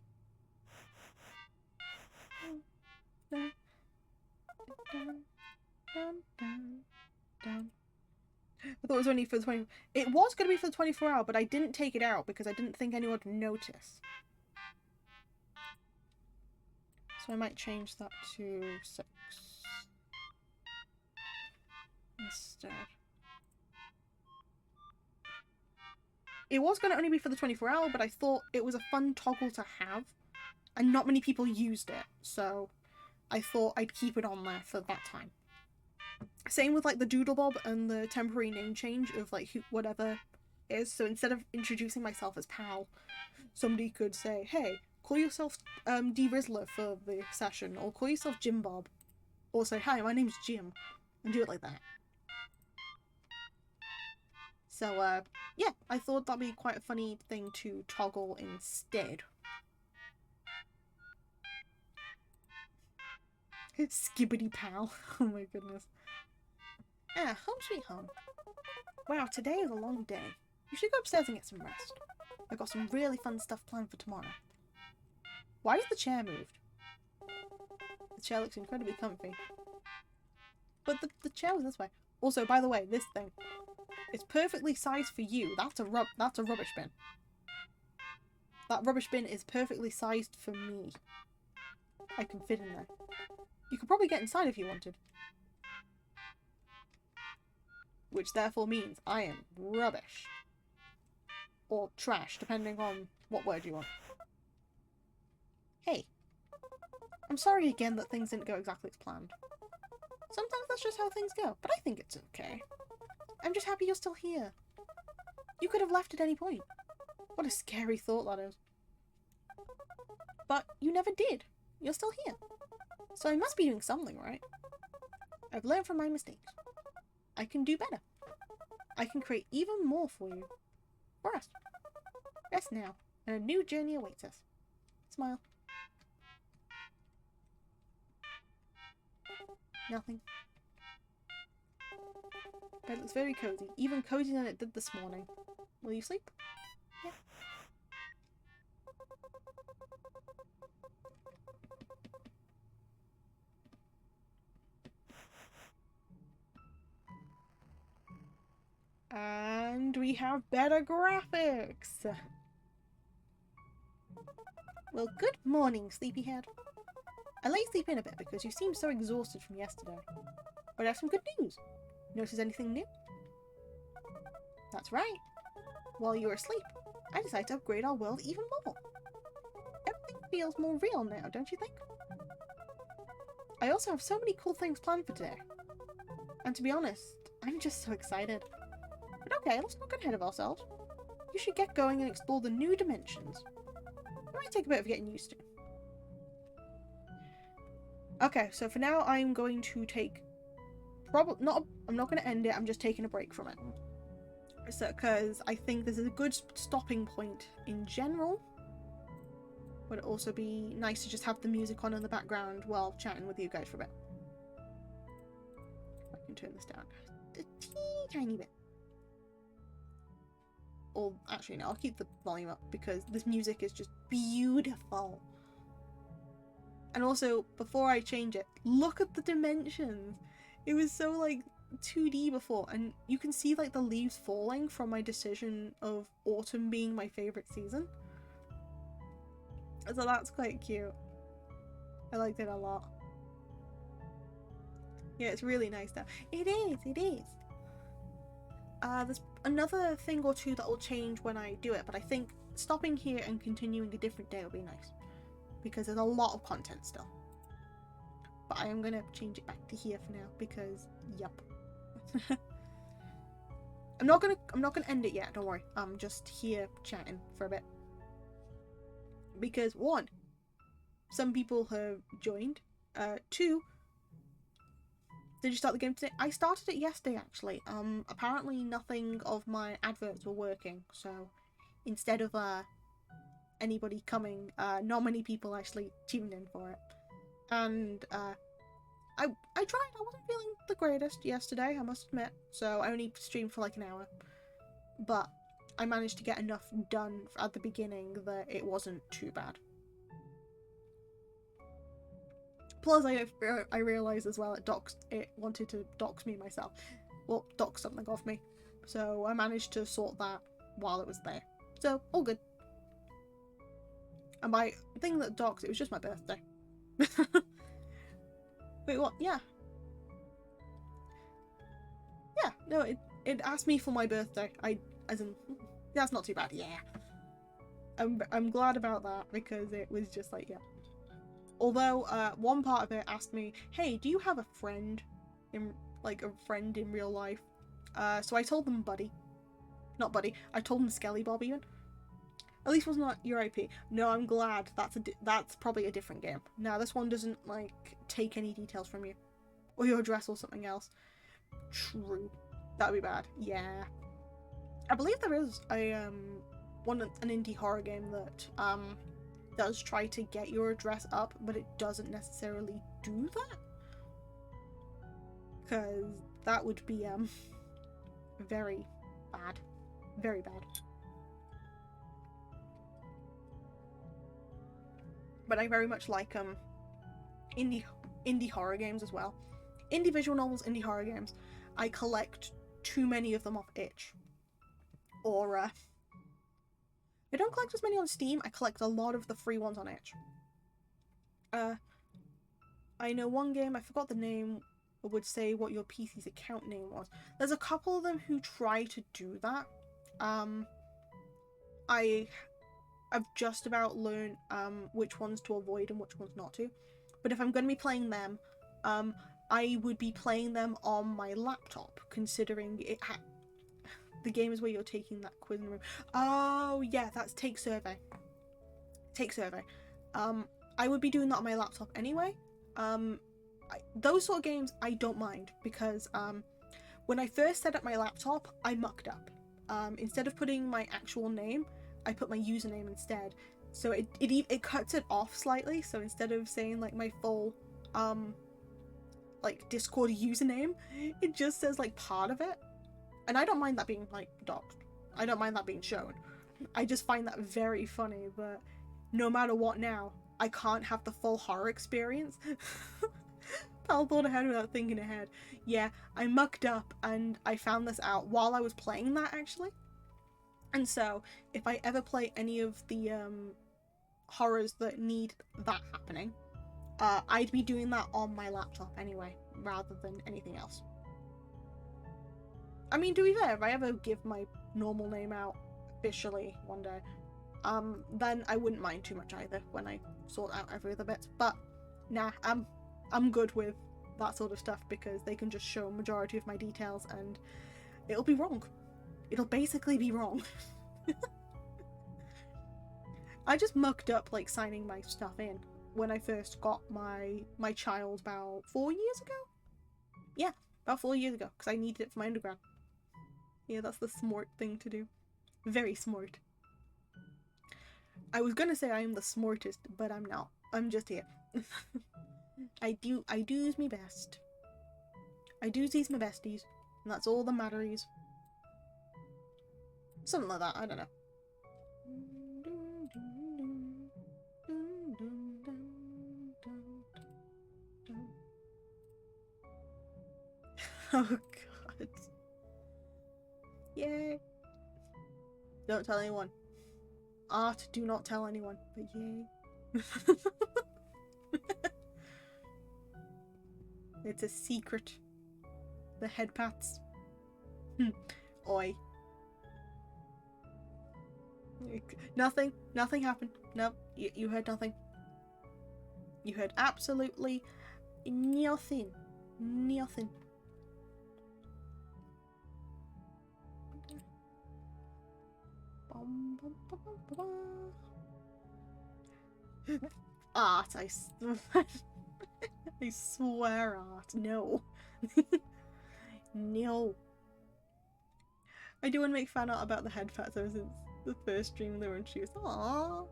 I thought it was only for the 20... It was going to be for the 24-hour, but I didn't take it out because I didn't think anyone would notice. So I might change that to 6. Instead. It was going to only be for the 24-hour, but I thought it was a fun toggle to have. And not many people used it, so I thought I'd keep it on there for that time. Same with like the Doodlebob and the temporary name change of like whatever is. So instead of introducing myself as Pal, somebody could say, hey, call yourself D Rizzler for the session, or call yourself Jim Bob. Or say, hi, my name's Jim. And do it like that. So yeah, I thought that'd be quite a funny thing to toggle instead. Skibbity Pal. Oh my goodness. Ah, home sweet home. Wow, today is a long day. You should go upstairs and get some rest. I've got some really fun stuff planned for tomorrow. Why is the chair moved? The chair looks incredibly comfy. But the chair was this way. Also, by the way, this thing. It's perfectly sized for you. That's a rubbish bin. That rubbish bin is perfectly sized for me. I can fit in there. You could probably get inside if you wanted. Which therefore means I am rubbish. Or trash, depending on what word you want. Hey. I'm sorry again that things didn't go exactly as planned. Sometimes that's just how things go, but I think it's okay. I'm just happy you're still here. You could have left at any point. What a scary thought that is. But you never did. You're still here. So I must be doing something right. I've learned from my mistakes. I can do better. I can create even more for you. For us. Rest now, and a new journey awaits us. Smile. Nothing. Bed looks very cozy. Even cozier than it did this morning. Will you sleep? Yeah. And we have better graphics! Well, good morning, sleepyhead. I let you sleep in a bit because you seemed so exhausted from yesterday. But I have some good news. Notice anything new? That's right. while you were asleep, I decided to upgrade our world even more. Everything feels more real now, don't you think? I also have so many cool things planned for today. And to be honest, I'm just so excited. But okay, let's not get ahead of ourselves. You should get going and explore the new dimensions. It might take a bit of getting used to. Okay, so for now I'm going to take... I'm not going to end it, I'm just taking a break from it. So, because I think this is a good stopping point in general. Would it also be nice to just have the music on in the background while chatting with you guys for a bit. I can turn this down a teeny tiny bit. Or actually no, I'll keep the volume up because this music is just beautiful. And also, before I change it, look at the dimensions. It was so like 2D before, and you can see like the leaves falling from my decision of autumn being my favourite season. So that's quite cute. I liked it a lot. Yeah, it's really nice now. It is, it is. There's another thing or two that will change when I do it, but I think stopping here and continuing a different day will be nice. Because there's a lot of content still. But I am going to change it back to here for now because, yup. I'm not gonna end it yet, don't worry. I'm just here chatting for a bit. Because 1, some people have joined. 2, did you start the game today? I started it yesterday actually. Apparently nothing of my adverts were working, so instead of anybody coming, not many people actually tuned in for it. And I tried. I wasn't feeling the greatest yesterday, I must admit, so I only streamed for like an hour. But I managed to get enough done at the beginning that it wasn't too bad. Plus, I realised as well it wanted to dox me myself. Well, dox something off me. So I managed to sort that while it was there. So, all good. And by thing that doxed, it was just my birthday. Wait, what? Yeah. Yeah, no, it asked me for my birthday. That's not too bad, yeah. I'm glad about that because it was just like, yeah. Although, one part of it asked me, hey, do you have a friend in real life? So I told them Buddy. Not Buddy, I told them Skelly Bob even. At least it was not your IP. No, I'm glad. That's probably a different game. Now, this one doesn't, like, take any details from you. Or your address or something else. True. That would be bad. Yeah. I believe there is an indie horror game that, does try to get your address up, but it doesn't necessarily do that. Because that would be, very bad. Very bad. But I very much like indie horror games as well. Indie visual novels, indie horror games. I collect too many of them off itch. Or I don't collect as many on Steam. I collect a lot of the free ones on itch. I know one game, I forgot the name, would say what your PC's account name was. There's a couple of them who try to do that. I've just about learned which ones to avoid and which ones not to. But if I'm going to be playing them, I would be playing them on my laptop, considering the game is where you're taking that quiz in the room. Oh yeah, that's Take Survey. Take Survey. I would be doing that on my laptop anyway. Those sort of games I don't mind because when I first set up my laptop, I mucked up. Instead of putting my actual name, I put my username instead. So it cuts it off slightly. So instead of saying like my full like Discord username, it just says like part of it. And I don't mind that being like doxed. I don't mind that being shown. I just find that very funny, but no matter what now, I can't have the full horror experience. Pal thought ahead without thinking ahead. Yeah, I mucked up and I found this out while I was playing that actually. And so, if I ever play any of the horrors that need that happening, I'd be doing that on my laptop anyway, rather than anything else. I mean, to be fair, if I ever give my normal name out officially one day, then I wouldn't mind too much either when I sort out every other bit. But nah, I'm good with that sort of stuff because they can just show majority of my details and it'll be wrong. It'll basically be wrong. I just mucked up like signing my stuff in when I first got my child about 4 years ago. Yeah, about 4 years ago because I needed it for my undergrad. Yeah, that's the smart thing to do. Very smart. I was gonna say I am the smartest, but I'm not. I'm just here. I do's my best. I do's my besties, and that's all that matters. Something like that. I don't know. Oh god. Yay. Don't tell anyone. Art, do not tell anyone. But yay. It's a secret. The head pats. Oi. Nothing happened. No, you heard nothing. You heard absolutely nothing. Nothing. Art, I swear, art. No. No. I do want to make fan art about the head pats ever since the first stream they were introduced. Aww.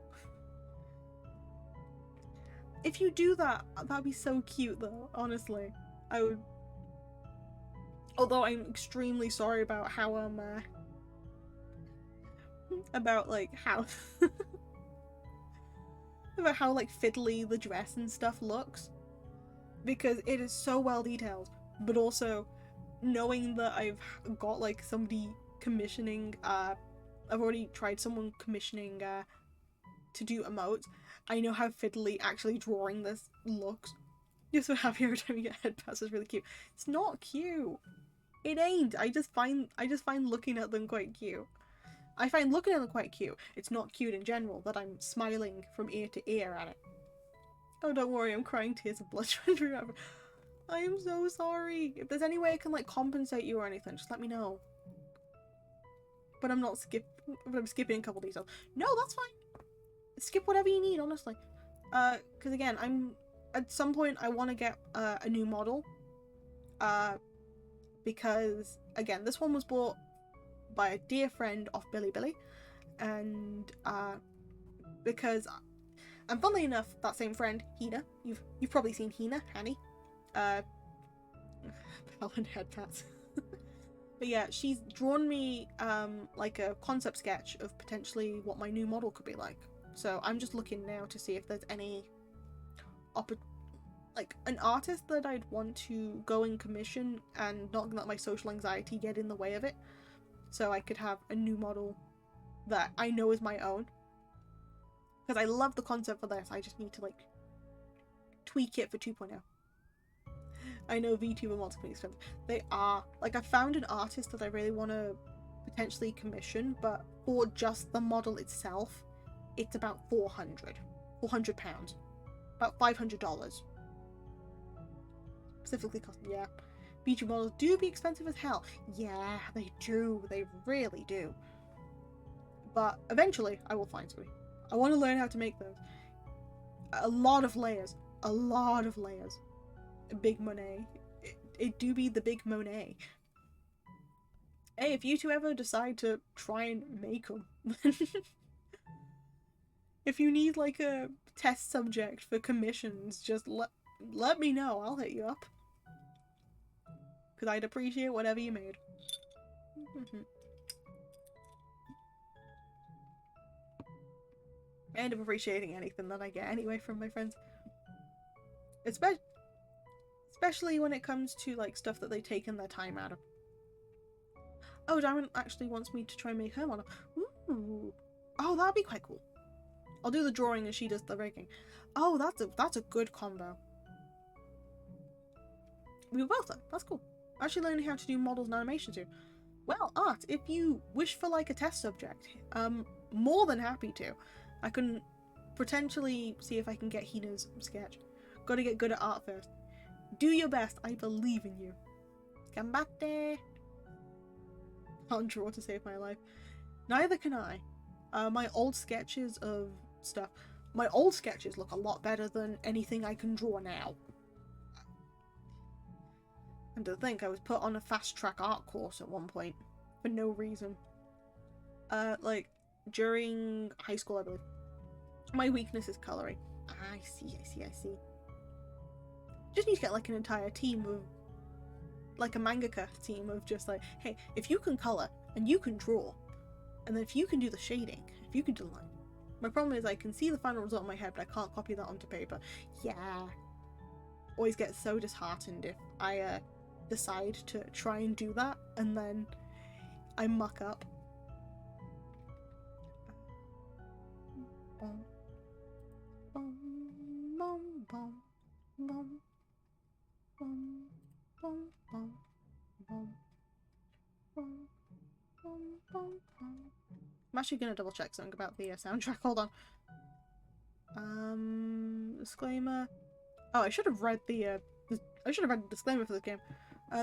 If you do that, that'd be so cute though, honestly. I would. Although I'm extremely sorry about how, about like how about how like fiddly the dress and stuff looks. Because it is so well detailed, but also knowing that I've got like somebody commissioning, I've already tried someone commissioning to do emotes. I know how fiddly actually drawing this looks. You're so happy every time you get head pats. It's really cute. It's not cute. It ain't. I just find looking at them quite cute. I find looking at them quite cute. It's not cute in general that I'm smiling from ear to ear at it. Oh, don't worry, I'm crying tears of blood. I am so sorry. If there's any way I can like compensate you or anything, just let me know. But I'm skipping a couple details. No, that's fine. Skip whatever you need, honestly. Because again, at some point I want to get a new model. Because again, this one was bought by a dear friend of Billy, and and funnily enough, that same friend, Hina, you've probably seen Hina, Hanny, Helen head pats. But yeah, she's drawn me like a concept sketch of potentially what my new model could be like. So I'm just looking now to see if there's any like an artist that I'd want to go and commission and not let my social anxiety get in the way of it. So I could have a new model that I know is my own. Because I love the concept for this, I just need to like tweak it for 2.0. I know VTuber mods can be expensive. They are. Like, I found an artist that I really want to potentially commission, but for just the model itself, it's about £400. About $500. Specifically cost, yeah. VTuber models do be expensive as hell. Yeah, they do. They really do. But eventually, I will find somebody. I want to learn how to make those. A lot of layers. Big Monet. It do be the big Monet. Hey, if you two ever decide to try and make them, if you need like a test subject for commissions, just let me know. I'll hit you up. Because I'd appreciate whatever you made. I end up appreciating anything that I get anyway from my friends. Especially when it comes to like stuff that they've taken their time out of. Oh, Diamond actually wants me to try and make her model. Ooh. Oh, that'd be quite cool. I'll do the drawing and she does the rigging. Oh, that's a good combo. We were both done. That's cool. I'm actually learning how to do models and animation too. Well, Art, if you wish for like a test subject, more than happy to. I can potentially see if I can get Hina's sketch. Gotta get good at art first. Do your best, I believe in you. Gambate! Can't draw to save my life. Neither can I. My old sketches of stuff. My old sketches look a lot better than anything I can draw now. And to think, I was put on a fast track art course at one point. For no reason. Like, during high school, I believe. My weakness is colouring. I see. Just need to get like an entire team of, like a mangaka team of just like, hey, if you can colour and you can draw, and then if you can do the shading, if you can do the line. My problem is I can see the final result in my head, but I can't copy that onto paper. Yeah. Always get so disheartened if I decide to try and do that and then I muck up. I'm actually gonna double check something about the soundtrack. Hold on. Disclaimer. Oh, I should have read the disclaimer for the game.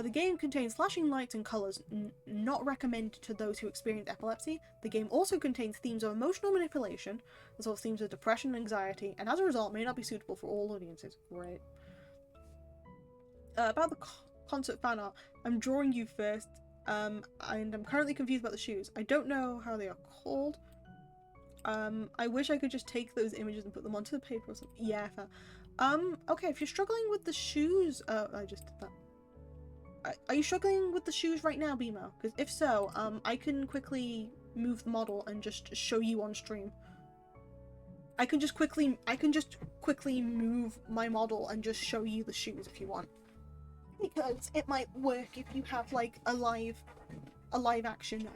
The game contains flashing lights and colours, not recommended to those who experience epilepsy. The game also contains themes of emotional manipulation, as well as themes of depression and anxiety, and as a result may not be suitable for all audiences. Great. About the concert fan art, I'm drawing you first, and I'm currently confused about the shoes. I don't know how they are called. I wish I could just take those images and put them onto the paper or something. Yeah, fair. Okay, if you're struggling with the shoes, I just did that. Are you struggling with the shoes right now, Bimo? Because if so, I can quickly move the model and just show you on stream. I can just quickly move my model and just show you the shoes if you want. Because it might work if you have like a live action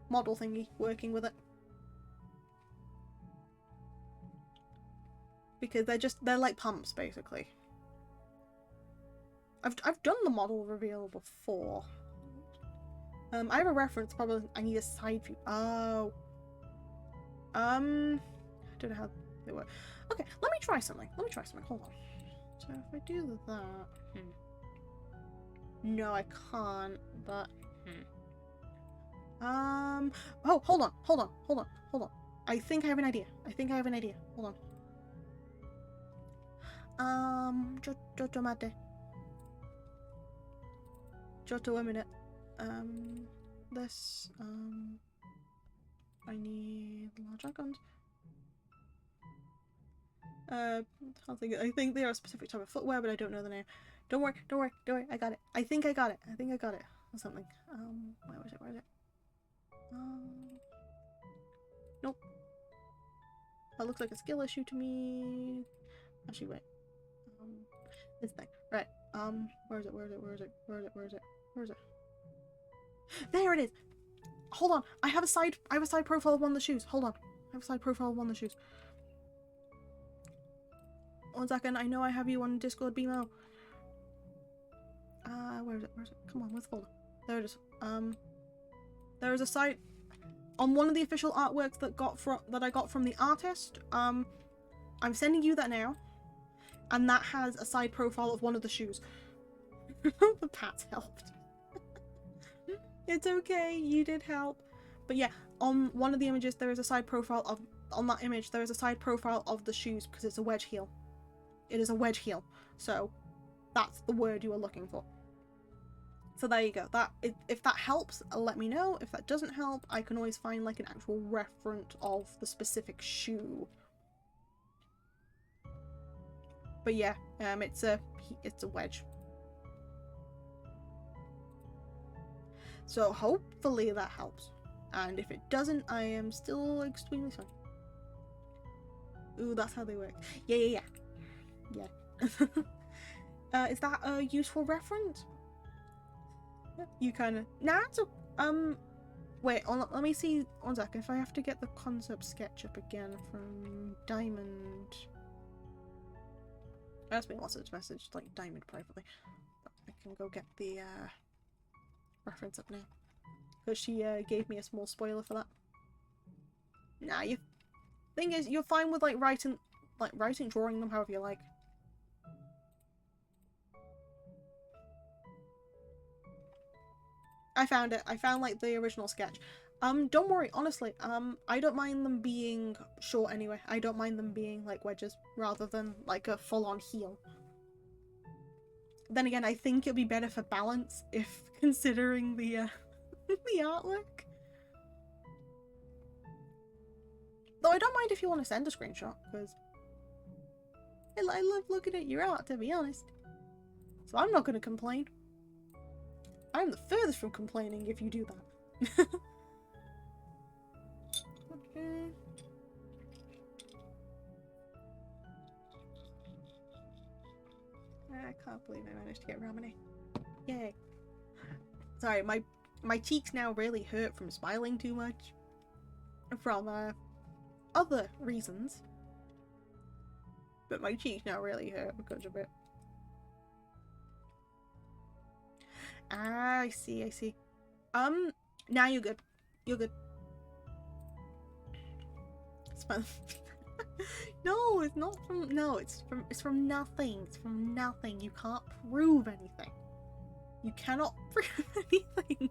model thingy working with it. Because they're like pumps basically. I've done the model reveal before. I have a reference, probably I need a side view. Oh. I don't know how they work. Okay, let me try something. Hold on. So if I do that, no, I can't, but oh, hold on. I think I have an idea. Hold on. Mate. Giotto a minute. This, I need large icons. I think they are a specific type of footwear, but I don't know the name. Don't worry. I got it. I think I got it. Or something. Where is it? Nope. That looks like a skill issue to me. Actually, wait. This thing. Right. Where is it? There it is! Hold on. I have a side profile of one of the shoes. Hold on. One second. I know I have you on Discord, BMO. Where is it? Come on, where's the folder? There it is. There is a site on one of the official artworks that I got from the artist. I'm sending you that now, and that has a side profile of one of the shoes. The pats helped. It's okay, you did help. But yeah, on one of the images there is a side profile of the shoes because it's a wedge heel. It is a wedge heel. So that's the word you are looking for. So there you go. If that helps, let me know. If that doesn't help, I can always find like an actual reference of the specific shoe. But yeah, it's a wedge. So hopefully that helps. And if it doesn't, I am still extremely sorry. Ooh, that's how they work. Yeah. Is that a useful reference? You kind of... Nah, it's a... wait, let me see 1 second. If I have to get the concept sketch up again from Diamond... That's been lots of message, like Diamond privately. But I can go get the, reference up now. Because she gave me a small spoiler for that. Nah, you... Thing is, you're fine with, like, writing, drawing them however you like. I found it. I found, like, the original sketch. Don't worry, honestly, I don't mind them being short anyway. I don't mind them being, like, wedges, rather than, like, a full-on heel. Then again, I think it'll be better for balance if considering the, the artwork. Though I don't mind if you want to send a screenshot, because I love looking at your art, to be honest. So I'm not going to complain. I'm the furthest from complaining if you do that. Okay. I can't believe I managed to get Ramune. Yay. Sorry, my cheeks now really hurt from smiling too much. From, other reasons. But my cheeks now really hurt because of it. Ah, I see, I see. Now you're good. You're good. No, it's not from... No, it's from nothing. It's from nothing. You can't prove anything. You cannot prove anything.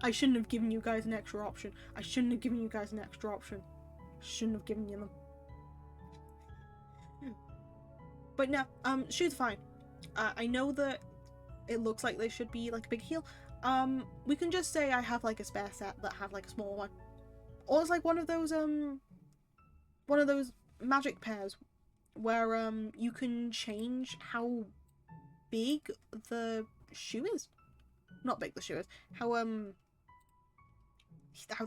I shouldn't have given you guys an extra option. I shouldn't have given you guys an extra option. Shouldn't have given you them. But no, shoes are fine. I know that it looks like they should be like a big heel. We can just say I have like a spare set that have like a small one. Or it's like one of those magic pairs where you can change how big the shoe is. Not big the shoe is. How the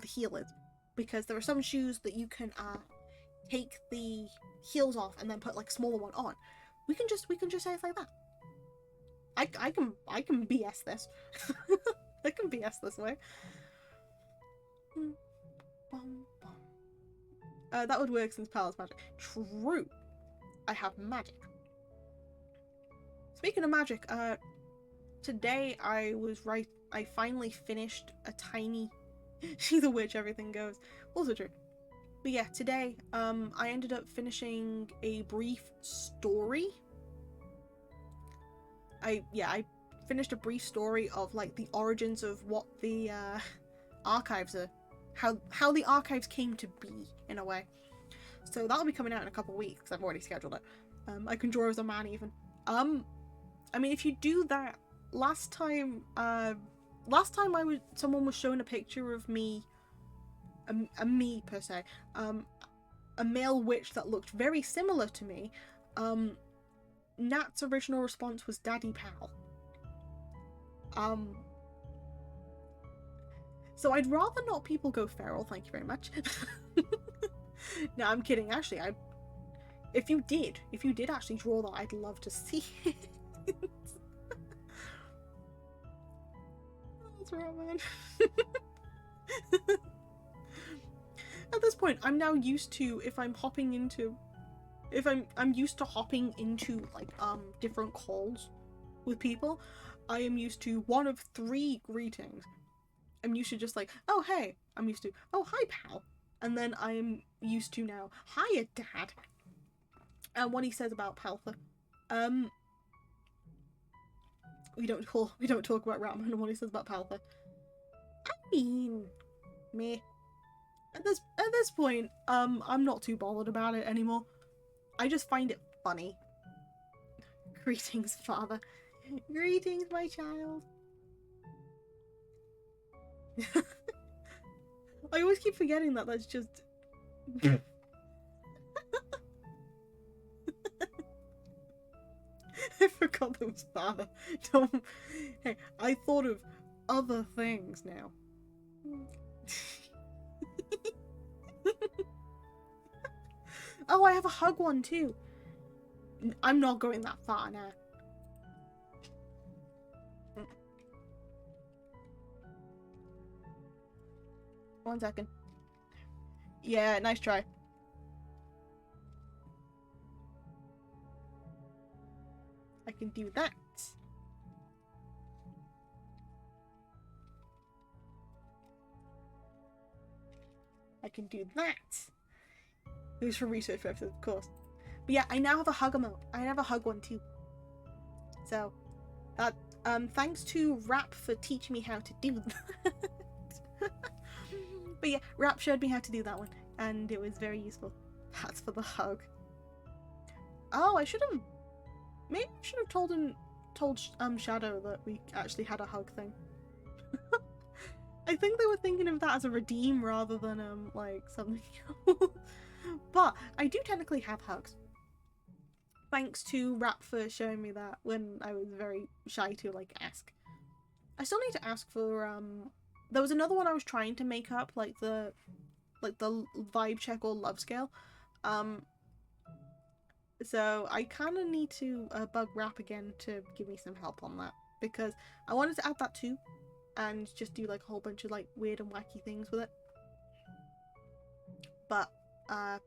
heel is. Because there are some shoes that you can take the heels off and then put like a smaller one on. We can just say it's like that. I can BS this. I can BS this way. That would work since Palace magic. True. I have magic. Speaking of magic, today I finally finished a tiny... She's a witch, everything goes. Also true. But yeah, today, I ended up finishing a brief story. I finished a brief story of, like, the origins of what the, archives are. How the archives came to be, in a way. So that'll be coming out in a couple of weeks, because I've already scheduled it. I can draw as a man, even. I mean, if you do that, last time someone was showing a picture of me, a me per se, a male witch that looked very similar to me. Nat's original response was Daddy Pal. So I'd rather not people go feral, thank you very much. No, I'm kidding. Actually, if you did actually draw that, I'd love to see it. That's right, man. At this point, I'm now used to I'm used to hopping into like different calls with people. I am used to one of 3 greetings. I'm used to just like, oh hey. I'm used to, oh hi pal. And then I'm used to now, hiya dad. And what he says about Paltha. We don't talk about Ratman and what he says about Paltha. I mean, meh. At this point, I'm not too bothered about it anymore. I just find it funny. Greetings, father. Greetings, my child. I always keep forgetting that that's just... I forgot that was father. Don't... Hey, I thought of other things now. Oh, I have a hug one too. I'm not going that far now. One second. Yeah, nice try. I can do that. I can do that. It was for research purposes, of course. But yeah, I now have a hug emote. I have a hug one too. So, that thanks to Rap for teaching me how to do that. But yeah, Rap showed me how to do that one, and it was very useful. That's for the hug. Oh, I should have. Maybe I should have told Shadow that we actually had a hug thing. I think they were thinking of that as a redeem rather than like something else. But I do technically have hugs. Thanks to Rap for showing me that when I was very shy to like ask. I still need to ask for there was another one I was trying to make up, like the vibe check or love scale. So I kind of need to bug Rap again to give me some help on that, because I wanted to add that too and just do like a whole bunch of like weird and wacky things with it. But I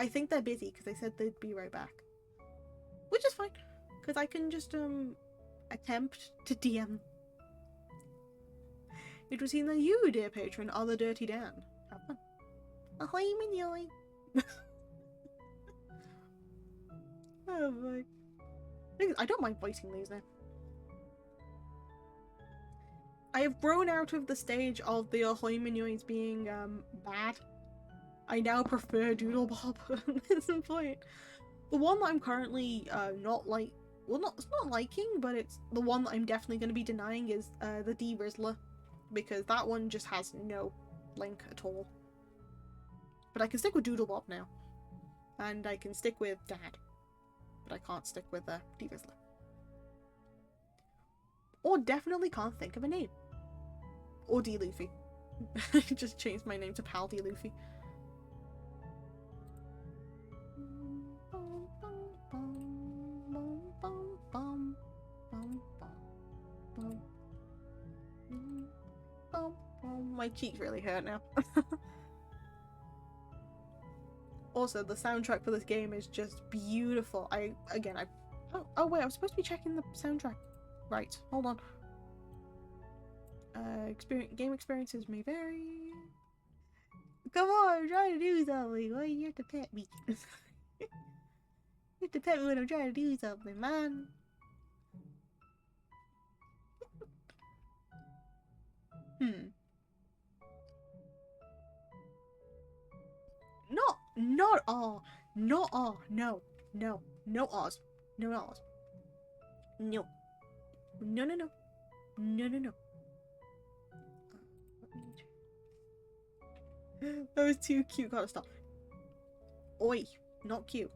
think they're busy because they said they'd be right back, which is fine because I can just attempt to DM. It was either you, dear patron, or the Dirty Dan. Have fun. Ahoy, minion. Oh boy. I don't mind voicing these now. I have grown out of the stage of the Ahoy Minions being bad. I now prefer Doodlebob at some point. The one that I'm currently not liking, but it's the one that I'm definitely going to be denying is the D-Rizzler, because that one just has no link at all. But I can stick with Doodlebob now, and I can stick with Dad, but I can't stick with D-Rizzler. Or definitely can't think of a name. Or D-Luffy. I just changed my name to Pal D-Luffy. My cheeks really hurt now. Also, the soundtrack for this game is just beautiful. Oh wait, I was supposed to be checking the soundtrack. Right, hold on. Game experiences may vary. Come on, I'm trying to do something. Why you have to pet me? You have to pet me when I'm trying to do something, man. Not all. Not all. No. No. No Oz. No Oz. No. No, no, no. No, no, no. That was too cute. Gotta stop. Oi. Not cute.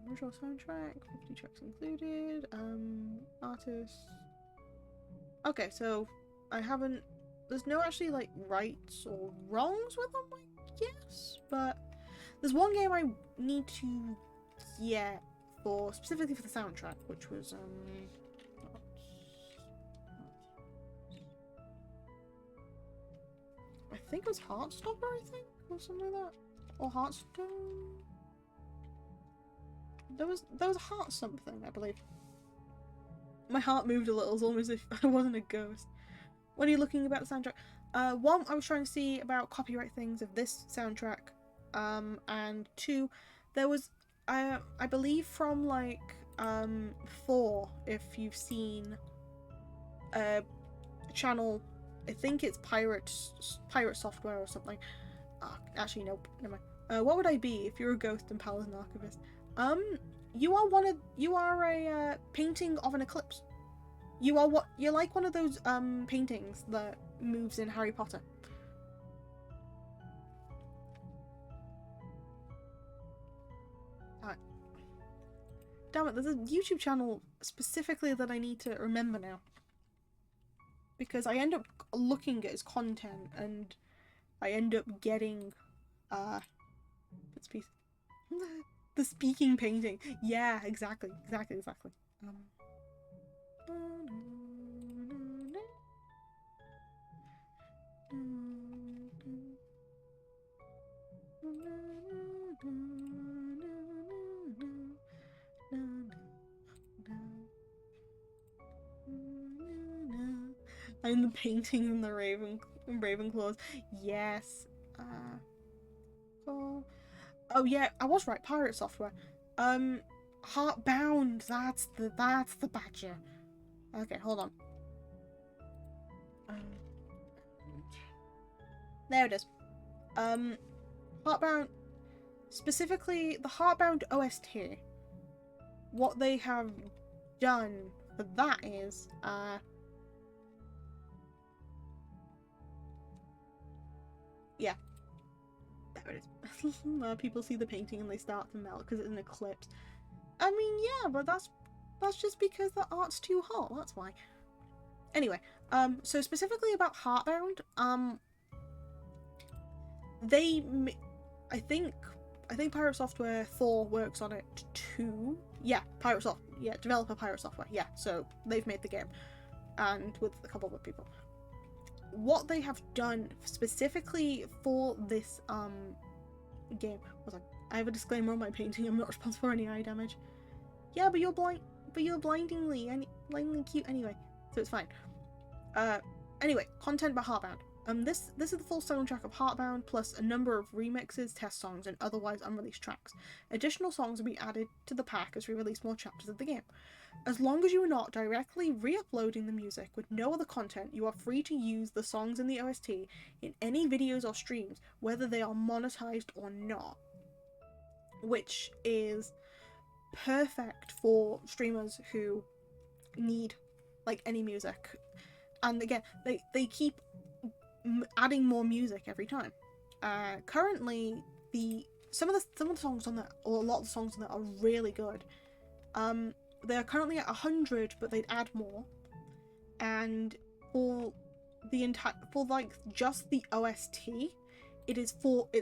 Original soundtrack. 50 tracks included. Artists. Okay, so I haven't... There's no actually, like, rights or wrongs with them, I guess? But there's one game I need to get for... specifically for the soundtrack, which was, I think it was Heartstopper, I think? Or something like that? Or Heartstone? There was a heart something, I believe. My heart moved a little, almost as if I wasn't a ghost. What are you looking about the soundtrack? One, I was trying to see about copyright things of this soundtrack. And two, there was, I believe from like, 4, if you've seen a channel, I think it's Pirate Software or something. Actually, nope, never mind. What would I be if you're a ghost and Pal is an archivist? You are a painting of an eclipse. You're like one of those paintings that moves in Harry Potter. Alright. Damn it, there's a YouTube channel specifically that I need to remember now. Because I end up looking at his content and I end up getting the speaking painting. Yeah, exactly. I'm the painting in the Ravenclaws. Yes. Oh yeah, I was right. Pirate software. Heartbound. That's the badger. Okay, hold on. There it is. Heartbound. Specifically, the Heartbound OST. What they have done for that is, yeah, there it is. People see the painting and they start to melt because it's an eclipse. I mean, yeah, but that's just because the art's too hot. That's why. Anyway, so specifically about Heartbound, they, I think Pirate Software 4 works on it too. Yeah, developer Pirate Software. Yeah, so they've made the game, and with a couple of people. What they have done specifically for this game was like, I have a disclaimer on my painting. I'm not responsible for any eye damage. Yeah, but you're blindingly cute anyway, so it's fine. Anyway, content by Heartbound. This is the full soundtrack of Heartbound, plus a number of remixes, test songs, and otherwise unreleased tracks. Additional songs will be added to the pack as we release more chapters of the game. As long as you are not directly re-uploading the music with no other content, you are free to use the songs in the OST in any videos or streams, whether they are monetized or not. Which is perfect for streamers who need, like, any music. And again, they keep adding more music every time. Currently, some of the songs on that, or a lot of the songs on that, are really good. They are currently at 100, but they'd add more. And for like just the OST, it's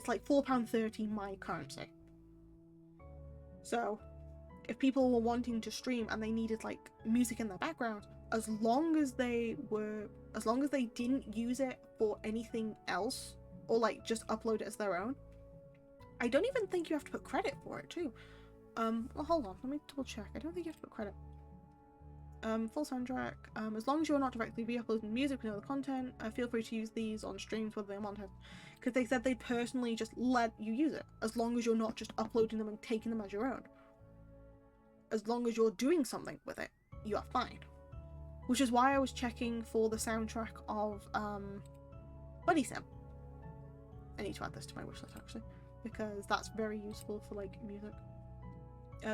like £4.30 my currency. So if people were wanting to stream and they needed like music in their background, as long as they didn't use it for anything else, or like just upload it as their own, I don't even think you have to put credit for it too. Well, hold on, let me double check. I don't think you have to put credit. Full soundtrack. As long as you're not directly re-uploading music with other content, feel free to use these on streams whether they want to. Because they said they'd personally just let you use it, as long as you're not just uploading them and taking them as your own. As long as you're doing something with it, you are fine. Which is why I was checking for the soundtrack of Buddy Sim. I need to add this to my wishlist actually, because that's very useful for like music.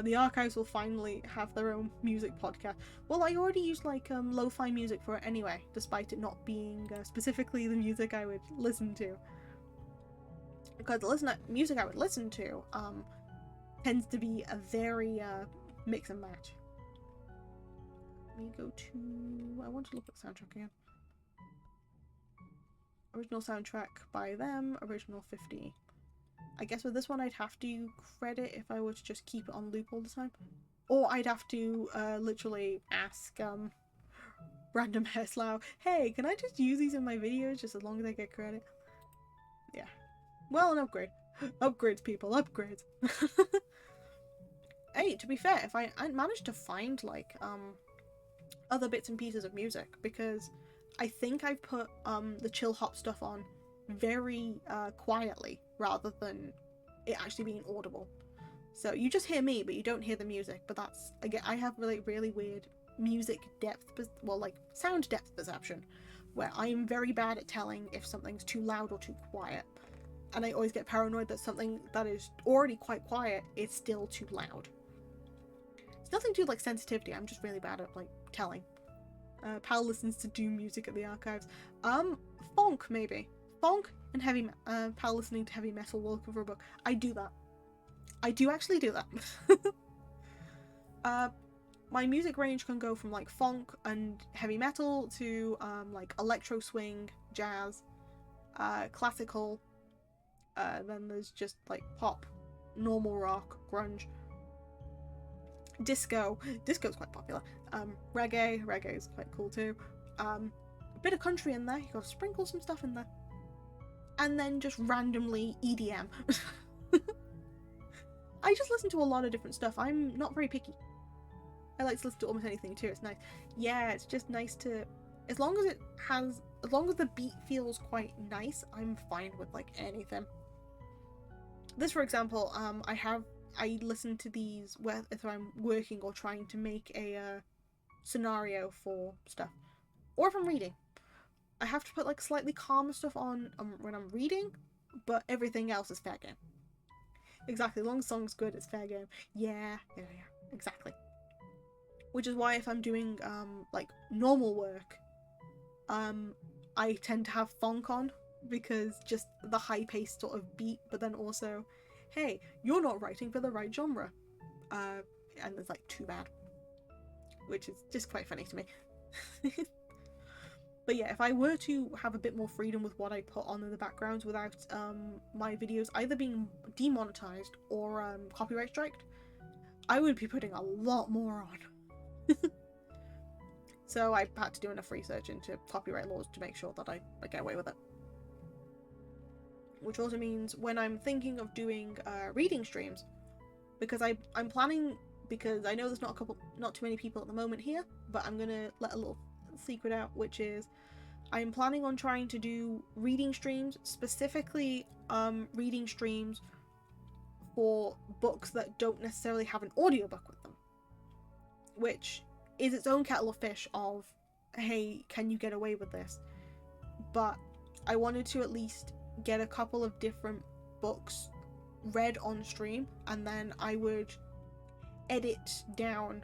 The archives will finally have their own music podcast. Well, I already used like lo-fi music for it anyway, despite it not being specifically the music I would listen to. Because the music I would listen to tends to be a very mix and match. Let me go to... I want to look at the soundtrack again. Original soundtrack by them, original 50. I guess with this one I'd have to credit if I were to just keep it on loop all the time. Or I'd have to literally ask random hairstyle, hey, can I just use these in my videos just as long as I get credit? Yeah. Well, an upgrade. Upgrades, people, upgrades. Hey, to be fair, if I managed to find like other bits and pieces of music, because I think I've put the Chillhop stuff on very quietly rather than it actually being audible. So you just hear me, but you don't hear the music. But that's, again, I have really weird music depth, well, like sound depth perception, where I'm very bad at telling if something's too loud or too quiet. And I always get paranoid that something that is already quite quiet is still too loud. It's nothing to do with like sensitivity, I'm just really bad at like telling. Pal listens to doom music at the archives. Funk maybe. Funk and heavy Pal listening to heavy metal while looking for a book. I do that. I do actually do that. My music range can go from like funk and heavy metal to like electro swing, jazz, classical, then there's just like pop, normal rock, grunge, disco. Disco's quite popular. Reggae is quite cool too. A bit of country in there, you gotta sprinkle some stuff in there. And then just randomly EDM. I just listen to a lot of different stuff. I'm not very picky. I like to listen to almost anything too, it's nice. Yeah, it's just nice to as long as the beat feels quite nice, I'm fine with like anything. This, for example, I listen to these whether I'm working or trying to make a scenario for stuff, or if I'm reading. I have to put like slightly calmer stuff on when I'm reading, but everything else is fair game. Exactly, long song's good, it's fair game. Yeah, exactly. Which is why if I'm doing like normal work, I tend to have funk on, because just the high paced sort of beat, but then also, hey, you're not writing for the right genre. And it's like, too bad. Which is just quite funny to me. But yeah, if I were to have a bit more freedom with what I put on in the backgrounds without my videos either being demonetized or copyright striked, I would be putting a lot more on. So I had to do enough research into copyright laws to make sure that I get away with it. Which also means when I'm thinking of doing reading streams, because I'm planning, because I know there's not too many people at the moment here, but I'm gonna let a little secret out, which is I'm planning on trying to do reading streams, specifically reading streams for books that don't necessarily have an audiobook with them, which is its own kettle of fish of, hey, can you get away with this? But I wanted to at least get a couple of different books read on stream, and then I would edit down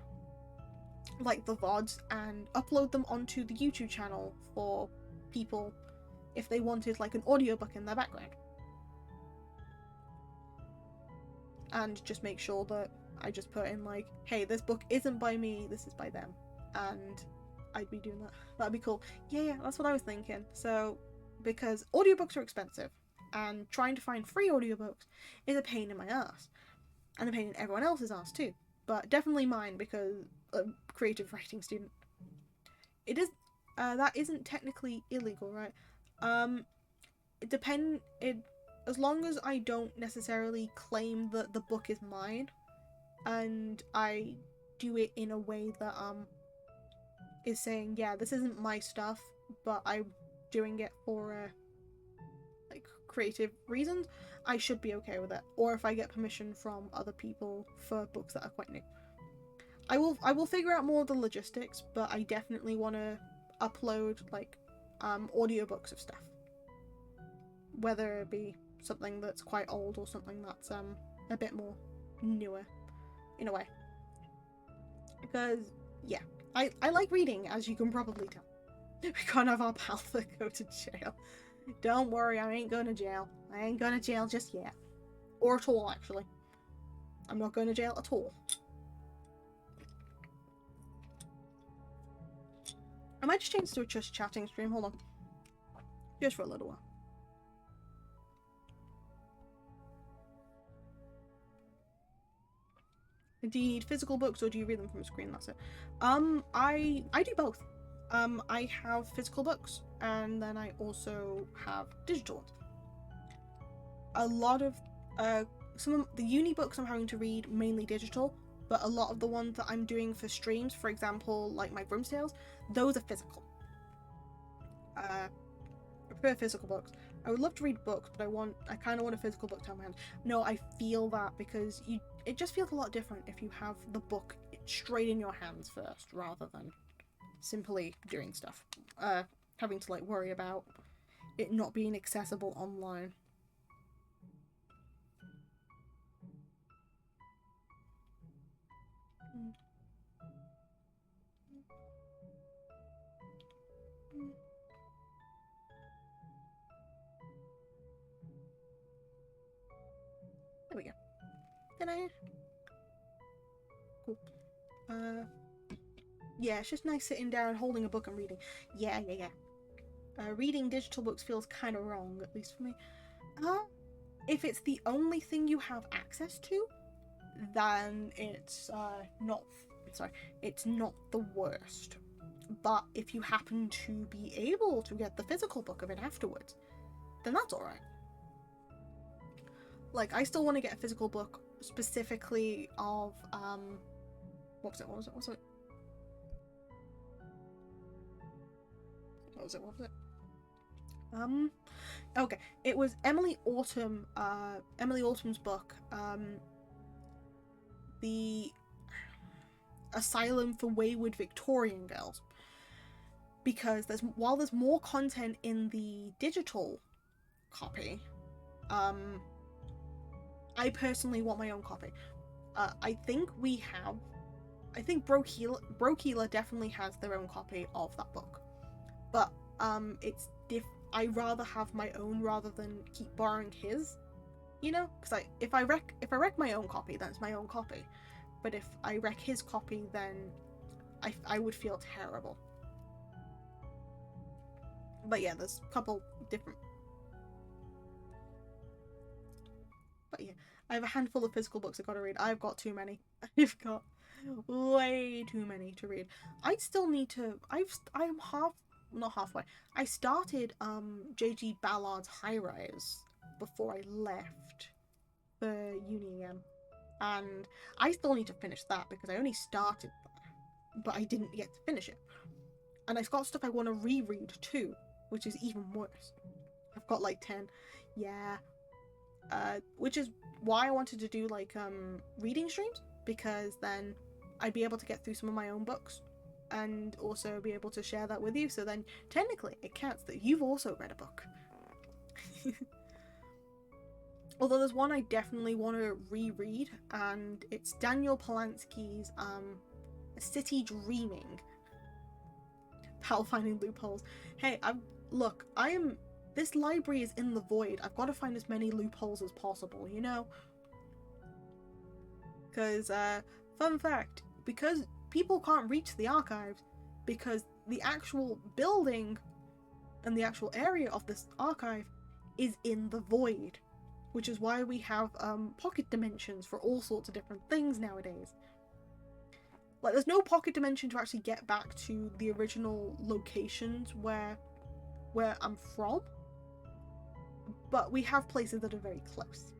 like the VODs and upload them onto the YouTube channel for people if they wanted like an audiobook in their background. And just make sure that I just put in like, hey, this book isn't by me, this is by them. And I'd be doing that. That'd be cool. Yeah, that's what I was thinking. So, because audiobooks are expensive, and trying to find free audiobooks is a pain in my ass. And a pain in everyone else's ass too. But definitely mine, because I'm a creative writing student. It is, that isn't technically illegal, right? As long as I don't necessarily claim that the book is mine, and I do it in a way that is saying, yeah, this isn't my stuff, but I'm doing it for like creative reasons, I should be okay with it. Or if I get permission from other people for books that are quite new, I will figure out more of the logistics, but I definitely want to upload like audiobooks of stuff, whether it be something that's quite old or something that's a bit more newer in a way. Because yeah, I like reading, as you can probably tell. We can't have our pal that go to jail. Don't worry, I ain't going to jail. I ain't going to jail just yet. Or at all, actually. I'm not going to jail at all. I might just change to a just chatting stream. Hold on. Just for a little while. Do you need physical books, or do you read them from a screen? That's it. I do both. I have physical books, and then I also have digital ones. A lot of some of the uni books I'm having to read mainly digital, but a lot of the ones that I'm doing for streams, for example, like my Grimm's Tales, those are physical. I prefer physical books. I would love to read books, but I kind of want a physical book to have in my hand. No, I feel that, because it just feels a lot different if you have the book straight in your hands first, rather than simply doing stuff. Having to like worry about it not being accessible online. There we go. Did I? Cool. Yeah, it's just nice sitting down, holding a book and reading. Yeah. Reading digital books feels kind of wrong, at least for me. If it's the only thing you have access to, then it's not. Sorry, it's not the worst. But if you happen to be able to get the physical book of it afterwards, then that's alright. Like, I still want to get a physical book specifically of, what was it? was it? What was it? Okay, it was Emily Autumn's book, The Asylum for Wayward Victorian Girls. Because while there's more content in the digital copy, I personally want my own copy. I think Brokila definitely has their own copy of that book, but I rather have my own rather than keep borrowing his, you know, because if I wreck my own copy, then it's my own copy, but if I wreck his copy, then I would feel terrible. But yeah, there's a couple different. But yeah, I have a handful of physical books I gotta read. I've got too many. I've got way too many to read. I still need to. I'm not halfway. I started J.G. Ballard's High Rise before I left for uni again, and I still need to finish that because I only started that, but I didn't get to finish it. And I've got stuff I want to reread too, which is even worse. I've got like 10. Yeah. Which is why I wanted to do like reading streams, because then I'd be able to get through some of my own books and also be able to share that with you, so then technically it counts that you've also read a book. Although there's one I definitely want to reread, and it's Daniel Polanski's City Dreaming. Pal finding loopholes. Hey, this library is in the void. I've got to find as many loopholes as possible, you know? Because, fun fact, because people can't reach the archives, because the actual building and the actual area of this archive is in the void, which is why we have pocket dimensions for all sorts of different things nowadays. Like, there's no pocket dimension to actually get back to the original locations where I'm from, but we have places that are very close.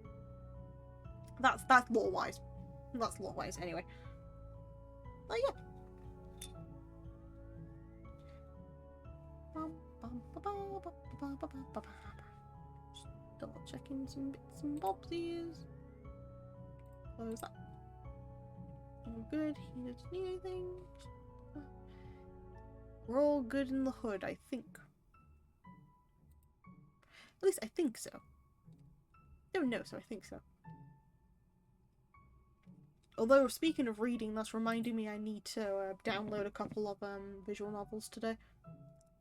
That's lore-wise. That's lore-wise, anyway. But yeah. Just double checking some bits and bobsies. Close that. All good. He doesn't need anything. We're all good in the hood, I think. At least I think so. Don't know, so I think so. Although, speaking of reading, that's reminding me I need to download a couple of visual novels today.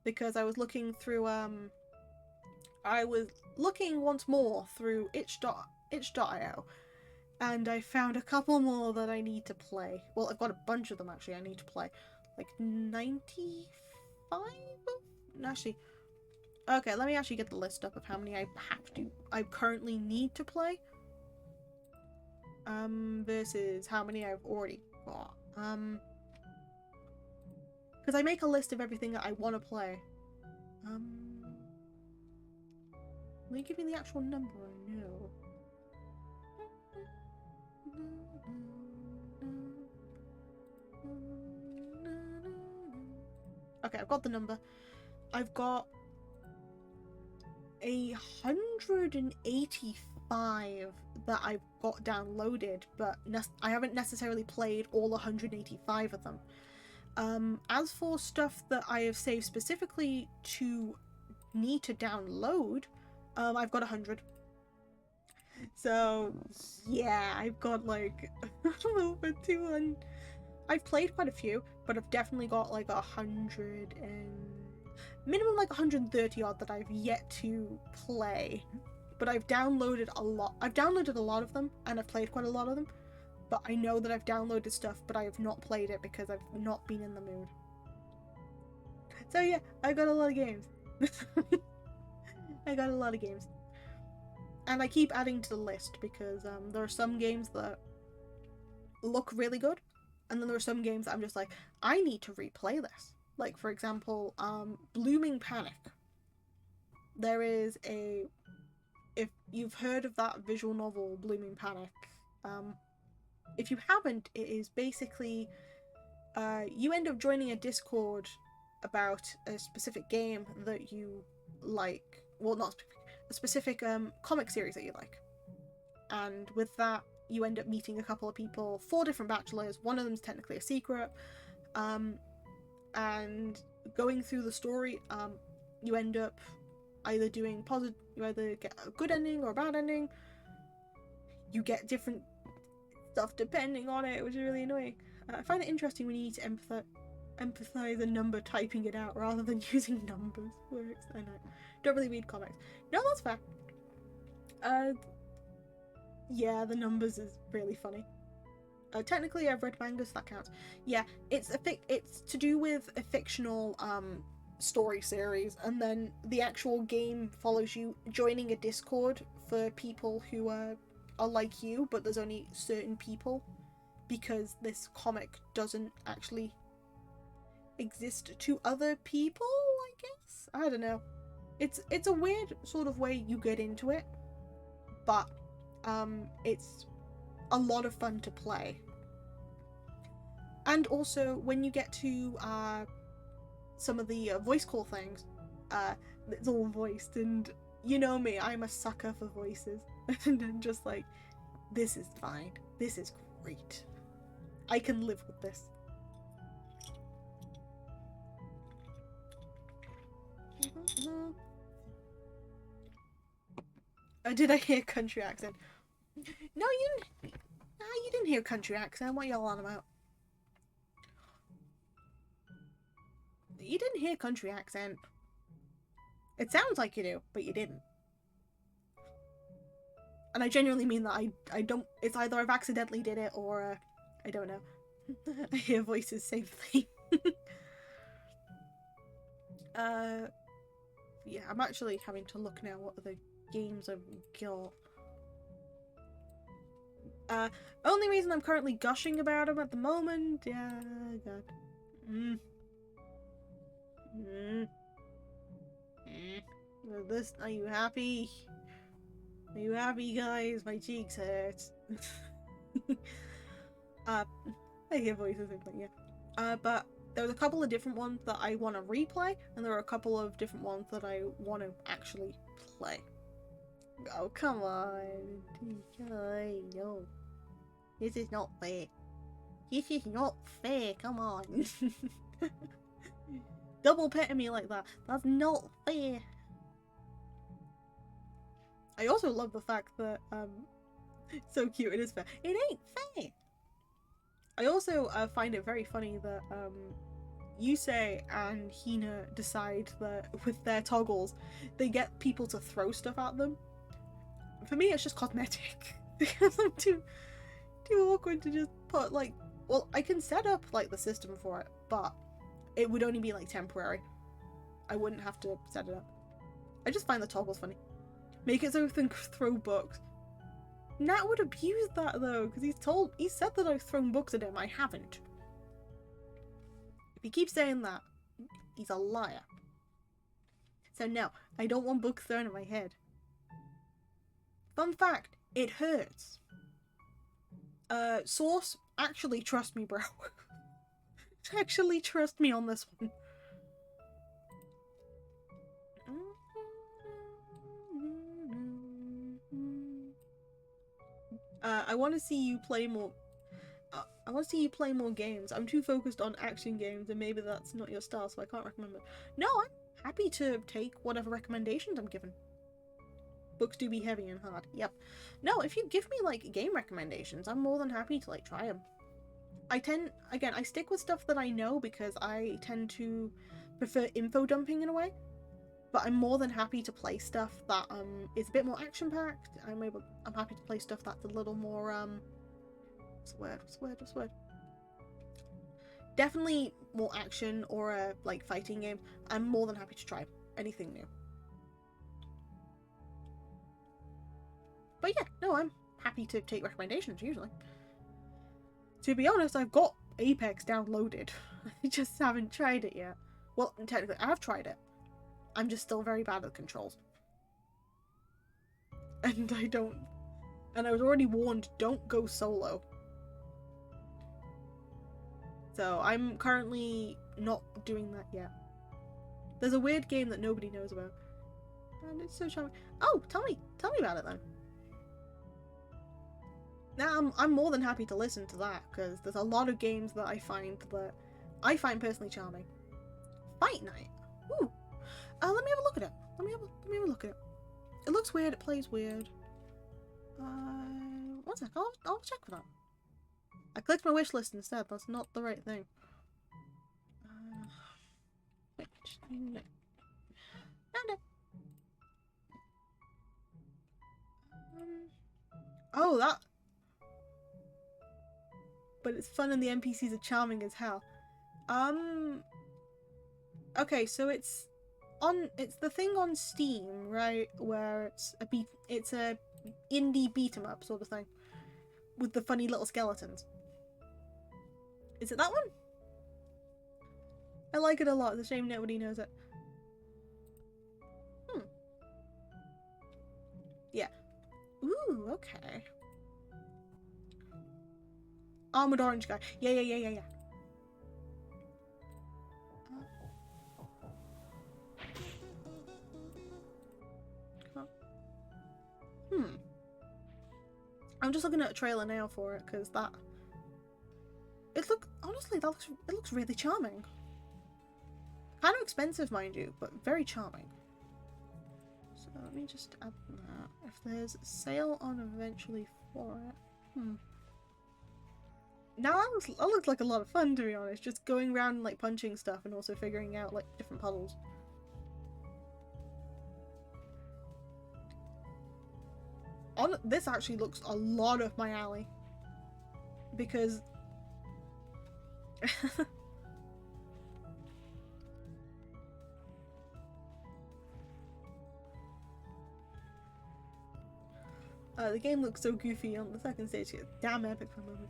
Because I was looking through, I was looking once more through itch.io, and I found a couple more that I need to play. Well, I've got a bunch of them, actually, I need to play. Like, 95? Actually, okay, let me actually get the list up of how many I currently need to play. Versus how many I've already got. Because I make a list of everything that I want to play. Will you give me the actual number or no? Okay, I've got the number. I've got 185 that I've got downloaded, but I haven't necessarily played all 185 of them. As for stuff that I have saved specifically to need to download, I've got 100. So, yeah, I've got like over 200. I've played quite a few, but I've definitely got like 100 and minimum like 130 odd that I've yet to play. But I've downloaded a lot. I've downloaded a lot of them, and I've played quite a lot of them. But I know that I've downloaded stuff, but I have not played it because I've not been in the mood. So yeah, I got a lot of games. I got a lot of games. And I keep adding to the list because there are some games that look really good, and then there are some games that I'm just like, I need to replay this. Like, for example, Blooming Panic. There is if you've heard of that visual novel, Blooming Panic, if you haven't, it is basically, you end up joining a Discord about a specific game that you like. Well, not a specific comic series that you like. And with that, you end up meeting a couple of people, 4 different bachelors. One of them's technically a secret. And going through the story, you end up either doing positive, you either get a good ending or a bad ending. You get different stuff depending on it, which is really annoying. I find it interesting when you need to emphasize a number typing it out rather than using numbers. Works. I know. Don't really read comics. No, that's fair. Yeah, the numbers is really funny. Technically, I've read mangas, so that counts. Yeah, it's to do with a fictional story series, and then the actual game follows you joining a Discord for people who are like you, but there's only certain people because this comic doesn't actually exist to other people, I guess. I don't know. It's a weird sort of way you get into it, but it's a lot of fun to play. And also when you get to some of the voice call things, it's all voiced, and you know me, I'm a sucker for voices. And I'm just like, this is fine. This is great. I can live with this. Oh, did I hear country accent? No, you didn't hear country accent. What y'all on about? You didn't hear country accent. It sounds like you do, but you didn't. And I genuinely mean that. I don't. It's either I've accidentally did it or I don't know. I hear voices say the thing. Yeah, I'm actually having to look now what other games I've got. Only reason I'm currently gushing about them at the moment, yeah, God. This, are you happy? Are you happy, guys? My cheeks hurt. I hear voices, yeah. But there's a couple of different ones that I want to replay, and there are a couple of different ones that I want to actually play. Oh, come on. No. This is not fair. This is not fair, come on. Double petting me like that. That's not fair. I also love the fact that, so cute, it is fair. It ain't fair. I also find it very funny that, Yusei and Hina decide that with their toggles, they get people to throw stuff at them. For me, it's just cosmetic. Because I'm too awkward to just put, like, well, I can set up, like, the system for it, but it would only be, like, temporary. I wouldn't have to set it up. I just find the toggles funny. Make it so we can throw books. Nat would abuse that, though, because he said that I've thrown books at him. I haven't. If he keeps saying that, he's a liar. So no, I don't want books thrown at my head. Fun fact, it hurts. Source, actually trust me, bro. Actually trust me on this one. I want to see you play more. I want to see you play more games. I'm too focused on action games, and maybe that's not your style, so I can't recommend it. No, I'm happy to take whatever recommendations I'm given. Books do be heavy and hard. Yep. No, if you give me, like, game recommendations, I'm more than happy to, like, try them. I stick with stuff that I know because I tend to prefer info dumping in a way. But I'm more than happy to play stuff that is a bit more action packed. I'm happy to play stuff that's a little more what's the word? Definitely more action or a like fighting game. I'm more than happy to try anything new. But yeah, no, I'm happy to take recommendations usually. To be honest, I've got Apex downloaded. I just haven't tried it yet. Well, technically, I have tried it. I'm just still very bad at the controls. And I was already warned, don't go solo. So I'm currently not doing that yet. There's a weird game that nobody knows about. And it's so charming. Oh, tell me about it then. Now, I'm more than happy to listen to that, because there's a lot of games that I find personally charming. Fight Night. Ooh. Let me have a look at it. Let me have a look at it. It looks weird. It plays weird. One sec. I'll check for that. I clicked my wish list instead. That's not the right thing. No. Oh, that. But it's fun and the NPCs are charming as hell. Okay, so it's the thing on Steam, right? Where it's a indie beat 'em up sort of thing with the funny little skeletons. Is it that one? I like it a lot. It's a shame nobody knows it. Yeah. Ooh, okay. Armored orange guy. Yeah. I'm just looking at a trailer now for it because honestly, it looks really charming. Kind of expensive, mind you, but very charming. So let me just add that. If there's a sale on eventually for it. Now that looks like a lot of fun, to be honest. Just going around and like punching stuff and also figuring out like different puzzles. This actually looks a lot up my alley. Because the game looks so goofy on the second stage. It's damn epic for a moment.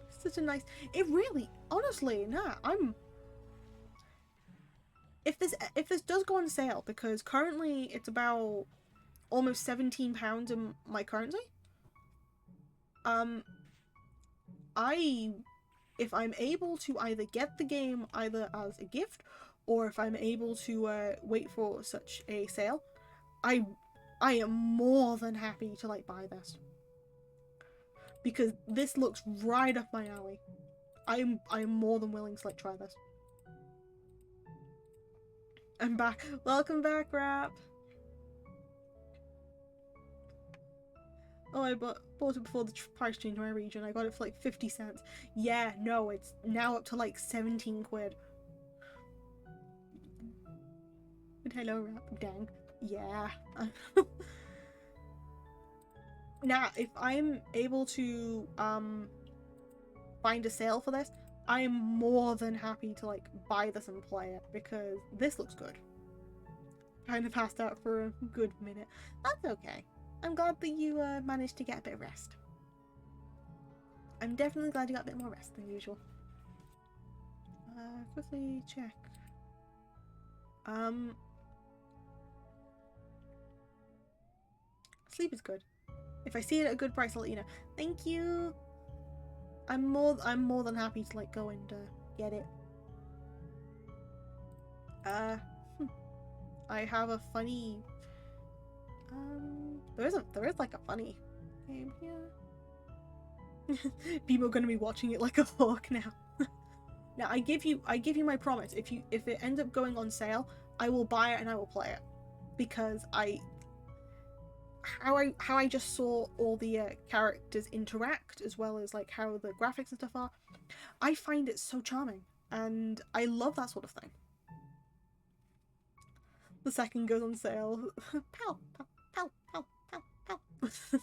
Such a nice. It really, honestly, nah. If this does go on sale, because currently it's about almost £17 in my currency. If I'm able to either get the game either as a gift, or if I'm able to wait for such a sale, I am more than happy to like buy this. Because this looks right up my alley. I'm more than willing to like try this. I'm back. Welcome back, Rap. Oh, I bought it before the price change in my region. I got it for like 50 cents. Yeah, no, it's now up to like 17 quid. But hello, Rap. Dang. Yeah. Now, if I'm able to find a sale for this, I am more than happy to like buy this and play it because this looks good. Kind of passed out for a good minute. That's okay. I'm glad that you managed to get a bit of rest. I'm definitely glad you got a bit more rest than usual. Quickly check. Sleep is good. If I see it at a good price, I'll let you know. Thank you. I'm more than happy to like go and get it. I have a funny. There is like a funny game here. People are gonna be watching it like a hawk now. Now I give you my promise. If it ends up going on sale, I will buy it and I will play it because how I just saw all the characters interact as well as like how the graphics and stuff are. I find it so charming and I love that sort of thing. The second goes on sale. Pow, pow, pow, pow, pow, pow. I'm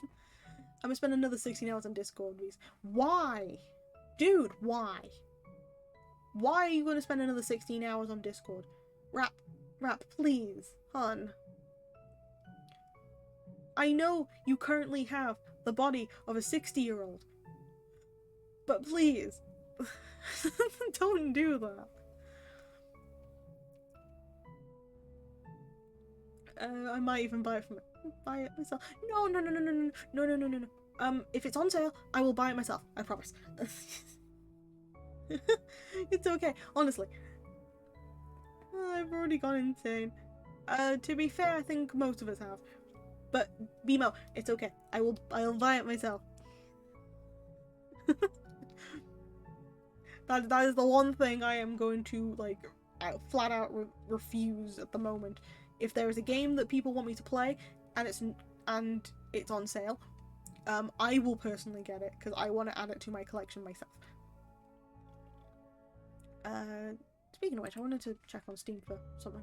gonna spend another 16 hours on Discord. Why? Dude, why? Why are you gonna spend another 16 hours on Discord? Rap, please, hun. I know you currently have the body of a 60-year-old, but please, don't do that. I might even buy it myself. No. If it's on sale, I will buy it myself. I promise. It's okay. Honestly, I've already gone insane. To be fair, I think most of us have. But BMO, it's okay. I'll buy it myself. That is the one thing I am going to like flat out refuse at the moment. If there is a game that people want me to play and it's on sale, I will personally get it because I want to add it to my collection myself. Speaking of which, I wanted to check on Steam for something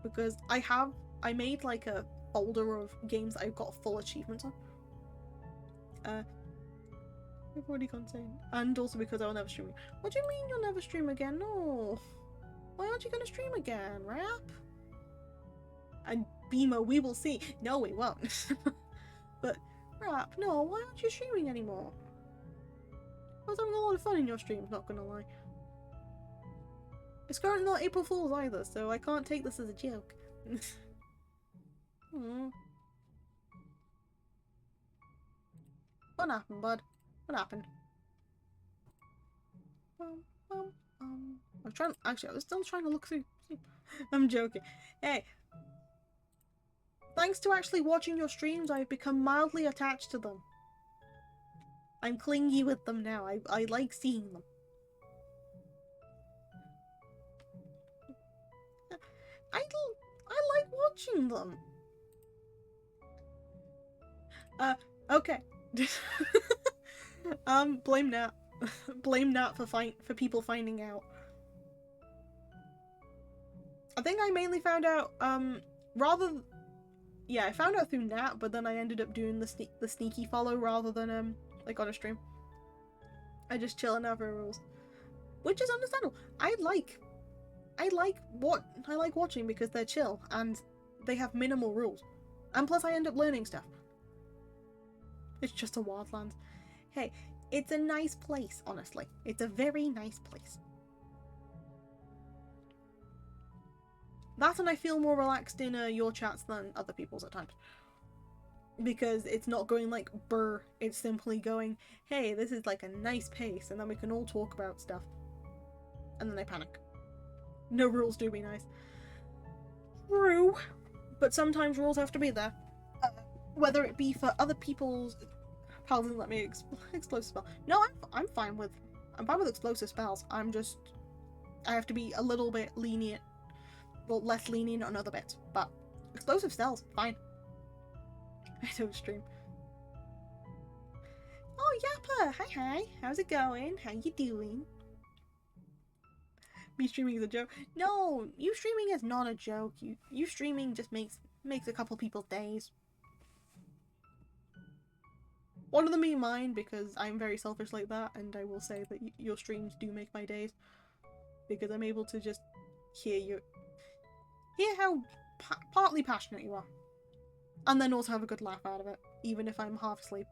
because I made like a folder of games that I've got full achievements on. I've already gone insane. And also because I will never stream. What do you mean you'll never stream again? No. Why aren't you gonna stream again, Rap? And BMO, we will see. No, we won't. But Rap, no, why aren't you streaming anymore? I was having a lot of fun in your streams, not gonna lie. It's currently not April Fool's either, so I can't take this as a joke. What happened, bud? What happened? I was still trying to look through. I'm joking. Hey. Thanks to actually watching your streams, I've become mildly attached to them. I'm clingy with them now. I like seeing them. I like watching them. Okay. Blame Nat. Blame Nat for people finding out. I think I mainly found out, yeah, I found out through Nat, but then I ended up doing the sneaky follow rather than, like on a stream. I just chill and have rules. Which is understandable. I like watching because they're chill and they have minimal rules. And plus I end up learning stuff. It's just a wildlands. Hey, it's a nice place, honestly. It's a very nice place. That and I feel more relaxed in your chats than other people's at times. Because it's not going like brr, it's simply going, hey, this is like a nice pace, and then we can all talk about stuff. And then I panic. No rules do be nice. True. But sometimes rules have to be there. Whether it be for other people's... Paladin let me explosive spell. No, I'm fine with explosive spells. I have to be a little bit lenient. Well, less lenient on other bits. But explosive spells, fine. I don't stream. Oh, Yappa! Hi. How's it going? How you doing? Me streaming is a joke. No, you streaming is not a joke. You streaming just makes a couple people's days. One of them being mine because I'm very selfish like that, and I will say that your streams do make my days because I'm able to just hear how partly passionate you are, and then also have a good laugh out of it, even if I'm half asleep.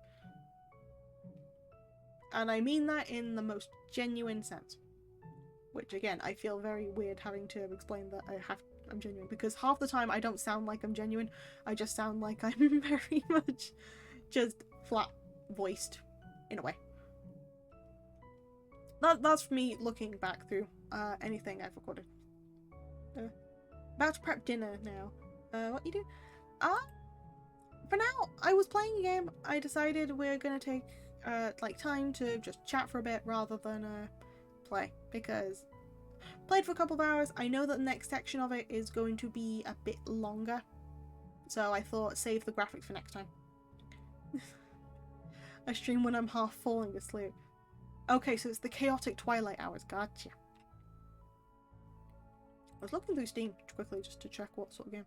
And I mean that in the most genuine sense. Which again, I feel very weird having to explain that I'm genuine, because half the time I don't sound like I'm genuine. I just sound like I'm very much just flat voiced in a way. That's me looking back through anything I've recorded. About to prep dinner now. What you do? For now, I was playing a game. I decided we're gonna take like time to just chat for a bit rather than play, because played for a couple of hours. I know that the next section of it is going to be a bit longer, so I thought save the graphics for next time. I stream when I'm half falling asleep. Okay, so it's the chaotic twilight hours. Gotcha. I was looking through Steam quickly just to check what sort of games.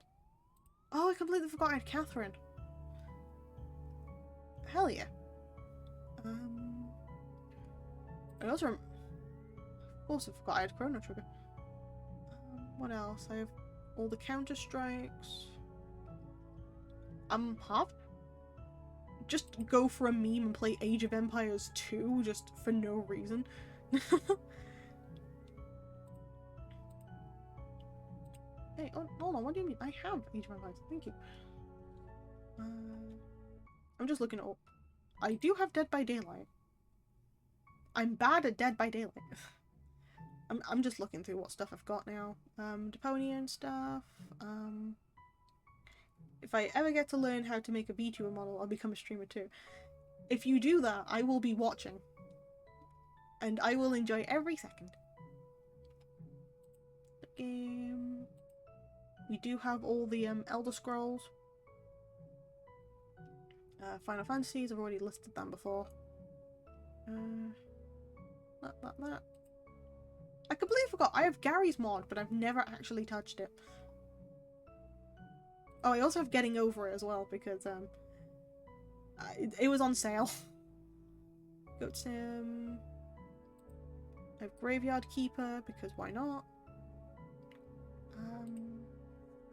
Oh, I completely forgot I had Catherine. Hell yeah. I also forgot I had Chrono Trigger. What else? I have all the Counter Strikes. Half. Just go for a meme and play Age of Empires 2 just for no reason. Hey, hold on, what do you mean? I have Age of Empires, thank you. I'm just looking at all. I do have Dead by Daylight. I'm bad at Dead by Daylight. I'm just looking through what stuff I've got now. Deponia and stuff. If I ever get to learn how to make a VTuber model, I'll become a streamer too. If you do that, I will be watching. And I will enjoy every second. The game. We do have all the Elder Scrolls. Final Fantasies, I've already listed them before. That. I completely forgot. I have Gary's mod, but I've never actually touched it. Oh, I also have Getting Over It as well, because it was on sale. Goat Sim. I have Graveyard Keeper, because why not?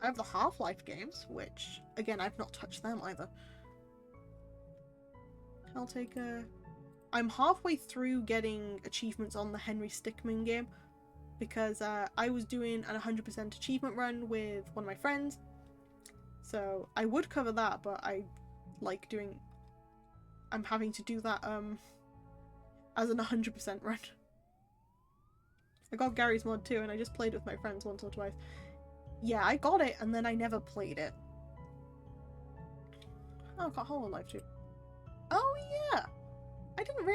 I have the Half-Life games, which, again, I've not touched them either. I'll take a... I'm halfway through getting achievements on the Henry Stickmin game, because I was doing an 100% achievement run with one of my friends. So I would cover that, but I like doing... I'm having to do that as an 100% run. I got Gary's mod too, and I just played with my friends once or twice. Yeah, I got it, and then I never played it. Oh, I got Hololive too. Oh yeah! I didn't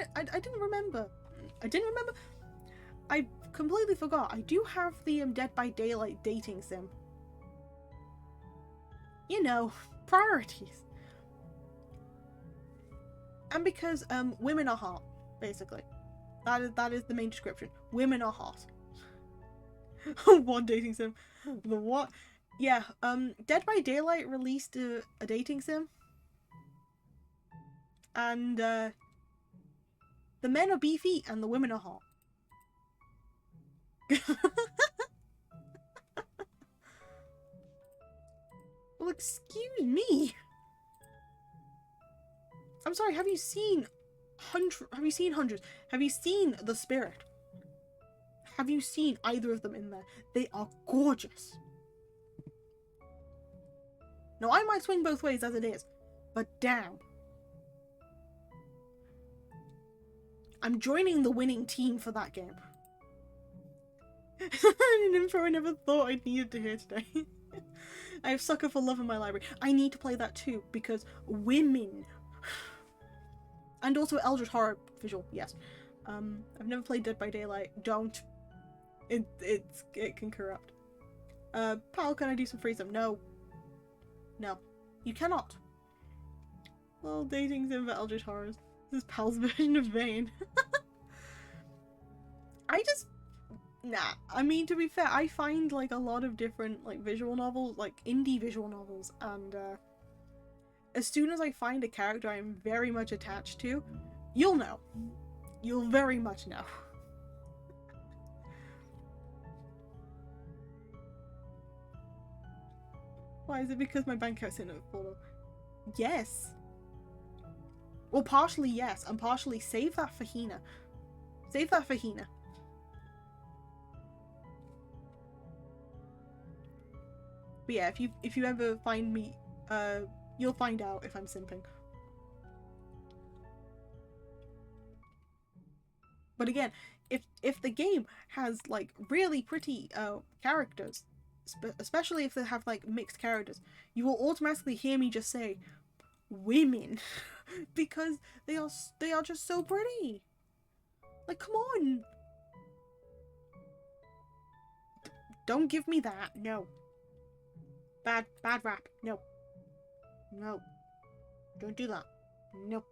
remember. I didn't remember. I completely forgot. I do have the Dead by Daylight dating sim. You know, priorities. And because women are hot, basically. That is the main description. Women are hot. One dating sim. The what? Yeah, Dead by Daylight released a dating sim. And the men are beefy and the women are hot. Well, excuse me. I'm sorry, have you seen Hundreds? Have you seen The Spirit? Have you seen either of them in there? They are gorgeous. Now, I might swing both ways as it is, but damn. I'm joining the winning team for that game. An info I never thought I'd needed to hear today. I have Sucker for Love in my library. I need to play that too, because women. And also Eldritch Horror visual, yes. I've never played Dead by Daylight. Don't. It can corrupt. Pal, can I do some freedom? No. No. You cannot. Well, dating sim for Eldritch Horrors. This is Pal's version of Vane. Nah. I mean, to be fair, I find like a lot of different like visual novels, like indie visual novels, and as soon as I find a character I'm very much attached to, you'll know. You'll very much know. Why is it because my bank account's in a follow? Yes. Well, partially yes, and partially save that for Hina. Save that for Hina. But yeah, if you ever find me, you'll find out if I'm simping. But again, if the game has like really pretty characters, especially if they have like mixed characters, you will automatically hear me just say women because they are just so pretty. Like, come on. Don't give me that. No. Bad rap. No. No. Don't do that. No.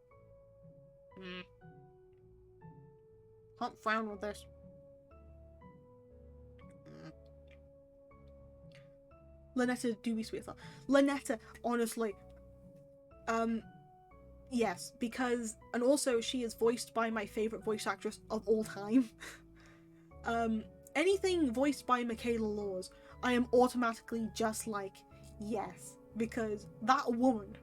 Can't frown with this. Lynetta do be sweet as well. Lynetta, honestly. Yes, because, and also she is voiced by my favourite voice actress of all time. Anything voiced by Michaela Laws, I am automatically just like, yes, because that woman,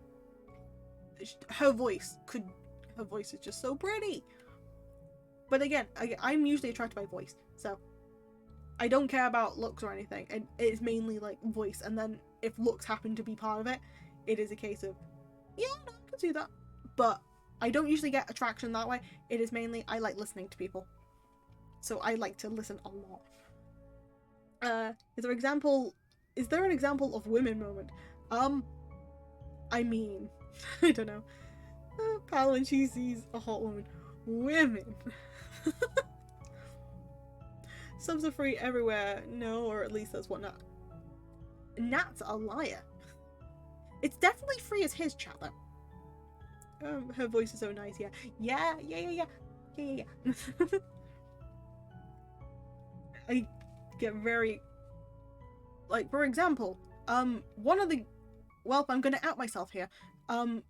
her voice is just so pretty. But again, I'm usually attracted by voice, so I don't care about looks or anything. It's mainly like voice, and then if looks happen to be part of it, it is a case of, yeah, no, I can see that. But I don't usually get attraction that way. It is mainly I like listening to people. so I like to listen a lot. Is there an example of women moment? I mean, I don't know. Pal when she sees a hot woman. Women. Subs are free everywhere. No, or at least that's what Nat's a liar. It's definitely free as his chat though. Her voice is so nice, yeah. Yeah. I get very, like, for example, one of the, well, I'm gonna out myself here.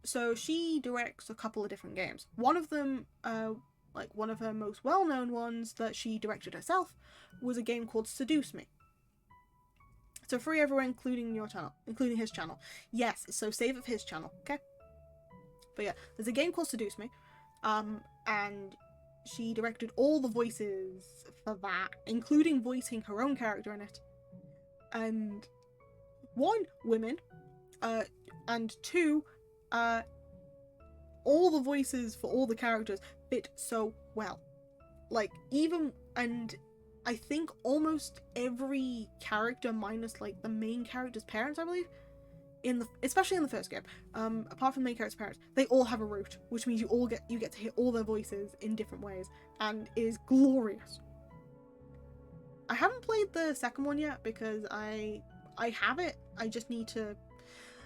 So she directs a couple of different games. One of them, like one of her most well-known ones that she directed herself, was a game called Seduce Me. So free everywhere, including your channel, including his channel. Yes, so save of his channel, okay? But yeah, there's a game called Seduce Me, and she directed all the voices for that, including voicing her own character in it. And one, women, and two, all the voices for all the characters fit so well. Like, even, and I think almost every character minus like the main character's parents, I believe, especially in the first game, apart from the main character's parents, they all have a root, which means you get to hear all their voices in different ways, and it is glorious. I haven't played the second one yet because I have it. I just need to.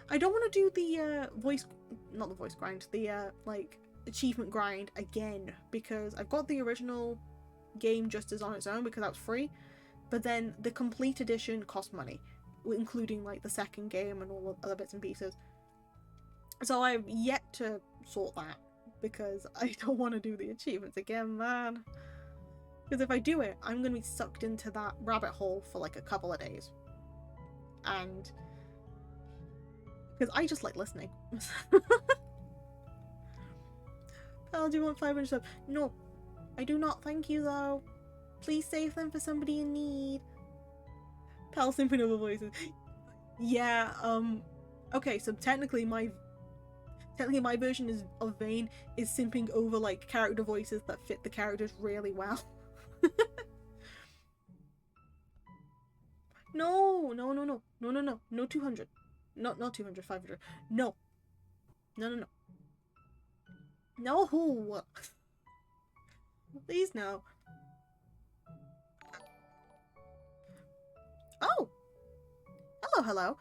I don't want to do the not the voice grind, the like achievement grind again, because I've got the original game just as on its own because that was free, but then the complete edition cost money, including like the second game and all the other bits and pieces. So I've yet to sort that because I don't want to do the achievements again, man. Because if I do it, I'm going to be sucked into that rabbit hole for like a couple of days. And because I just like listening. Pal, do you want 500 subs? No, I do not, thank you though. Please save them for somebody in need. Pal simping over voices. Yeah, okay, so technically my version of Vane is simping over like character voices that fit the characters really well. No, 200. Not 200, 500. No. No. No. Please no. Oh. Hello.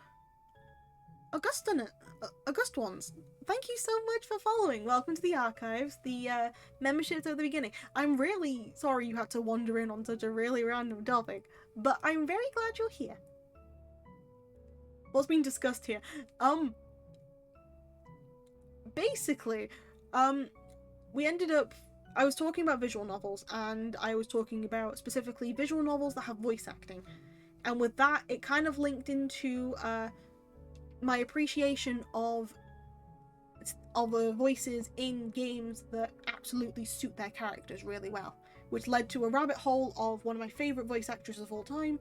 August ones. Thank you so much for following. Welcome to the archives, the memberships at the beginning. I'm really sorry you had to wander in on such a really random topic, but I'm very glad you're here. What's being discussed here? Basically, we ended up, I was talking about visual novels, and I was talking about specifically visual novels that have voice acting. And with that, it kind of linked into my appreciation of the voices in games that absolutely suit their characters really well, which led to a rabbit hole of one of my favourite voice actors of all time,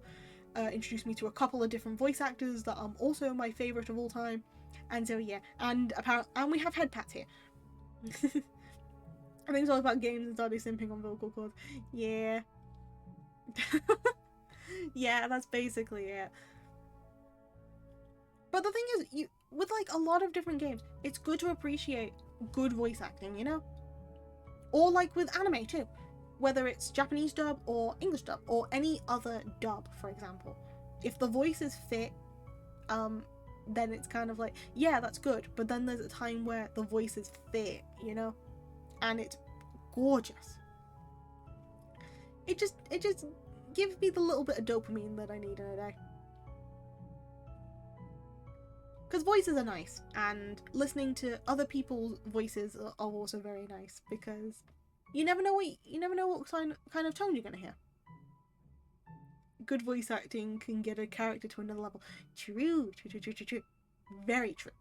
introduced me to a couple of different voice actors that are also my favourite of all time, and so yeah, and we have head pats here. I think it's all about games and started simping on vocal cords. Yeah. Yeah, that's basically it. But the thing is, with like a lot of different games, it's good to appreciate good voice acting, you know? Or like with anime too. Whether it's Japanese dub or English dub or any other dub, for example. If the voices fit, then it's kind of like, yeah, that's good. But then there's a time where the voices fit, you know? And it's gorgeous. It just gives me the little bit of dopamine that I need in a day. Because voices are nice, and listening to other people's voices are also very nice, because you never know what kind of tone you're gonna hear. Good voice acting can get a character to another level. True. Very true.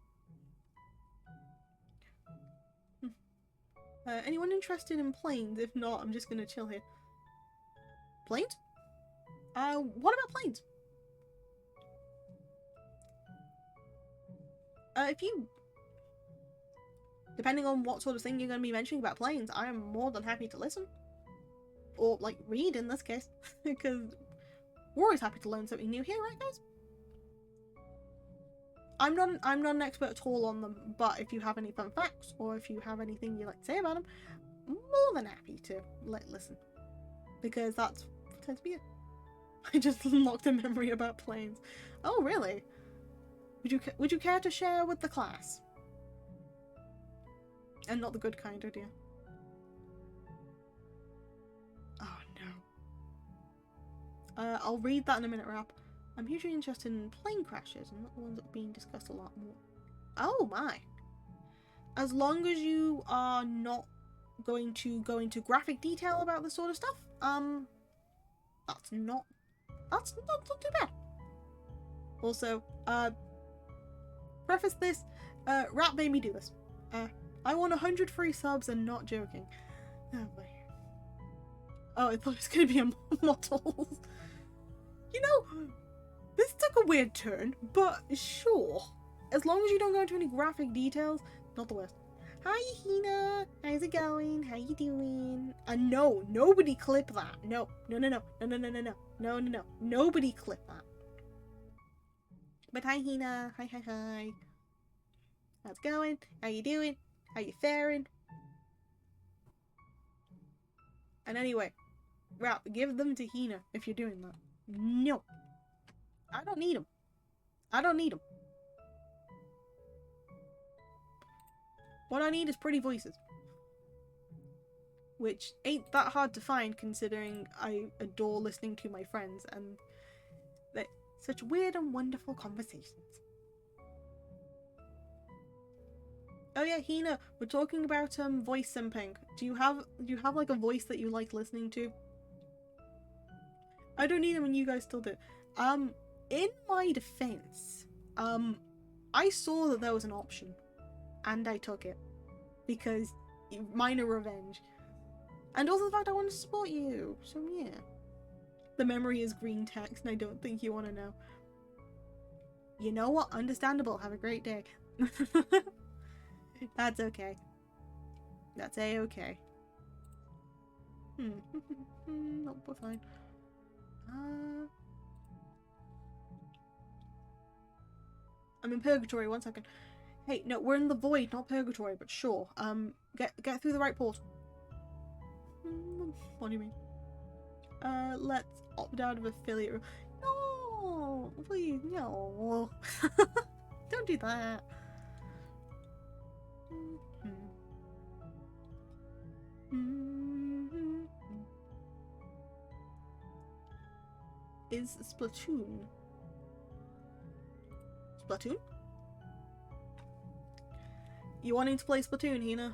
Anyone interested in planes? If not, I'm just gonna chill here. Planes? What about planes? If you... Depending on what sort of thing you're going to be mentioning about planes, I am more than happy to listen. or like read in this case, because we're always happy to learn something new here, right, guys? I'm not an expert at all on them, but if you have any fun facts or if you have anything you like to say about them, I'm more than happy to listen, because that's tends to be it. I just unlocked a memory about planes. Oh, really? Would you care to share with the class? And not the good kind, oh dear. Oh no. I'll read that in a minute, Rap. I'm hugely interested in plane crashes and not the ones that are being discussed a lot more. Oh my. As long as you are not going to go into graphic detail about this sort of stuff, that's not too bad. Also, preface this, Rap made me do this. I want 100 free subs and not joking. Oh boy. Oh, I thought it was gonna be a model. You know, this took a weird turn, but sure. As long as you don't go into any graphic details, not the worst. Hi, Hina. How's it going? How you doing? No, nobody clip that. No. Nobody clip that. But hi, Hina. Hi. How's it going? How you doing? How you faring? And anyway, Rap, give them to Hina if you're doing that. No. I don't need them. What I need is pretty voices. Which ain't that hard to find considering I adore listening to my friends and they're such weird and wonderful conversations. Oh yeah, Hina, we're talking about voice simping. Do you have like a voice that you like listening to? I don't need them and you guys still do. In my defense, I saw that there was an option and I took it because minor revenge. And also the fact I want to support you. So yeah. The memory is green text and I don't think you want to know. You know what? Understandable. Have a great day. That's okay. That's a-okay. Nope, we're fine. I'm in purgatory, 1 second. Hey, no, we're in the void, not purgatory, but sure. Get through the right portal. What do you mean? Let's opt out of affiliate. No, please, no. Don't do that. Is Splatoon? Splatoon? You wanting to play Splatoon, Hina?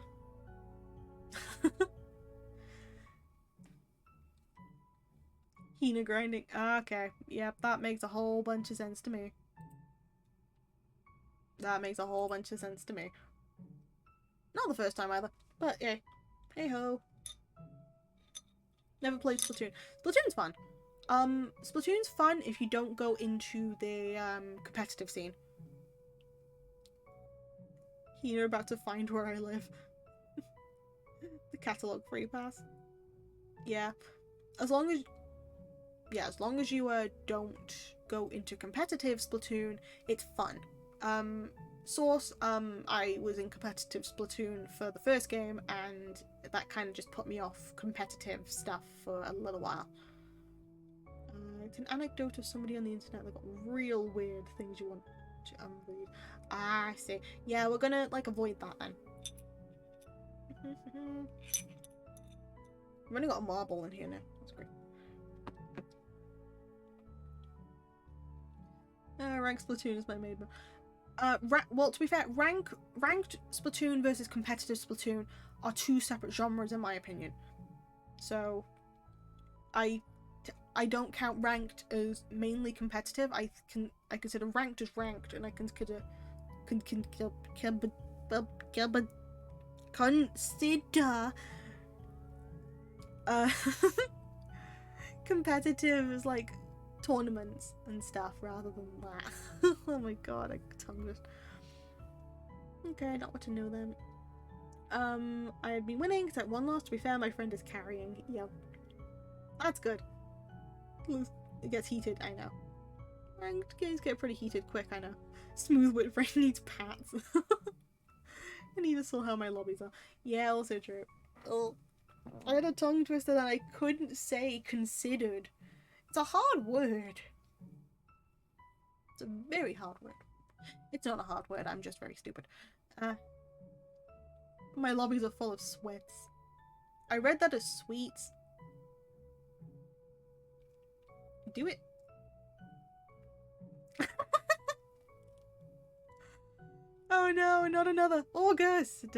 Hina grinding. Okay, yep, that makes a whole bunch of sense to me. Not the first time either, but yeah. Hey ho. Never played Splatoon. Splatoon's fun. Splatoon's fun if you don't go into the competitive scene. You're about to find where I live. The catalog free pass. Yeah. As long as you don't go into competitive Splatoon, it's fun. Source, I was in competitive Splatoon for the first game, and that kind of just put me off competitive stuff for a little while. It's an anecdote of somebody on the internet that got real weird things you want to read. I see. Yeah, we're gonna like avoid that then. I've only got a marble in here now. That's great. Ranked Splatoon is my main. Well, to be fair, ranked Splatoon versus competitive Splatoon are two separate genres in my opinion. So, I don't count ranked as mainly competitive. I consider ranked as ranked, and I consider competitive as like tournaments and stuff rather than that. Oh my god, I tongue just. Okay, not what to know then. I've been winning, so I won lost. To be fair, my friend is carrying. Yep. That's good. It gets heated, I know. Ranked games get pretty heated quick, I know. Smooth Wit Brain needs pats. I need to sort how my lobbies are. Yeah, also true. Oh, I had a tongue twister that I couldn't say considered. It's a hard word. It's a very hard word. It's not a hard word, I'm just very stupid. My lobbies are full of sweats. I read that as sweets. Do it. Oh no, not another. August!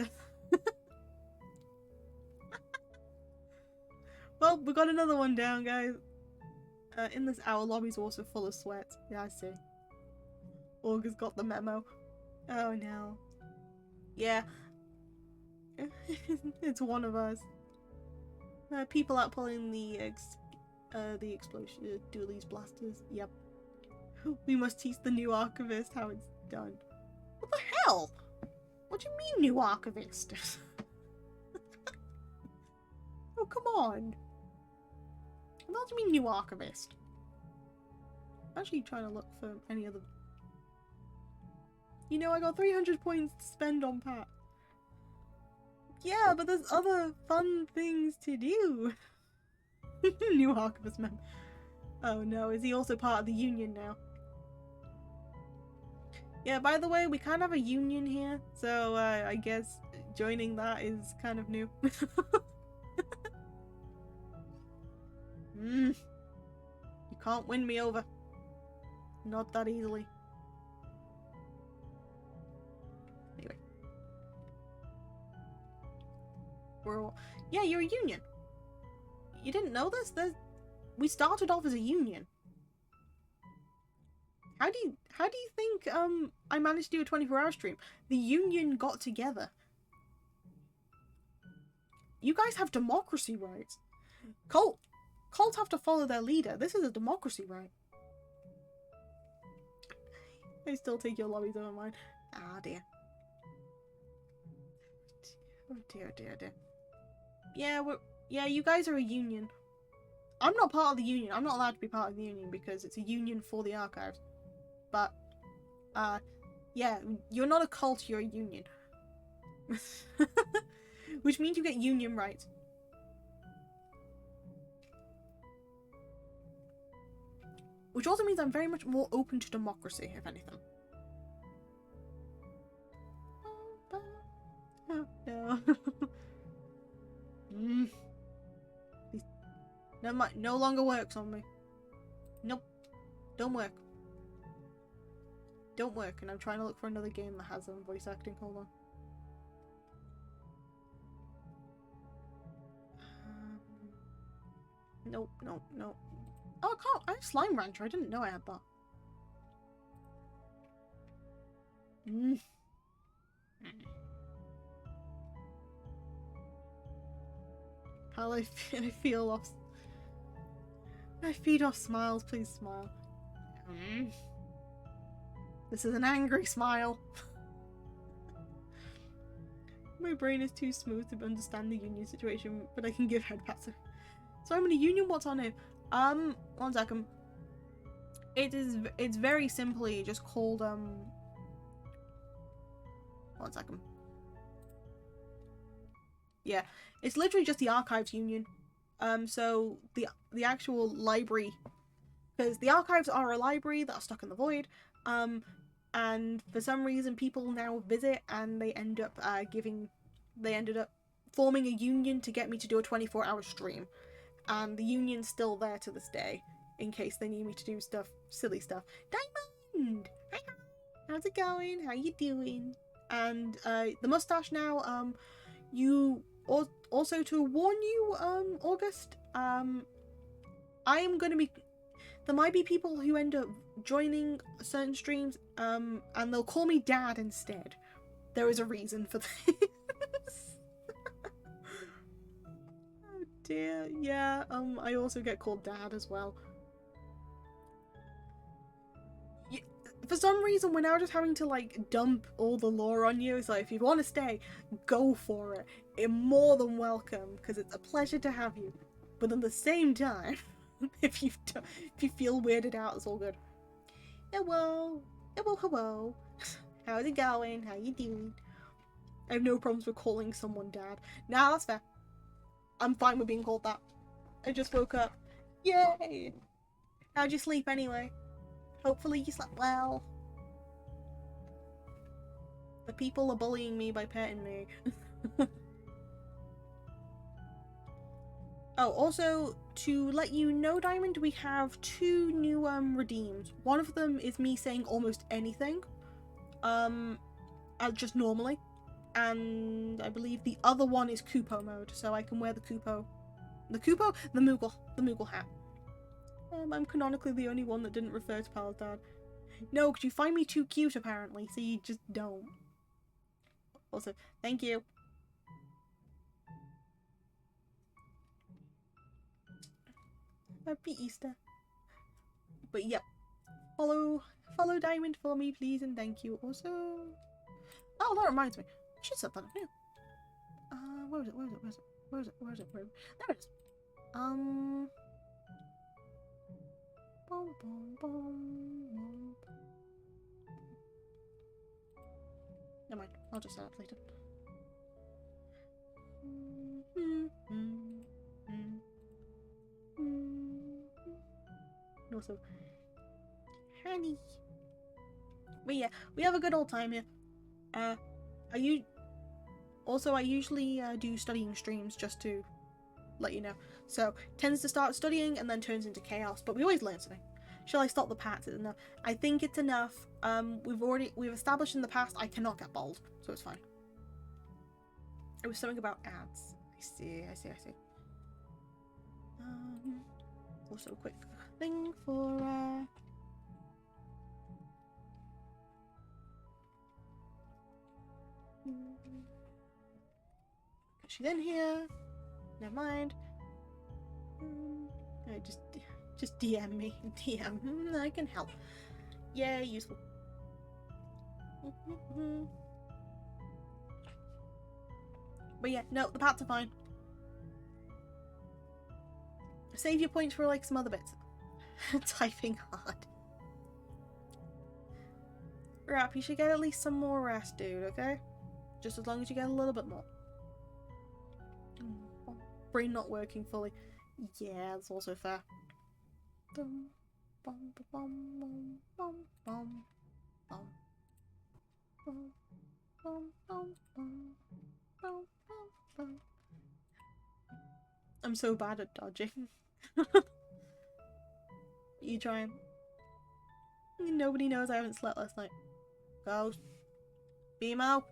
Well, we got another one down, guys. In this our lobby's also full of sweats. Yeah, I see. August got the memo. Oh no. Yeah. It's one of us. People out pulling the explosion dualies blasters. Yep. We must teach the new archivist how it's done. What the hell? What do you mean, new archivist? Oh, come on. What do you mean, new archivist? I'm actually trying to look for any other... You know, I got 300 points to spend on Pat. Yeah, but there's other fun things to do. New archivist member. Oh no, is he also part of the union now? Yeah, by the way, we kind of have a union here, so I guess joining that is kind of new. You can't win me over. Not that easily. Anyway. We're all... Yeah, you're a union. You didn't know this? We started off as a union. How do you think I managed to do a 24-hour stream? The union got together. You guys have democracy rights. Cults have to follow their leader. This is a democracy right. I still take your lobbies over mine. Ah dear. Oh dear, dear, dear. Yeah, you guys are a union. I'm not part of the union. I'm not allowed to be part of the union because it's a union for the archives. But, yeah, you're not a cult, you're a union. Which means you get union rights. Which also means I'm very much more open to democracy, if anything. Oh, no. Never mind, no longer works on me. Nope. Don't work. Don't work, and I'm trying to look for another game that has voice acting. Hold on. Nope, nope, nope. Oh, I can't. I have Slime Rancher. I didn't know I had that. How I feel off. I feed off smiles. Please smile. This is an angry smile. My brain is too smooth to understand the union situation, but I can give head pats. So I'm in a union. What's on it? 1 second. It's very simply just called 1 second. Yeah, it's literally just the archives union. So the actual library, because the archives are a library that are stuck in the void. And for some reason people now visit and they ended up forming a union to get me to do a 24-hour stream. And the union's still there to this day, in case they need me to do stuff, silly stuff. Diamond! Hi, how's it going? How you doing? And the mustache now, you also to warn you, August, I am gonna be... There might be people who end up joining certain streams, and they'll call me Dad instead. There is a reason for this. Oh dear, yeah, I also get called Dad as well. For some reason, we're now just having to, like, dump all the lore on you. So if you want to stay, go for it. You're more than welcome, because it's a pleasure to have you. But at the same time, if you feel weirded out, it's all good. Hello, hello. How's it going? How you doing? I have no problems with calling someone dad. Nah, that's fair. I'm fine with being called that. I just woke up. Yay! How'd you sleep anyway? Hopefully you slept well. The people are bullying me by petting me. Oh, also, to let you know, Diamond, we have 2 new redeems. One of them is me saying almost anything. Just normally. And I believe the other one is Kupo mode, so I can wear the Moogle hat. I'm canonically the only one that didn't refer to Pal's dad. No, because you find me too cute, apparently, so you just don't. Also, thank you. Happy Easter. But yep. Follow Diamond for me, please, and thank you. Also... Oh, that reminds me. I should set that up now. Where is it? There it is. Never mind. I'll just set it up later. Also, honey. But yeah, we have a good old time here. I usually do studying streams just to let you know. So tends to start studying and then turns into chaos, but we always learn something. Shall I stop the pats? Is enough? I think it's enough. We've established in the past I cannot get bald, so it's fine. It was something about ads. I see. Also a quick thing for she's in here. Never mind. Just DM me. DM. I can help. Yeah, useful. But yeah, no, the pats are fine. Save your points for like some other bits. Typing hard. Rap, you should get at least some more rest, dude, okay? Just as long as you get a little bit more. Brain not working fully. Yeah, that's also fair. I'm so bad at dodging. You trying? Nobody knows I haven't slept last night. Ghost. BMO.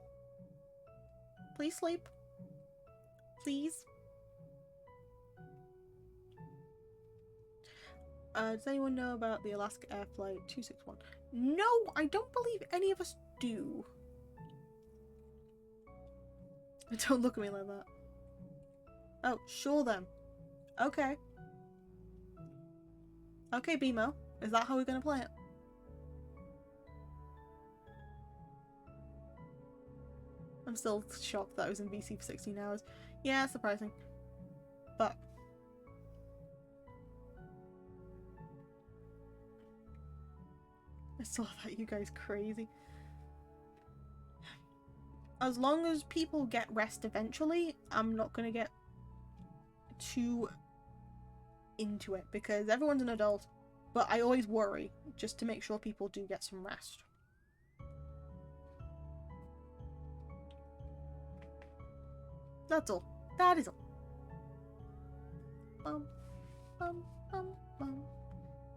Please sleep. Please. Does anyone know about the Alaska Air Flight 261? No, I don't believe any of us do. Don't look at me like that. Oh, sure then. Okay. Okay, BMO. Is that how we're gonna play it? I'm still shocked that I was in VC for 16 hours. Yeah, surprising. But... I saw that, you guys crazy. As long as people get rest eventually, I'm not gonna get too into it because everyone's an adult. But I always worry just to make sure people do get some rest. That's all. That is all. Bum, bum, bum, bum,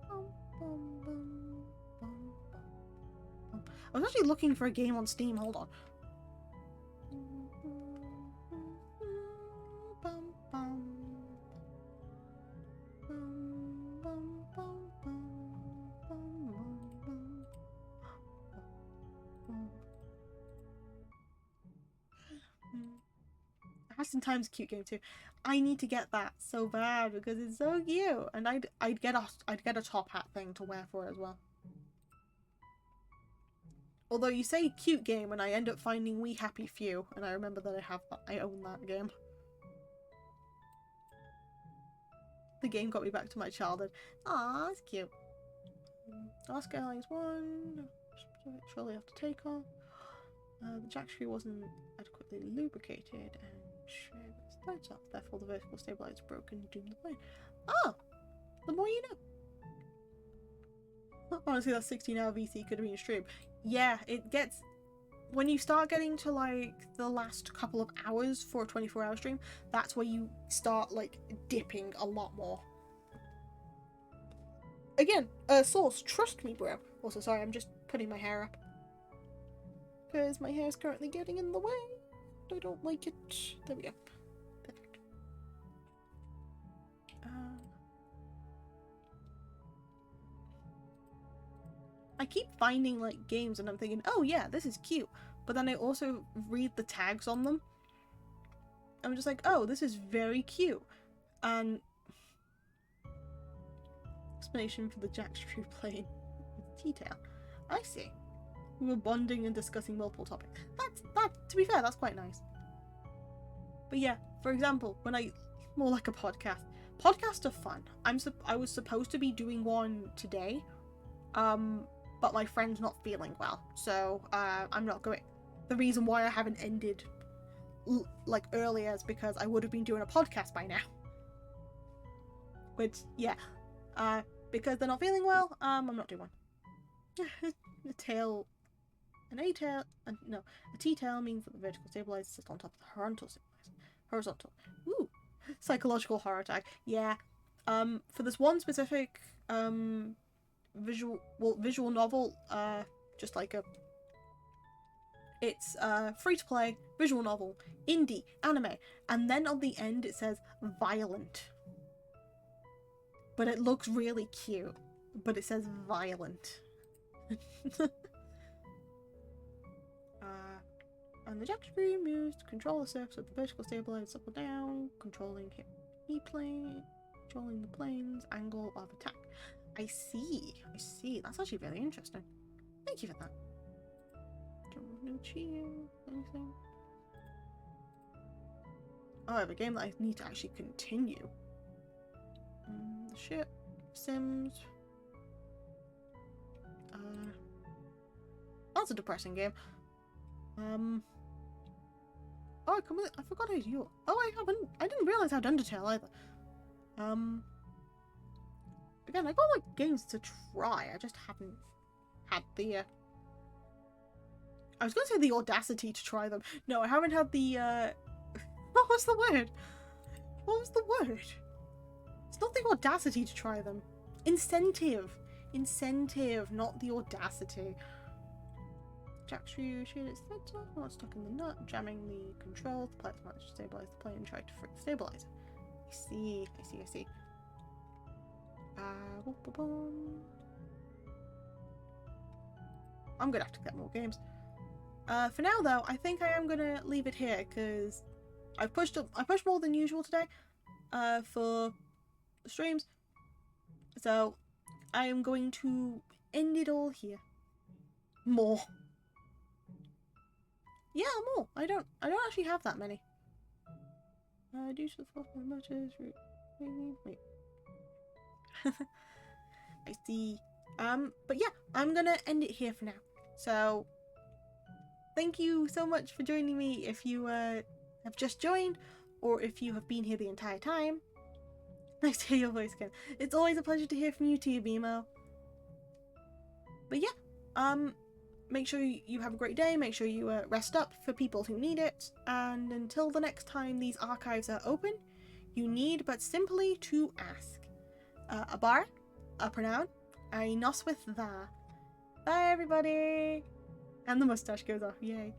bum, bum, bum, bum, bum. I was actually looking for a game on Steam. Hold on. Aston Time's a cute game too. I need to get that so bad because it's so cute, and I'd get a top hat thing to wear for it as well. Although you say cute game, and I end up finding We Happy Few, and I remember that I own that game. The game got me back to my childhood. Aw, it's cute. Ask Airlines 1. Surely have to take off. The jack screw wasn't adequately lubricated and shared its lights off. Therefore, the vertical stabilizer broke and doomed the plane. Oh! The more you know. Honestly, that 16-hour VC could have been a stream. Yeah, it gets... When you start getting to, like, the last couple of hours for a 24-hour stream, that's where you start, like, dipping a lot more. Again, source, trust me, bro. Also, sorry, I'm just putting my hair up. Because my hair is currently getting in the way. I don't like it. There we go. Perfect. I keep finding, like, games and I'm thinking, oh yeah, this is cute. But then I also read the tags on them. I'm just like, oh, this is very cute. And... explanation for the jackstraw plane. Detail. I see. We were bonding and discussing multiple topics. To be fair, that's quite nice. But yeah, for example, when more like a podcast. Podcasts are fun. I was supposed to be doing one today. But my friend's not feeling well, so I'm not going. The reason why I haven't ended like earlier is because I would have been doing a podcast by now. Which, yeah, because they're not feeling well, I'm not doing one. A T-tail means that the vertical stabilizer sits on top of the horizontal stabilizer. Horizontal. Ooh, psychological horror tag. Yeah. For this one specific visual novel, just like it's free to play visual novel, indie, anime, and then on the end it says violent. But it looks really cute, but it says violent. And the jack screw used to control the surface of the vertical stabilizer up or down, controlling E-plane, controlling the plane's angle of attack. I see. That's actually really interesting. Thank you for that. No cheer, anything. Oh, I have a game that I need to actually continue. The ship, Sims. That's a depressing game. Oh, I forgot how to do it. Oh, I didn't realize I had Undertale either. Again, I got like games to try. I just haven't had the. I was gonna say the audacity to try them. No, I haven't had the. What was the word? What was the word? It's not the audacity to try them. Incentive, not the audacity. Jack screw shade its threads off, not stuck in the nut, jamming the controls. The pilot managed to stabilize the plane and tried to free the stabilizer. I see. I'm gonna have to get more games. For now though, I think I am gonna leave it here because I pushed more than usual today for the streams. So I am going to end it all here. More. Yeah, more. I don't actually have that many. Do some motors. Wait. I see. But yeah, I'm gonna end it here for now. So, thank you so much for joining me if you have just joined, or if you have been here the entire time. Nice to hear your voice again. It's always a pleasure to hear from you too, BMO. But yeah, make sure you have a great day, make sure you rest up for people who need it, and until the next time these archives are open, you need but simply to ask. A bar, a pronoun, a nos with the. Bye everybody! And the mustache goes off, yay.